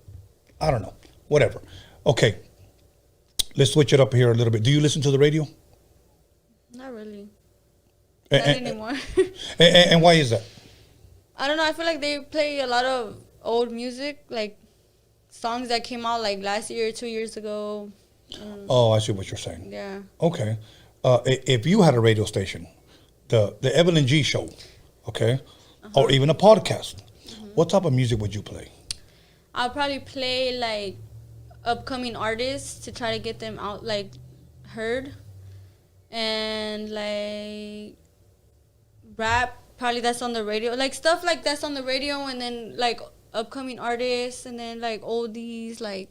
I don't know. Whatever. Okay. Let's switch it up here a little bit. Do you listen to the radio? Not really. Not anymore. And why is that? I don't know. I feel like they play a lot of old music, like songs that came out like last year, 2 years ago. Oh, I see what you're saying. Yeah. Okay. If you had a radio station, the Evelyn G show, okay, or even a podcast, what type of music would you play? I'll probably play like upcoming artists to try to get them out, like heard, and like rap. Probably that's on the radio, like stuff like that's on the radio, and then like upcoming artists, and then like oldies, like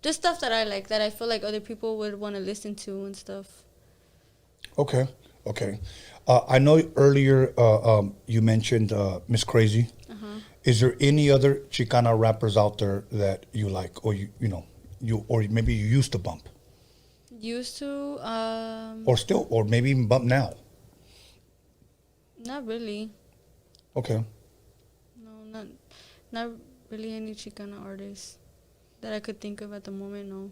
just stuff that I like, that I feel like other people would want to listen to and stuff. Okay. I know earlier you mentioned Miss Crazy. Is there any other Chicana rappers out there that you like, or you know, or maybe you used to bump? Used to. Or still, or maybe even bump now? Not really. Okay. No, not really any Chicana artists that I could think of at the moment, no.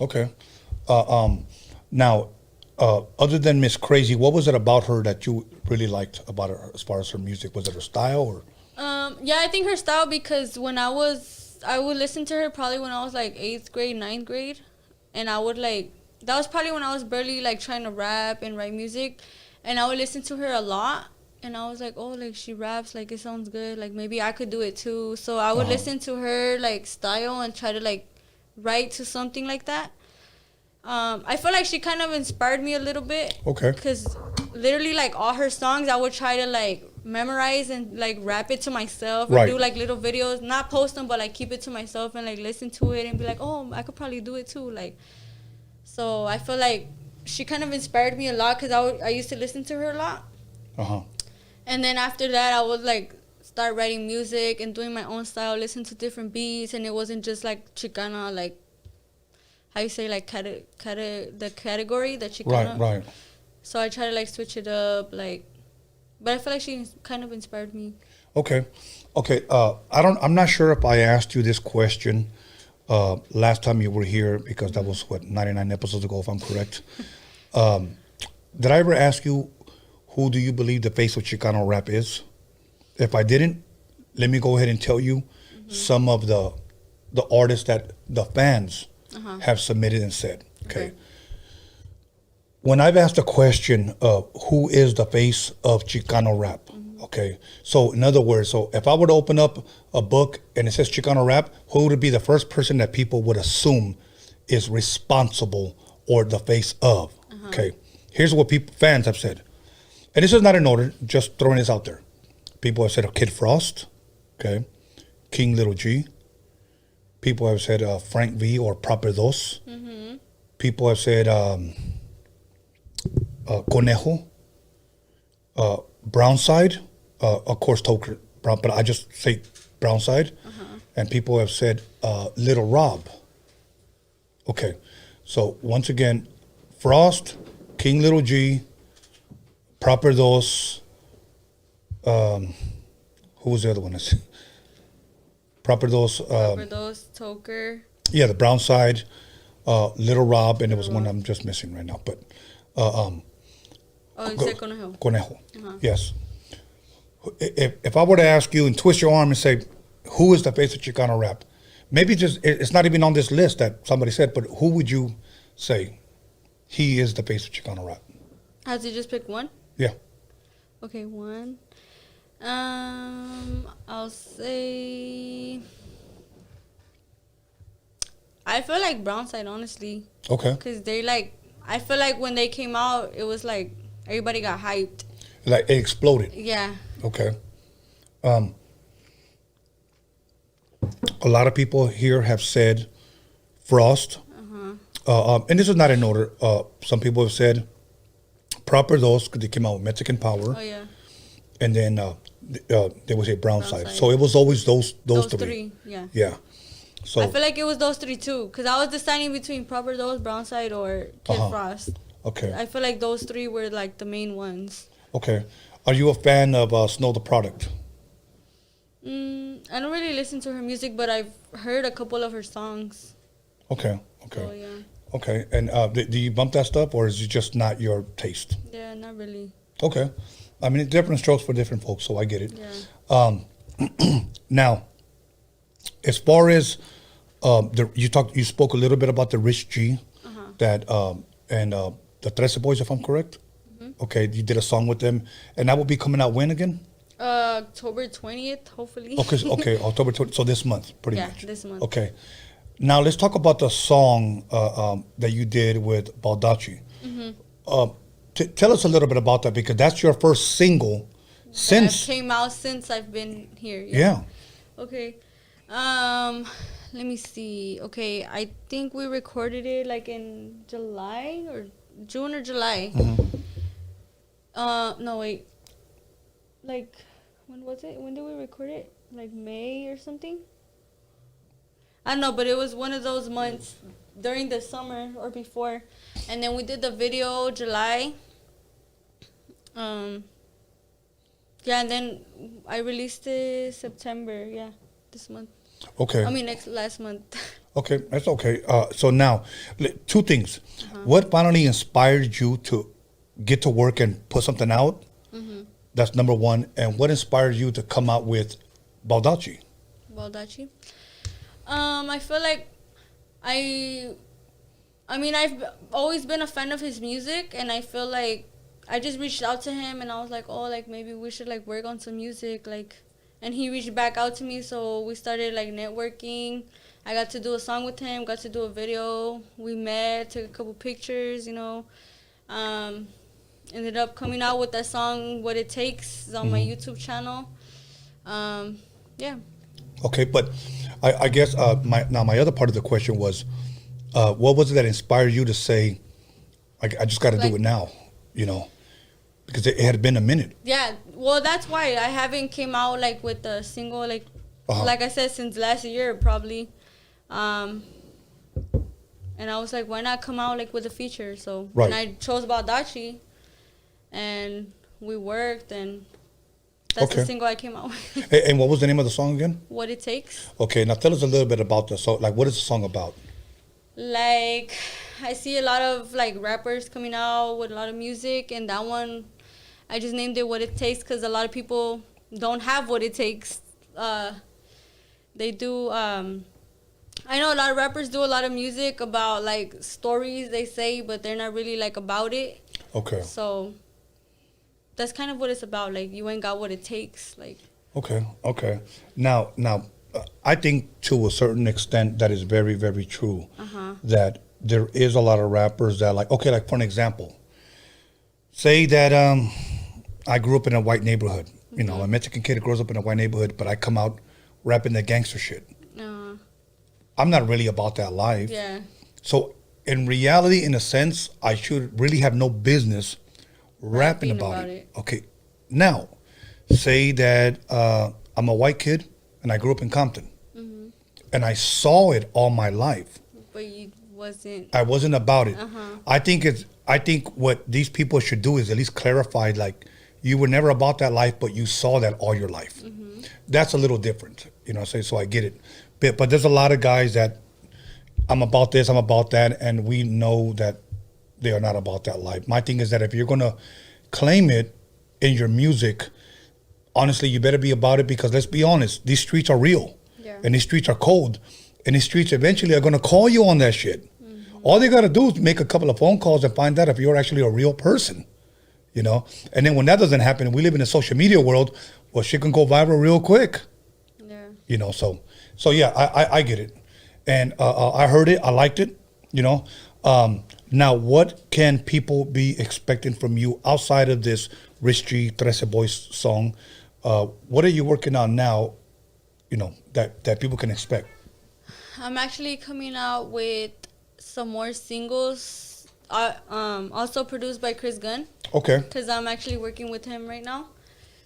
Okay. Now, other than Miss Crazy, what was it about her that you really liked about her as far as her music? Was it her style or? Yeah, I think her style, because when I would listen to her probably when I was like 8th grade, 9th grade. And I would like, that was probably when I was barely like trying to rap and write music. And I would listen to her a lot. And I was like, oh, like she raps, like it sounds good. Like maybe I could do it too. So I would listen to her like style and try to like write to something like that. I feel like she kind of inspired me a little bit. Okay. Because literally like all her songs, I would try to like memorize and like rap it to myself, or do like little videos, not post them, but like keep it to myself and like listen to it and be like, oh, I could probably do it too. Like, so I feel like she kind of inspired me a lot, because I used to listen to her a lot. And then after that, I would like start writing music and doing my own style, listen to different beats, and it wasn't just like Chicana, like how you say, like the category, the Chicana. Right. So I try to like switch it up, like, but I feel like she kind of inspired me. Okay. I'm not sure if I asked you this question last time you were here, because that was 99 episodes ago, if I'm correct. Did I ever ask you, who do you believe the face of Chicano rap is? If I didn't, let me go ahead and tell you some of the artists that the fans have submitted and said. Okay. When I've asked the question of who is the face of Chicano rap, okay, so in other words, so if I were to open up a book and it says Chicano rap, who would be the first person that people would assume is responsible or the face of? Okay, here's what fans have said. And this is not in order, just throwing this out there. People have said Kid Frost, okay, King Little G. People have said Frank V or Proper Dos. People have said Conejo, Brownside, of course Toker Brown, but I just say Brownside. And people have said Little Rob. Okay, so once again, Frost, King Little G, Proper Dos, who was the other one? Proper Dos. Toker. Yeah, the Brownside, Little Rob, and there was one I'm just missing right now. But Oh, you said Conejo. Conejo. Uh-huh. Yes. If I were to ask you and twist your arm and say, who is the face of Chicano rap? Maybe just, it's not even on this list that somebody said, but who would you say he is the face of Chicano rap? Has he just picked one? Yeah. Okay, one. I'll say. I feel like Brownside, honestly. Okay. Because they I feel like when they came out, it was like everybody got hyped. Like it exploded. Yeah. Okay. A lot of people here have said Frost. And this is not in order. Some people have said Proper Dos, because they came out with Mexican Power. Oh, yeah. And then they would say Brownside. So it was always those three. Yeah. Yeah. So I feel like it was those three too, because I was deciding between Proper Dos, Brownside, or Kid Frost. Okay. I feel like those three were like the main ones. Okay. Are you a fan of Snow the Product? I don't really listen to her music, but I've heard a couple of her songs. Okay. So, yeah. Okay. And do you bump that stuff, or is it just not your taste? Yeah, not really. Okay. I mean, different strokes for different folks, so I get it. Yeah. Now, as far as you spoke a little bit about the Rich G, that and the Trece Boys, if I'm correct. Okay, you did a song with them, and that will be coming out when again? October 20th, hopefully. Okay, October 20th. So this month, pretty much. Yeah, this month. Okay. Now let's talk about the song that you did with Baldacci. Tell us a little bit about that, because that's your first single since. That came out since I've been here. Yeah. Okay. Let me see. Okay, I think we recorded it like in July or June or July. No, wait. Like, when was it? When did we record it? Like May or something? I don't know, but it was one of those months during the summer or before. And then we did the video July. Yeah, and then I released it September, this month. Okay. I mean, last month. Okay, that's okay. So now, two things. What finally inspired you to get to work and put something out? That's number one. And what inspired you to come out with Baldacci? Baldacci? I feel like I mean, I've always been a fan of his music, and I feel like I just reached out to him, and I was like, oh, like, maybe we should, like, work on some music, like, and he reached back out to me, so we started, like, networking. I got to do a song with him, got to do a video. We met, took a couple pictures, you know. Ended up coming out with that song, What It Takes, on my YouTube channel. Yeah. Okay, but I guess my other part of the question was, what was it that inspired you to say, I just got to do it now, you know, because it had been a minute. Yeah, well, that's why I haven't came out like with a single, like I said, since last year probably. And I was like, why not come out like with a feature? So and I chose Baldacci, and we worked, and that's the single I came out with. And what was the name of the song again? What It Takes. Okay, now tell us a little bit about the song. Like, what is the song about? Like, I see a lot of like rappers coming out with a lot of music, and that one, I just named it What It Takes because a lot of people don't have what it takes. They do. I know a lot of rappers do a lot of music about like stories they say, but they're not really like about it. Okay. So that's kind of what it's about. Like, you ain't got what it takes. Like. Okay. Now, I think to a certain extent that is very, very true. That there is a lot of rappers that like for an example, say that I grew up in a white neighborhood. You know, a Mexican kid grows up in a white neighborhood, but I come out rapping the gangster shit. I'm not really about that life. Yeah. So in reality, in a sense, I should really have no business rapping about it. Okay. Now, say that I'm a white kid and I grew up in Compton, and I saw it all my life. But you wasn't. I wasn't about it. I think what these people should do is at least clarify, like, you were never about that life, but you saw that all your life. That's a little different, you know. So I get it, but there's a lot of guys that I'm about this, I'm about that, and we know that they are not about that life. My thing is that if you're going to claim it in your music, honestly, you better be about it, because let's be honest, these streets are real. Yeah. And these streets are cold. And these streets eventually are going to call you on that shit. All they got to do is make a couple of phone calls and find out if you're actually a real person, you know? And then when that doesn't happen, we live in a social media world, well, shit can go viral real quick. Yeah. You know, so yeah, I get it. And I heard it, I liked it, you know? Now, what can people be expecting from you outside of this Rich G, 13 Boys song? What are you working on now, you know, that people can expect? I'm actually coming out with some more singles, also produced by Chris Gunn. Okay. Because I'm actually working with him right now.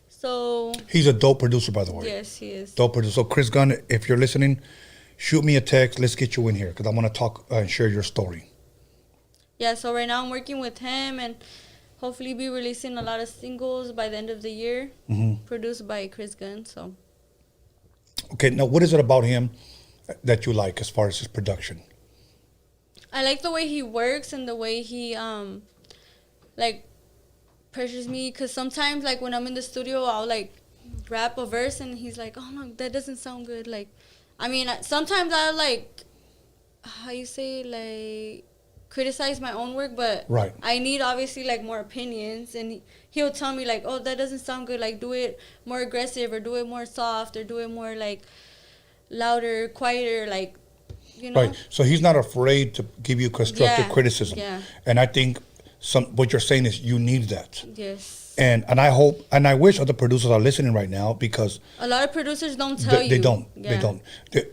So he's a dope producer, by the way. Yes, he is. Dope producer. So Chris Gunn, if you're listening, shoot me a text. Let's get you in here, because I want to talk and share your story. Yeah, so right now I'm working with him, and hopefully be releasing a lot of singles by the end of the year, produced by Chris Gunn. So. Okay, now what is it about him that you like as far as his production? I like the way he works and the way he like pressures me, because sometimes like when I'm in the studio, I'll like rap a verse and he's like, oh no, that doesn't sound good. Like, I mean, sometimes I like, how you say, like criticize my own work, but right. I need obviously like more opinions, and he'll tell me like, oh, that doesn't sound good, like do it more aggressive, or do it more soft, or do it more like louder, quieter, like, you know? Right. So he's not afraid to give you constructive criticism. Yeah. And I think what you're saying is you need that. Yes. And I hope, and I wish other producers are listening right now, because a lot of producers don't tell you. They don't. Yeah. They don't.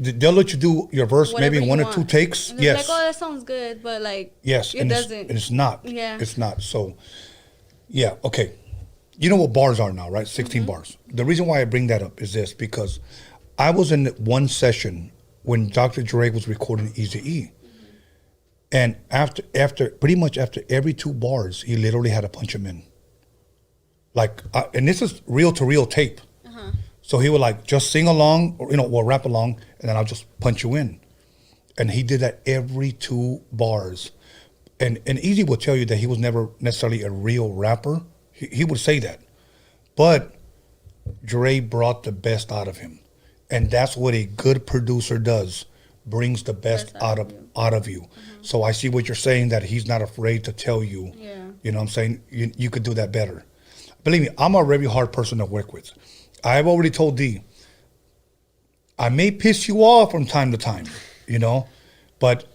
They'll let you do your verse maybe in one or two takes. And yes. Like, oh, that sounds good, but like, yes, it doesn't. It's not. Yeah. It's not. So, yeah, okay. You know what bars are now, right? 16 bars. The reason why I bring that up is this, because I was in one session when Dr. Dre was recording Eazy-E. And after pretty much after every 2 bars, he literally had to punch him in. Like, and this is reel-to-reel tape. So he would like just sing along, or, you know, or rap along, and then I'll just punch you in. And he did that every 2 bars. And Eazy would tell you that he was never necessarily a real rapper. He would say that. But Dre brought the best out of him. And that's what a good producer does, brings the best out of you. So I see what you're saying, that he's not afraid to tell you, you know what I'm saying, you could do that better. Believe me, I'm a very hard person to work with. I've already told D, I may piss you off from time to time, you know, but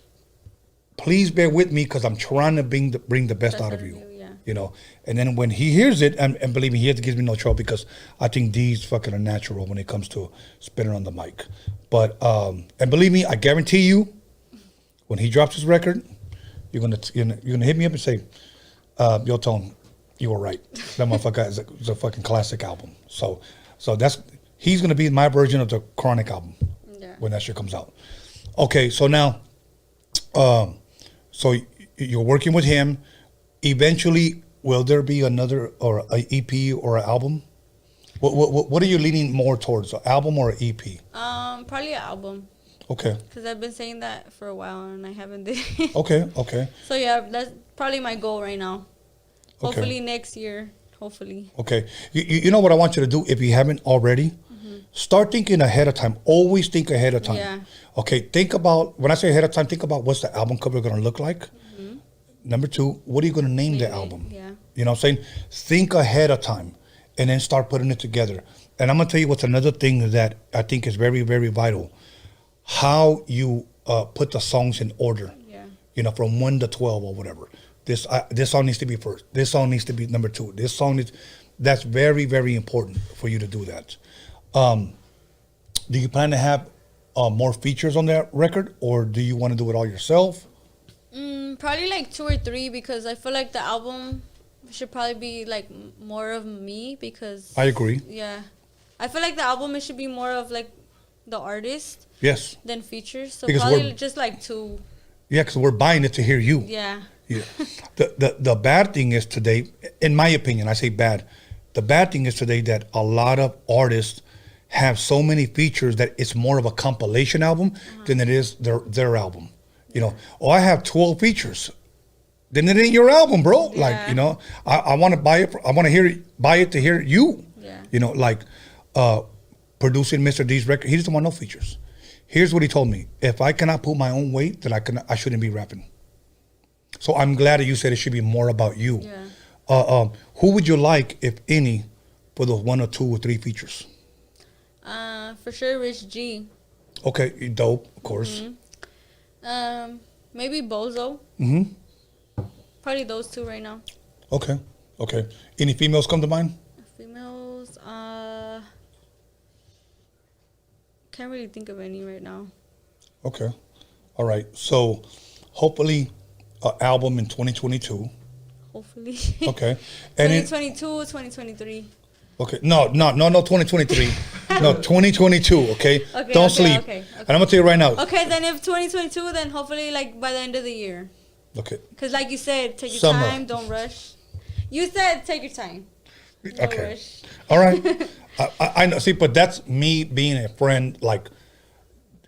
please bear with me, because I'm trying to bring the best out of you, you know. And then when he hears it, and believe me, he gives me no trouble, because I think D's fucking unnatural when it comes to spinning on the mic. But, and believe me, I guarantee you, when he drops his record, you're gonna hit me up and say, yo, Tone, you were right. That motherfucker is a fucking classic album. So he's gonna be my version of the Chronic album when that shit comes out. Okay, so now, so you're working with him. Eventually, will there be another, or an EP or an album? What are you leaning more towards, an album or an EP? Probably an album. Okay. Because I've been saying that for a while and I haven't did it. Okay. So yeah, that's probably my goal right now. Hopefully next year. Hopefully. Okay. You know what I want you to do, if you haven't already? Start thinking ahead of time. Always think ahead of time. Yeah. Okay, think about, when I say ahead of time, think about what's the album cover going to look like. Number 2, what are you going to name the album? Yeah. You know what I'm saying? Think ahead of time and then start putting it together. And I'm going to tell you what's another thing that I think is very, very vital. How you put the songs in order. Yeah. You know, from 1 to 12 or whatever. This song needs to be first. This song needs to be number 2. This song needs, that's very, very important for you to do that. Do you plan to have more features on that record, or do you want to do it all yourself? Probably like 2 or 3, because I feel like the album should probably be like more of me, because I agree. Yeah. I feel like the album, it should be more of like the artist. Yes. Than features. So because probably just like 2. Yeah, because we're buying it to hear you. Yeah. Yeah. The bad thing is today, in my opinion, I say bad. The bad thing is today that a lot of artists have so many features that it's more of a compilation album than it is their album. You know, I have 12 features. then it ain't your album, bro. Like, you know, I want to buy it. I want to buy it to hear you. Yeah. You know, like producing Mr. D's record. He doesn't want no features. Here's what he told me: if I cannot pull my own weight, then I shouldn't be rapping. So I'm glad that you said it should be more about you. Yeah. Who would you like, if any, for those 1 or 2 or 3 features? For sure, Rich G. Okay, dope, of course. Maybe Bozo. Probably those 2 right now. Okay. Any females come to mind? Females, can't really think of any right now. Okay. All right. So hopefully an album in 2022. Hopefully. Okay. 2022, 2023. Okay. No, 2023. No, 2022, okay? Don't sleep. Okay. And I'm going to tell you right now. Okay, then if 2022, then hopefully like by the end of the year. Okay. Because like you said, take your Summer. time, don't rush. You said take your time. No rush. All right. I know. See, but that's me being a friend, like,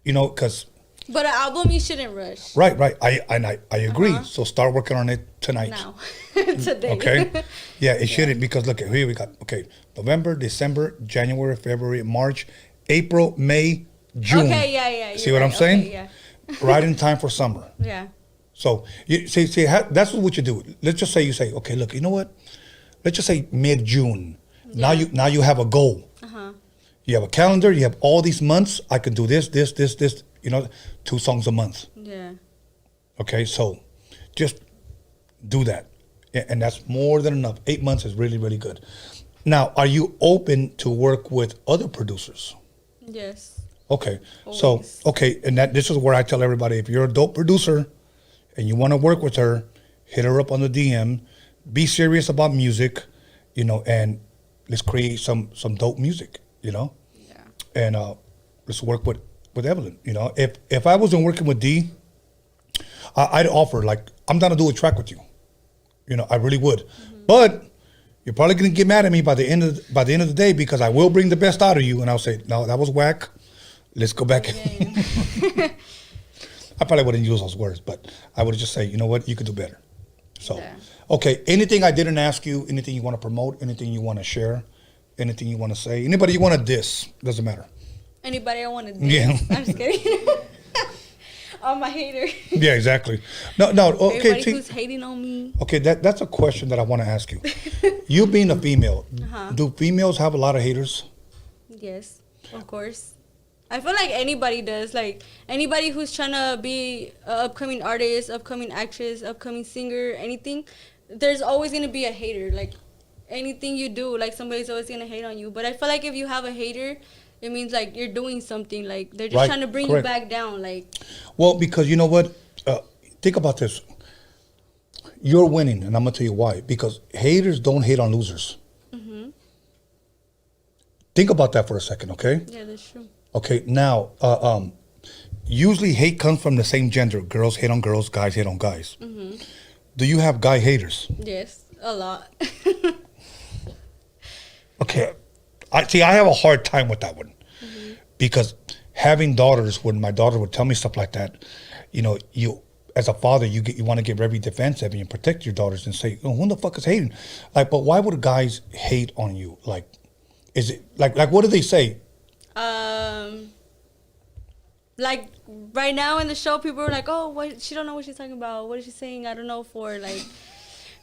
you know, because. But an album, you shouldn't rush. Right. I agree. So start working on it tonight. Now. Today. Okay. Yeah, it shouldn't, because look, here we got, November, December, January, February, March, April, May, June. Okay, yeah. See what I'm saying? Okay, yeah. Right in time for summer. Yeah. So you see, that's what you do. Let's just say you say, okay, look, you know what? Let's just say mid-June. Yeah. Now you have a goal. You have a calendar. You have all these months. I can do this. You know, 2 songs a month. Yeah. Okay, so just do that, and that's more than enough. 8 months is really, really good. Now, are you open to work with other producers? Yes. Okay. Always. So, and this is where I tell everybody, if you're a dope producer and you want to work with her, hit her up on the DM, be serious about music, you know, and let's create some dope music, you know? Yeah. And let's work with Evelyn, you know? If I wasn't working with D, I'd offer, like, I'm down to do a track with you. You know, I really would. But you're probably going to get mad at me by the end of the day, because I will bring the best out of you, and I'll say, no, that was whack. Let's go back. I probably wouldn't use those words, but I would just say, you know what, you could do better. So, okay, anything I didn't ask you, anything you want to promote, anything you want to share, anything you want to say, anybody you want to diss, doesn't matter. Anybody I want to diss? Yeah. I'm just kidding. All my haters. Yeah, exactly. No, okay. Everybody who's hating on me. Okay, that's a question that I want to ask you. You being a female, do females have a lot of haters? Yes, of course. I feel like anybody does. Like, anybody who's trying to be an upcoming artist, upcoming actress, upcoming singer, anything, there's always going to be a hater. Like, anything you do, like, somebody's always going to hate on you. But I feel like if you have a hater, it means, like, you're doing something. Like, they're just trying to bring you back down. Like, well, because you know what? Think about this. You're winning, and I'm going to tell you why. Because haters don't hate on losers. Think about that for a second, okay? Yeah, that's true. Okay, now, usually hate comes from the same gender. Girls hate on girls, guys hate on guys. Do you have guy haters? Yes, a lot. Okay, I have a hard time with that one. Because having daughters, when my daughter would tell me stuff like that, you know, you as a father, you want to get very defensive and you protect your daughters and say, oh, who the fuck is hating? Like, but why would guys hate on you? Like, is it like what do they say? Like right now in the show, people are like, oh, what, she don't know what she's talking about. What is she saying? I don't know for, like,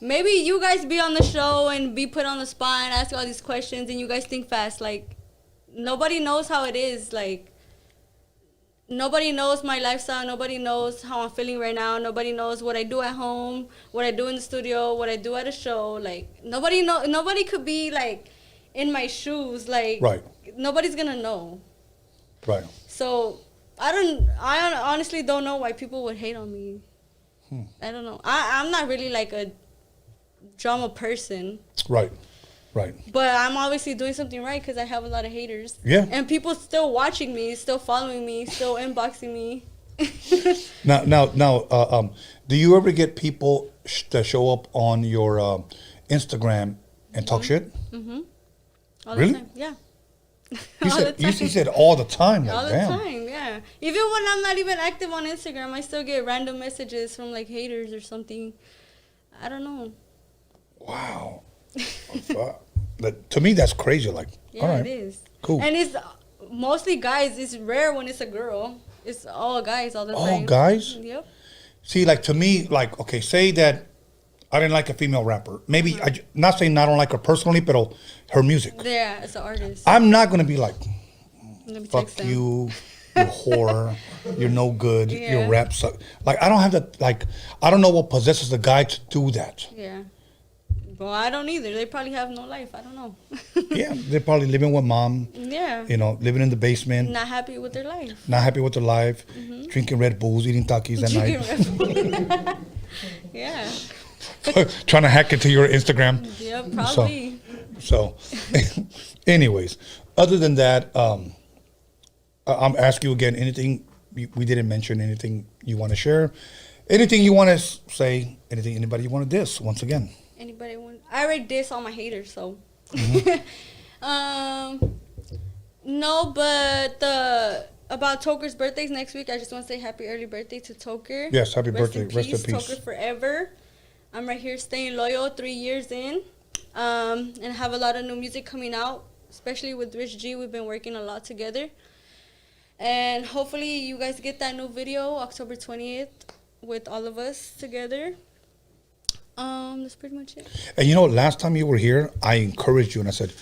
maybe you guys be on the show and be put on the spot and ask all these questions and you guys think fast. Like, nobody knows how it is. Like, nobody knows my lifestyle. Nobody knows how I'm feeling right now. Nobody knows what I do at home, what I do in the studio, what I do at a show. Like, nobody could be, like, in my shoes. Like, nobody's gonna know. Right. So I honestly don't know why people would hate on me. I don't know. I'm not really like a drama person. Right. But I'm obviously doing something right because I have a lot of haters. Yeah. And people still watching me, still following me, still inboxing me. Now, do you ever get people that show up on your Instagram and talk shit? All really? the time, yeah. You said all the time. Like, all the damn. time, yeah. Even when I'm not even active on Instagram, I still get random messages from, like, haters or something. I don't know. Wow. To me, that's crazy. Like, Yeah, all right, it is. cool. And it's mostly guys. It's rare when it's a girl. It's all guys all the time. All guys? Yep. See, like to me, like, okay, say that I didn't like a female rapper. Maybe, not saying I don't like her personally, but her music. Yeah, it's an artist. I'm not going to be like, Let me fuck text them. you whore, you're no good, Yeah. your rap suck. Like, I don't have that, like, I don't know what possesses the guy to do that. Yeah. Well, I don't either. They probably have no life. I don't know. Yeah, they're probably living with mom. Yeah. You know, living in the basement. Not happy with their life. Not happy with their life. Drinking Red Bulls, eating Takis at night. Drinking Red Bull. Yeah. Trying to hack into your Instagram. Yeah, probably. So anyways, other than that, I'm asking you again, anything we didn't mention, anything you want to share, anything you want to say, anything, anybody you want to diss, once again. Anybody want? I already diss all my haters, so. No, but about Toker's birthdays next week, I just want to say happy early birthday to Toker. Yes, happy birthday. Rest in peace. Toker forever. I'm right here staying loyal 3 years in, and have a lot of new music coming out, especially with Rich G. We've been working a lot together. And hopefully you guys get that new video October 28th with all of us together. That's pretty much it. And you know, last time you were here, I encouraged you and I said,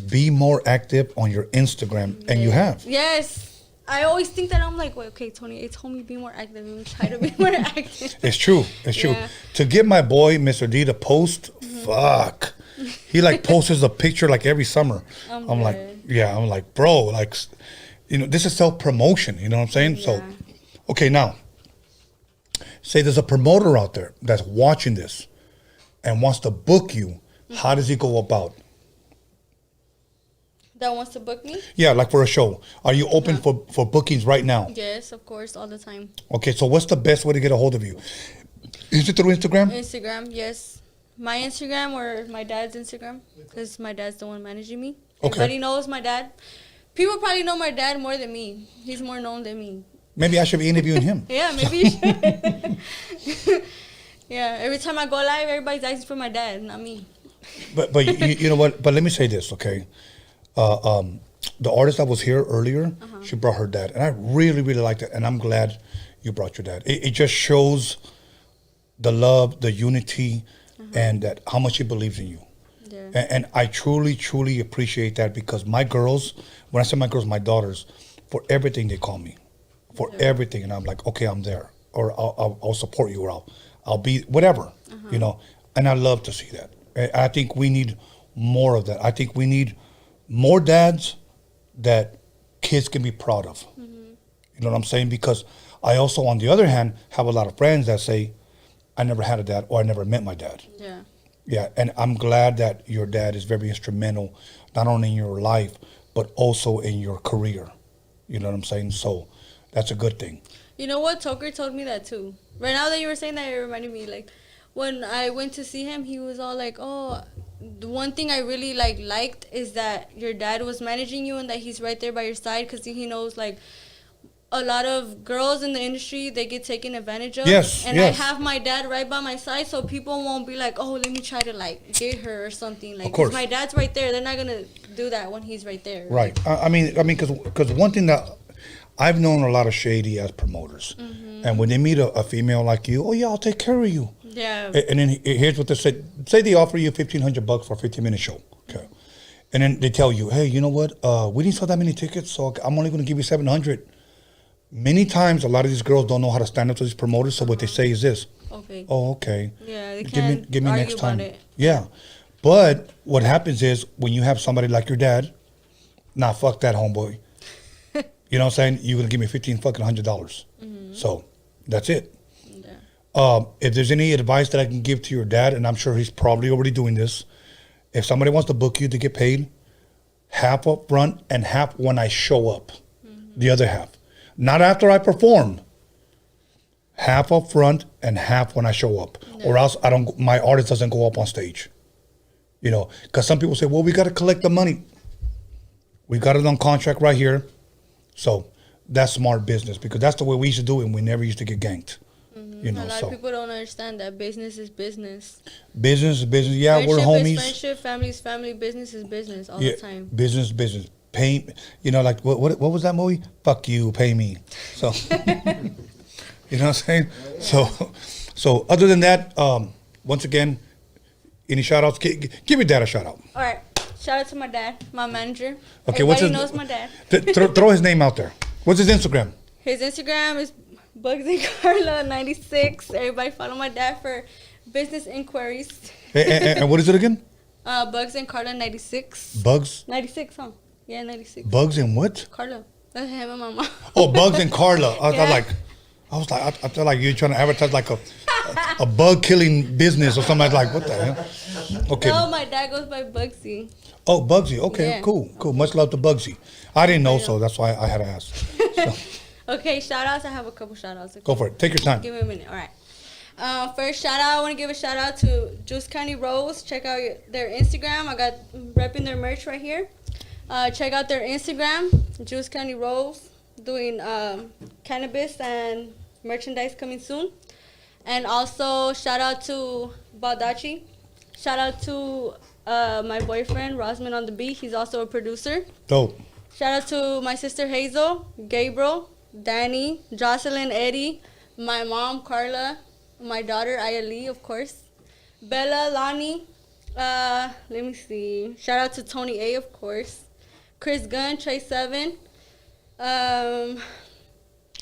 be more active on your Instagram, and you have. Yes. I always think that I'm like, well, okay, Tony, it told me be more active. I'm try to be more active. It's true. It's true. Yeah. To get my boy, Mr. D, to post, fuck. He like posts a picture like every summer. I'm like, yeah, I'm like, bro, like, you know, this is self-promotion. You know what I'm saying? Yeah. So, okay, now, say there's a promoter out there that's watching this and wants to book you. How does he go about? That wants to book me? Yeah, like for a show. Are you open for bookings right now? Yes, of course, all the time. Okay, so what's the best way to get a hold of you? Is it through Instagram? Instagram, yes. My Instagram or my dad's Instagram, because my dad's the one managing me. Okay. Everybody knows my dad. People probably know my dad more than me. He's more known than me. Maybe I should be interviewing him. Yeah, maybe you should. Yeah, every time I go live, everybody's asking for my dad, not me. But you know what? But let me say this, okay? The artist that was here earlier, she brought her dad, and I really, really liked it. And I'm glad you brought your dad. It just shows the love, the unity, and that how much he believes in you. Yeah. And I truly, truly appreciate that, because my girls, when I say my girls, my daughters, for everything they call me, for everything, and I'm like, okay, I'm there, or I'll support you, or I'll be whatever, you know. And I love to see that. And I think we need more of that. I think we need more dads that kids can be proud of. You know what I'm saying? Because I also, on the other hand, have a lot of friends that say, I never had a dad, or I never met my dad. Yeah. Yeah, and I'm glad that your dad is very instrumental, not only in your life, but also in your career. You know what I'm saying? So that's a good thing. You know what? Toker told me that too. Right now that you were saying that, it reminded me, like, when I went to see him, he was all like, oh, the one thing I really liked is that your dad was managing you and that he's right there by your side, because he knows, like, a lot of girls in the industry, they get taken advantage of. Yes, and yes. I have my dad right by my side, so people won't be like, oh, let me try to, like, get her or something. Like, Of course. my dad's right there. They're not going to do that when he's right there. Right. I mean, because one thing that I've known a lot of shady ass promoters, and when they meet a female like you, oh yeah, I'll take care of you. Yeah. And then here's what they say. Say they offer you $1,500 for a 15-minute show. Okay. And then they tell you, hey, you know what? We didn't sell that many tickets, so I'm only going to give you $700. Many times, a lot of these girls don't know how to stand up to these promoters, so what they say is this. Okay. Oh, okay. Yeah, they Give me argue next time. about it. Yeah. But what happens is, when you have somebody like your dad, nah, fuck that, homeboy. You know what I'm saying? You're going to give me $1,500. So that's it. If there's any advice that I can give to your dad, and I'm sure he's probably already doing this, if somebody wants to book you to get paid, half up front and half when I show up. The other half. Not after I perform. Half up front and half when I show up. Or else my artist doesn't go up on stage. You know, because some people say, well, we got to collect the money. We got it on contract right here. So that's smart business, because that's the way we used to do it, and we never used to get ganked. You know, a lot of people don't understand that business is business. Business. Yeah, friendship we're homies. Is friendship, family is family, business is business all the time. Business. Pay, you know, like what was that movie? Fuck you, pay me. So, you know what I'm saying? So other than that, once again, any shout outs? Give your dad a shout out. All right. Shout out to my dad, my manager. Okay, Everybody knows my dad. Throw his name out there. What's his Instagram? His Instagram is Bugs and Carla 96. Everybody follow my dad for business inquiries. And what is it again? Bugs and Carla 96. Bugs? 96, huh? Yeah, 96. Bugs and what? Carla. That's him and my mom. Oh, Bugs and Carla. I felt like you're trying to advertise like a bug killing business or something like what the hell? Okay. No, my dad goes by Bugsy. Oh, Bugsy. Okay, Yeah. cool. Much love to Bugsy. I didn't know, so that's why I had to ask. So, Okay, shout outs. I have a couple shout outs. Okay? go for it. Take your time. Give me a minute. All right. First shout out, I want to give a shout out to Juice County Rose. Check out their Instagram. I got repping their merch right here. Check out their Instagram, Juice County Rose, doing cannabis and merchandise coming soon. And also shout out to Baldachi. Shout out to my boyfriend, Rosman on the beat. He's also a producer. Dope. Shout out to my sister Hazel, Gabriel, Danny, Jocelyn, Eddie, my mom, Carla, my daughter, Ayali, of course, Bella, Lonnie. Let me see. Shout out to Tony A, of course. Chris Gunn, Trey 7.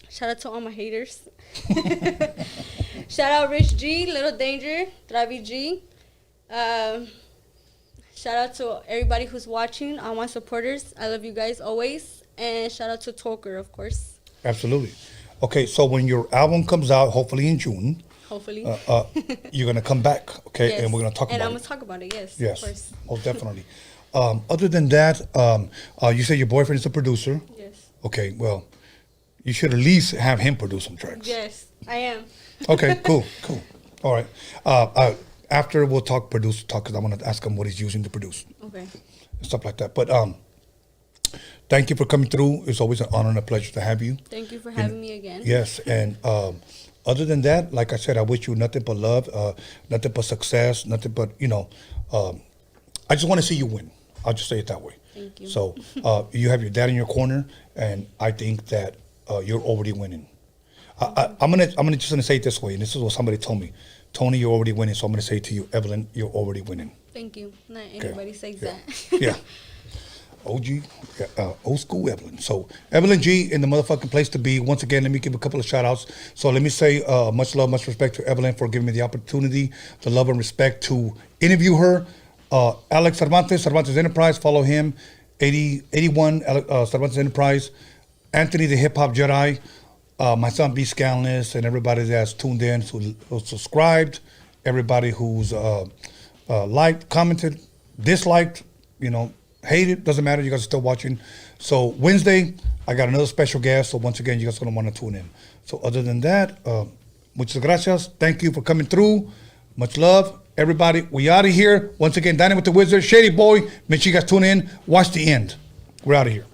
Shout out to all my haters. Shout out Rich G, Little Danger, Travi G. Shout out to everybody who's watching, all my supporters. I love you guys always. And shout out to Toker, of course. Absolutely. Okay, so when your album comes out, hopefully in June, Hopefully. you're going to come back, okay? Yes. And we're going to talk And about I'm it. going to talk about it, yes. Yes, Of course. most definitely. Other than that, you said your boyfriend is a producer. Yes. Okay, well, you should at least have him produce some tracks. Yes, I am. Okay, cool. All right. After we'll talk producer talk, because I want to ask him what he's using to produce. Okay. And stuff like that. But thank you for coming through. It's always an honor and a pleasure to have you. Thank you for having me again. Yes, and other than that, like I said, I wish you nothing but love, nothing but success, nothing but, I just want to see you win. I'll just say it that way. Thank you. So you have your dad in your corner, and I think that you're already winning. I'm gonna say it this way, and this is what somebody told me. Tony, you're already winning, so I'm gonna say to you, Evelyn, you're already winning. Thank you. Not anybody says Yeah. that. Yeah. OG, old school Evelyn. So Evelyn G in the motherfucking place to be. Once again, let me give a couple of shout outs. So let me say much love, much respect to Evelyn for giving me the opportunity, the love and respect to interview her. Alex Cervantes Enterprise, follow him. 81 Cervantes Enterprise. Anthony the Hip Hop Jedi. My son B Scanless and everybody that's tuned in, who's subscribed, everybody who's liked, commented, disliked, hated, doesn't matter, you guys are still watching. So Wednesday, I got another special guest, so once again, you guys are going to want to tune in. So other than that, muchas gracias. Thank you for coming through. Much love. Everybody, we out of here. Once again, Dining with the Wizard, Shady Boy. Make sure you guys tune in. Watch the end. We're out of here.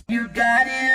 You got it.